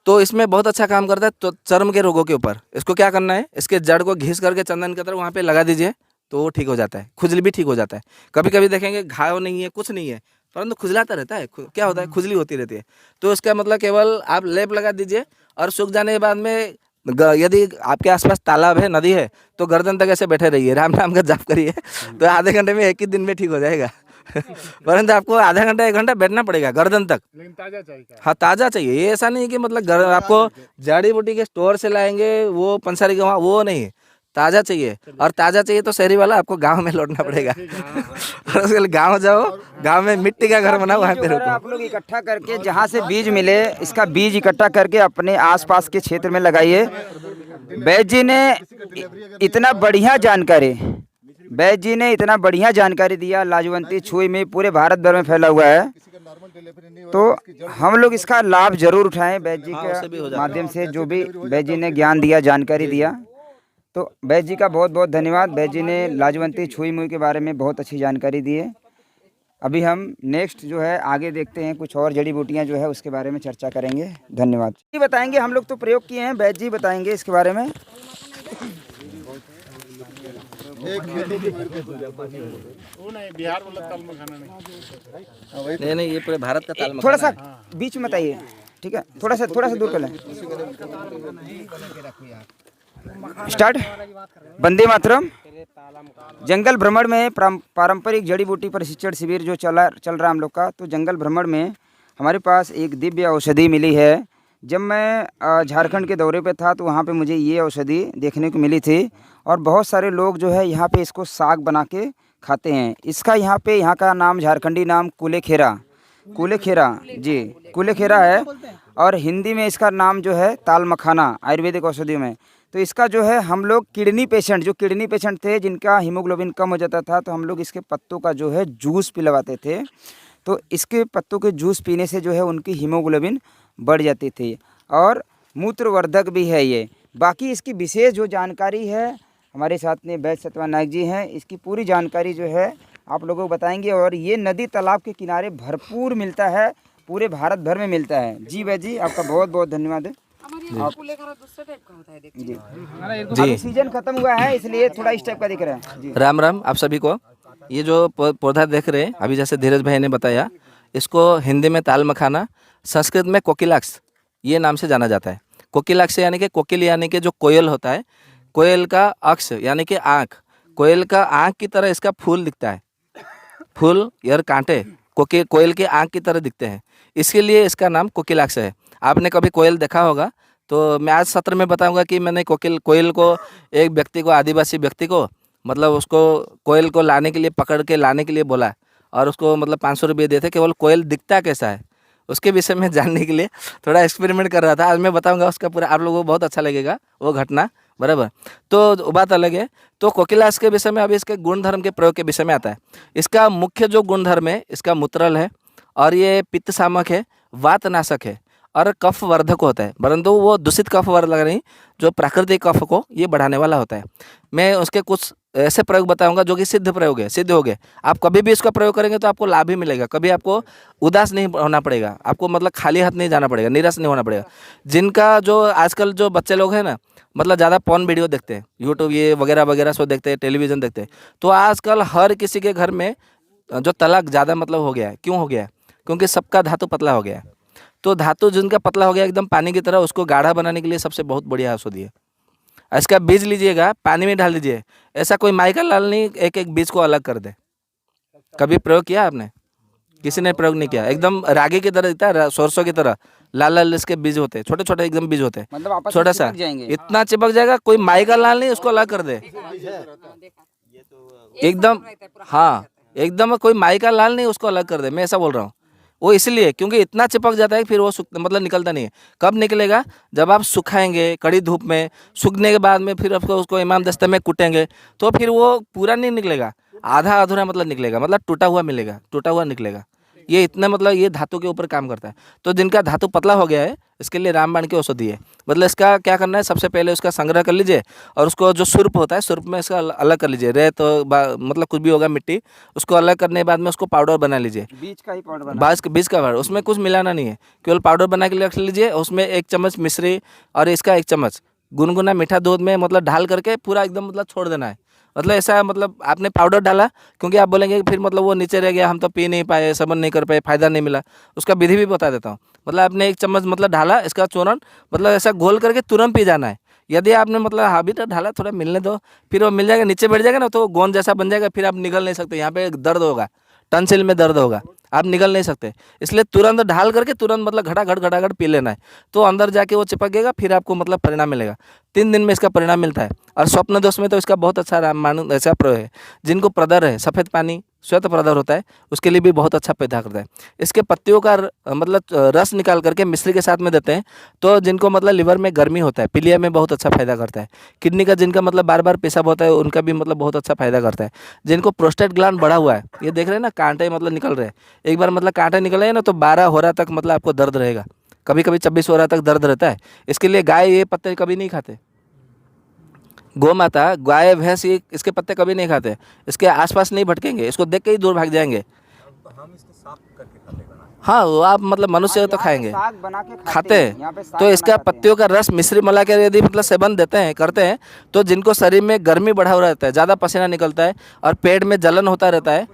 तो इसमें बहुत अच्छा काम करता है। तो चर्म के रोगों के ऊपर इसको क्या करना है, इसके जड़ को घिस करके चंदन की तरह वहाँ पे लगा दीजिए तो वो ठीक हो जाता है, खुजली भी ठीक हो जाता है। कभी कभी देखेंगे घाव नहीं है, कुछ नहीं है, परंतु खुजलाता रहता है, क्या होता है, खुजली होती रहती है। तो इसका मतलब केवल आप लेप लगा दीजिए और सूख जाने के बाद में यदि आपके आसपास तालाब है, नदी है, तो गर्दन तक ऐसे बैठे रहिए, राम नाम का जाप करिए, तो आधे घंटे में, एक ही दिन में ठीक हो जाएगा। परंतु आपको आधा घंटा 1 घंटा बैठना पड़ेगा गर्दन तक। लेकिन ताजा चाहिए। हाँ, ताज़ा चाहिए। ये ऐसा नहीं कि मतलब आपको जड़ी बूटी के स्टोर से लाएंगे वो पंसारी का, वो नहीं, ताज़ा चाहिए। और ताज़ा चाहिए तो शहरी वाला आपको गांव में लौटना पड़ेगा। और उसके लिए गाँव जाओ, गांव में मिट्टी का घर बनाओ, वहाँ पे रुको। आप लोग इकट्ठा करके जहाँ से बीज मिले, इसका बीज इकट्ठा करके अपने आसपास के क्षेत्र में लगाइए। वैद्य जी ने इतना बढ़िया जानकारी दिया, लाजवंती छुई में पूरे भारत भर में फैला हुआ है। तो हम लोग इसका लाभ जरूर उठाएं वैद्य जी के माध्यम से, जो भी वैद्य जी ने ज्ञान दिया, जानकारी दिया। तो वैद्य जी का बहुत बहुत धन्यवाद। वैद्य जी ने लाजवंती छुई मुई के बारे में बहुत अच्छी जानकारी दी है। अभी हम नेक्स्ट जो है आगे देखते हैं, कुछ और जड़ी बूटियां जो है उसके बारे में चर्चा करेंगे। धन्यवाद जी। बताएंगे, हम लोग तो प्रयोग किए हैं, वैद्य जी बताएंगे इसके बारे में। बिहार वाला ताल मखाना नहीं, ये पूरे भारत का ताल थोड़ा सा बीच में बताइए, ठीक है, थोड़ा सा दूर कर लें। स्टार्ट। वंदे मातरम। जंगल भ्रमण में पारंपरिक जड़ी बूटी प्रशिक्षण शिविर जो चल रहा हम लोग का, तो जंगल भ्रमण में हमारे पास एक दिव्य औषधि मिली है। जब मैं झारखंड के दौरे पे था तो वहाँ पे मुझे ये औषधि देखने को मिली थी, और बहुत सारे लोग जो है यहाँ पे इसको साग बना के खाते हैं। इसका यहाँ का नाम झारखंडी नाम कुलेखेरा जी, कुलेखेरा है, और हिंदी में इसका नाम जो है ताल मखाना आयुर्वेदिक औषधि में। तो इसका जो है हम लोग किडनी पेशेंट थे जिनका हीमोग्लोबिन कम हो जाता था, तो हम लोग इसके पत्तों का जो है जूस पिलवाते थे। तो इसके पत्तों के जूस पीने से जो है उनकी हीमोग्लोबिन बढ़ जाती थी, और मूत्रवर्धक भी है ये। बाकी इसकी विशेष जो जानकारी है हमारे साथ में वैद्य सत्यवान नायक जी हैं, इसकी पूरी जानकारी जो है आप लोगों को बताएंगे। और ये नदी तालाब के किनारे भरपूर मिलता है, पूरे भारत भर में मिलता है। जी वैद्य जी, आपका बहुत बहुत धन्यवाद है। जी, अभी सीजन खत्म हुआ है इसलिए थोड़ा इस टाइप का दिख रहा है जी। राम राम आप सभी को। ये जो पौधा देख रहे हैं अभी, जैसे धीरज भाई ने बताया, इसको हिंदी में ताल मखाना, संस्कृत में कोकिलाक्स ये नाम से जाना जाता है। कोकिलाक्स यानी कि कोकिल यानी कि जो कोयल होता है, कोयल का अक्ष यानी कि आँख, कोयल का आँख की तरह इसका फूल दिखता है। फूल यार कांटे कोयल के आँख की तरह दिखते हैं, इसके लिए इसका नाम कोकिलाक्स है। आपने कभी कोयल देखा होगा, तो मैं आज सत्र में बताऊंगा कि मैंने कोयल को एक व्यक्ति को, आदिवासी व्यक्ति को, मतलब उसको कोयल को लाने के लिए, पकड़ के लाने के लिए बोला, और उसको मतलब 500 रुपये दिए थे। केवल कोयल दिखता कैसा है उसके विषय में जानने के लिए थोड़ा एक्सपेरिमेंट कर रहा था। आज मैं बताऊंगा उसका पूरा, आप लोगों को बहुत अच्छा लगेगा वो घटना, बराबर। तो बात अलग है। तो कोकिलाक्स के विषय में अभी इसके गुण धर्म के प्रयोग के विषय में आता है। इसका मुख्य जो गुण धर्म है, इसका मूत्रल है, और ये पित्त शामक है, वातनाशक है, और कफ वर्धक होता है, परंतु वो दूषित कफ वर्धक नहीं, जो प्राकृतिक कफ को ये बढ़ाने वाला होता है। मैं उसके कुछ ऐसे प्रयोग बताऊंगा जो कि सिद्ध प्रयोग है, सिद्ध हो गए। आप कभी भी इसका प्रयोग करेंगे तो आपको लाभ ही मिलेगा, कभी आपको उदास नहीं होना पड़ेगा, आपको मतलब खाली हाथ नहीं जाना पड़ेगा, निराश नहीं होना पड़ेगा। जिनका जो आजकल जो बच्चे लोग हैं ना, मतलब ज़्यादा पॉर्न वीडियो देखते हैं, यूट्यूब ये वगैरह वगैरह सो देखते हैं, टेलीविज़न देखते हैं, तो आजकल हर किसी के घर में जो तलाक ज़्यादा मतलब हो गया है। क्यों हो गया है? क्योंकि सबका धातु पतला हो गया है। तो धातु जिनका पतला हो गया एकदम पानी की तरह, उसको गाढ़ा बनाने के लिए सबसे बहुत बढ़िया औषधि है। इसका बीज लीजिएगा, पानी में डाल दीजिए, ऐसा कोई माइका लाल नहीं एक एक बीज को अलग कर दे। कभी प्रयोग किया आपने? किसी ने प्रयोग नहीं किया। एकदम रागी की तरह दिखता है, सरसों की तरह लाल लाल इसके बीज होते हैं, छोटे छोटे एकदम बीज होते हैं, मतलब छोटा सा इतना चिपक जाएगा, कोई माइका लाल नहीं उसको अलग कर दे एकदम। हाँ, एकदम कोई माइका लाल नहीं उसको अलग कर दे, मैं ऐसा बोल रहा हूँ। वो इसलिए क्योंकि इतना चिपक जाता है फिर वो मतलब निकलता नहीं है। कब निकलेगा? जब आप सुखाएंगे कड़ी धूप में, सूखने के बाद में फिर आपको उसको इमाम दस्ते में कूटेंगे तो फिर वो पूरा नहीं निकलेगा, आधा अधूरा मतलब निकलेगा, मतलब टूटा हुआ मिलेगा, टूटा हुआ निकलेगा। ये इतना मतलब ये धातु के ऊपर काम करता है। तो जिनका धातु पतला हो गया है इसके लिए रामबाण की औषधि है। मतलब इसका क्या करना है, सबसे पहले उसका संग्रह कर लीजिए, और उसको जो सुर्प होता है, सुर्प में इसका अलग कर लीजिए, रेत मतलब कुछ भी होगा मिट्टी, उसको अलग करने के बाद में उसको पाउडर बना लीजिए। बीज का ही पाउडर बीज का पाउडर, उसमें कुछ मिलाना नहीं है, केवल पाउडर बना के रख लीजिए। उसमें 1 चम्मच मिश्री और इसका 1 चम्मच गुनगुना मीठा दूध में मतलब ढाल करके पूरा एकदम मतलब छोड़ देना है। मतलब ऐसा मतलब आपने पाउडर डाला, क्योंकि आप बोलेंगे फिर मतलब वो नीचे रह गया, हम तो पी नहीं पाए, सेवन नहीं कर पाए, फायदा नहीं मिला। उसका विधि भी बता देता हूँ। मतलब आपने 1 चम्मच मतलब ढाला, इसका चूर्ण मतलब ऐसा घोल करके तुरंत पी जाना है। यदि आपने मतलब हाबी तो ढाला, थोड़ा मिलने दो, फिर वो मिल जाएगा, नीचे बैठ जाएगा ना तो गोंद जैसा बन जाएगा, फिर आप निगल नहीं सकते। यहाँ पे दर्द होगा, टंसिल में दर्द होगा, आप निगल नहीं सकते। इसलिए तुरंत ढाल करके तुरंत मतलब घटाघट पी लेना है, तो अंदर जाके वो चिपकेगा, फिर आपको मतलब परिणाम मिलेगा। 3 दिन में इसका परिणाम मिलता है। और स्वप्न दोष में तो इसका बहुत अच्छा रामबाण ऐसा प्रयोग है। जिनको प्रदर है, सफ़ेद पानी श्वेत प्रदर होता है, उसके लिए भी बहुत अच्छा पैदा करता है। इसके पत्तियों का मतलब रस निकाल करके मिश्री के साथ में देते हैं, तो जिनको मतलब लिवर में गर्मी होता है, पीलिया में बहुत अच्छा फायदा करता है। किडनी का जिनका मतलब बार बार पेशाब होता है, उनका भी मतलब बहुत अच्छा फायदा करता है। जिनको प्रोस्टेट ग्लैंड बढ़ा हुआ है, ये देख रहे हैं ना कांटे मतलब निकल रहे हैं, एक बार मतलब कांटे निकले ना तो 12 हो रहा तक मतलब आपको दर्द रहेगा, कभी कभी 26 हो रहा तक दर्द रहता है। इसके लिए गाय ये पत्ते कभी नहीं खाते, गौ माता, गाय भैंस ये इसके पत्ते कभी नहीं खाते, इसके आसपास नहीं भटकेंगे, इसको देख के ही दूर भाग जाएंगे। हाँ, वो आप मतलब मनुष्य तो खाएंगे, साग बना के खाते यहाँ हैं। पे साग तो इसका बना खाते हैं। पत्तियों का रस मिश्री मिला के यदि मतलब सेवन देते हैं, करते हैं, तो जिनको शरीर में गर्मी बढ़ा हुआ रहता है, ज़्यादा पसीना निकलता है और पेट में जलन होता रहता है,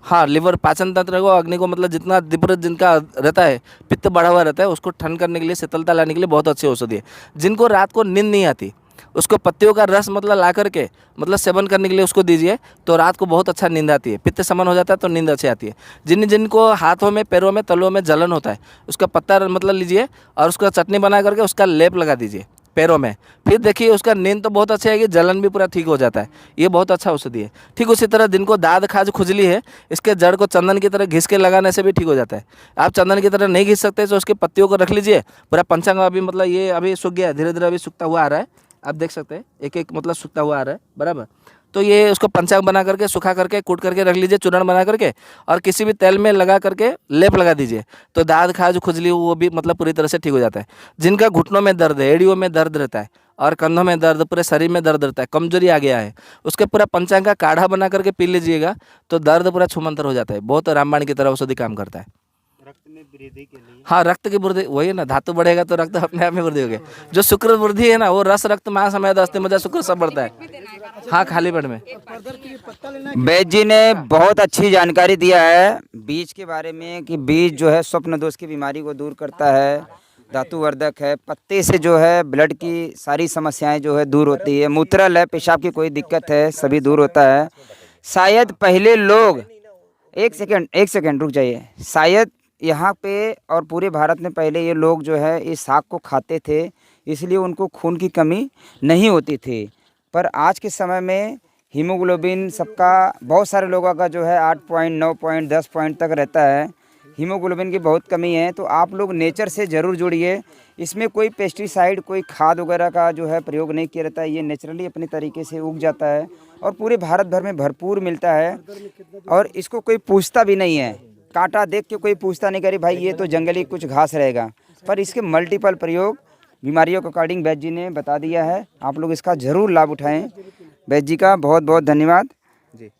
हाँ, लिवर पाचन तंत्र को, अग्नि को मतलब जितना तीव्र जिनका रहता है, पित्त बढ़ा हुआ रहता है, उसको ठंड करने के लिए, शीतलता लाने के लिए बहुत अच्छी औषधि है। जिनको रात को नींद नहीं आती, उसको पत्तियों का रस मतलब ला करके मतलब सेवन करने के लिए उसको दीजिए, तो रात को बहुत अच्छा नींद आती है, पित्त समन हो जाता है तो नींद अच्छी आती है। जिनको हाथों में, पैरों में, तलुओं में जलन होता है, उसका पत्ता मतलब लीजिए और उसका चटनी बना करके उसका लेप लगा दीजिए पैरों में, फिर देखिए उसका नींद तो बहुत अच्छा आएगी, जलन भी पूरा ठीक हो जाता है। ये बहुत अच्छा औषधि है। ठीक उसी तरह जिनको दाद खाज खुजली है, इसके जड़ को चंदन की तरह घिस के लगाने से भी ठीक हो जाता है। आप चंदन की तरह नहीं घिस सकते तो उसके पत्तियों को रख लीजिए, पूरा पंचांग अभी मतलब ये अभी सूख गया है, धीरे धीरे अभी सूखता हुआ आ रहा है, आप देख सकते हैं एक एक मतलब सूखता हुआ आ रहा है, बराबर। तो ये उसको पंचांग बना करके, सुखा करके, कूट करके रख लीजिए, चूर्ण बना करके, और किसी भी तेल में लगा करके लेप लगा दीजिए, तो दाद खाज खुजली वो भी मतलब पूरी तरह से ठीक हो जाता है। जिनका घुटनों में दर्द है, एड़ियों में दर्द रहता है और कंधों में दर्द, पूरे शरीर में दर्द रहता है, कमजोरी आ गया है, उसके पूरा पंचांग का काढ़ा बना करके पी लीजिएगा, तो दर्द पूरा छूमंतर हो जाता है। बहुत रामबाण की तरह औषधि काम करता है। रक्त में वृद्धि के लिए, हाँ, रक्त की वृद्धि, वही ना, धातु बढ़ेगा तो रक्त अपने आप में वृद्धि होगी। जो शुक्र वृद्धि है ना, वो रस रक्त मांस हमें अस्थि मज्जा शुक्र सब बढ़ता है। हाँ, खाली पेट में। वैद्य जी ने बहुत अच्छी जानकारी दिया है बीज के बारे में, कि बीज जो है स्वप्न दोष की बीमारी को दूर करता है, धातुवर्धक है, पत्ते से जो है ब्लड की सारी समस्याएं जो है दूर होती है, मूत्रल है, पेशाब की कोई दिक्कत है सभी दूर होता है। शायद पहले लोग, एक सेकंड रुक जाइए, शायद यहाँ पे और पूरे भारत में पहले ये लोग जो है इस साग को खाते थे, इसलिए उनको खून की कमी नहीं होती थी। पर आज के समय में हीमोग्लोबिन सबका, बहुत सारे लोगों का जो है 8 पॉइंट, 9 पॉइंट, 10 पॉइंट तक रहता है, हीमोग्लोबिन की बहुत कमी है। तो आप लोग नेचर से ज़रूर जुड़िए, इसमें कोई पेस्टिसाइड, कोई खाद वगैरह का जो है प्रयोग नहीं किया रहता है, ये नेचुरली अपनी तरीके से उग जाता है और पूरे भारत भर में भरपूर मिलता है। और इसको कोई पूछता भी नहीं है, कांटा देख के कोई पूछता नहीं करी भाई ये तो जंगली कुछ घास रहेगा, पर इसके मल्टीपल प्रयोग बीमारियों के अकॉर्डिंग वैद्य जी ने बता दिया है। आप लोग इसका ज़रूर लाभ उठाएं। वैद्य जी का बहुत बहुत धन्यवाद जी।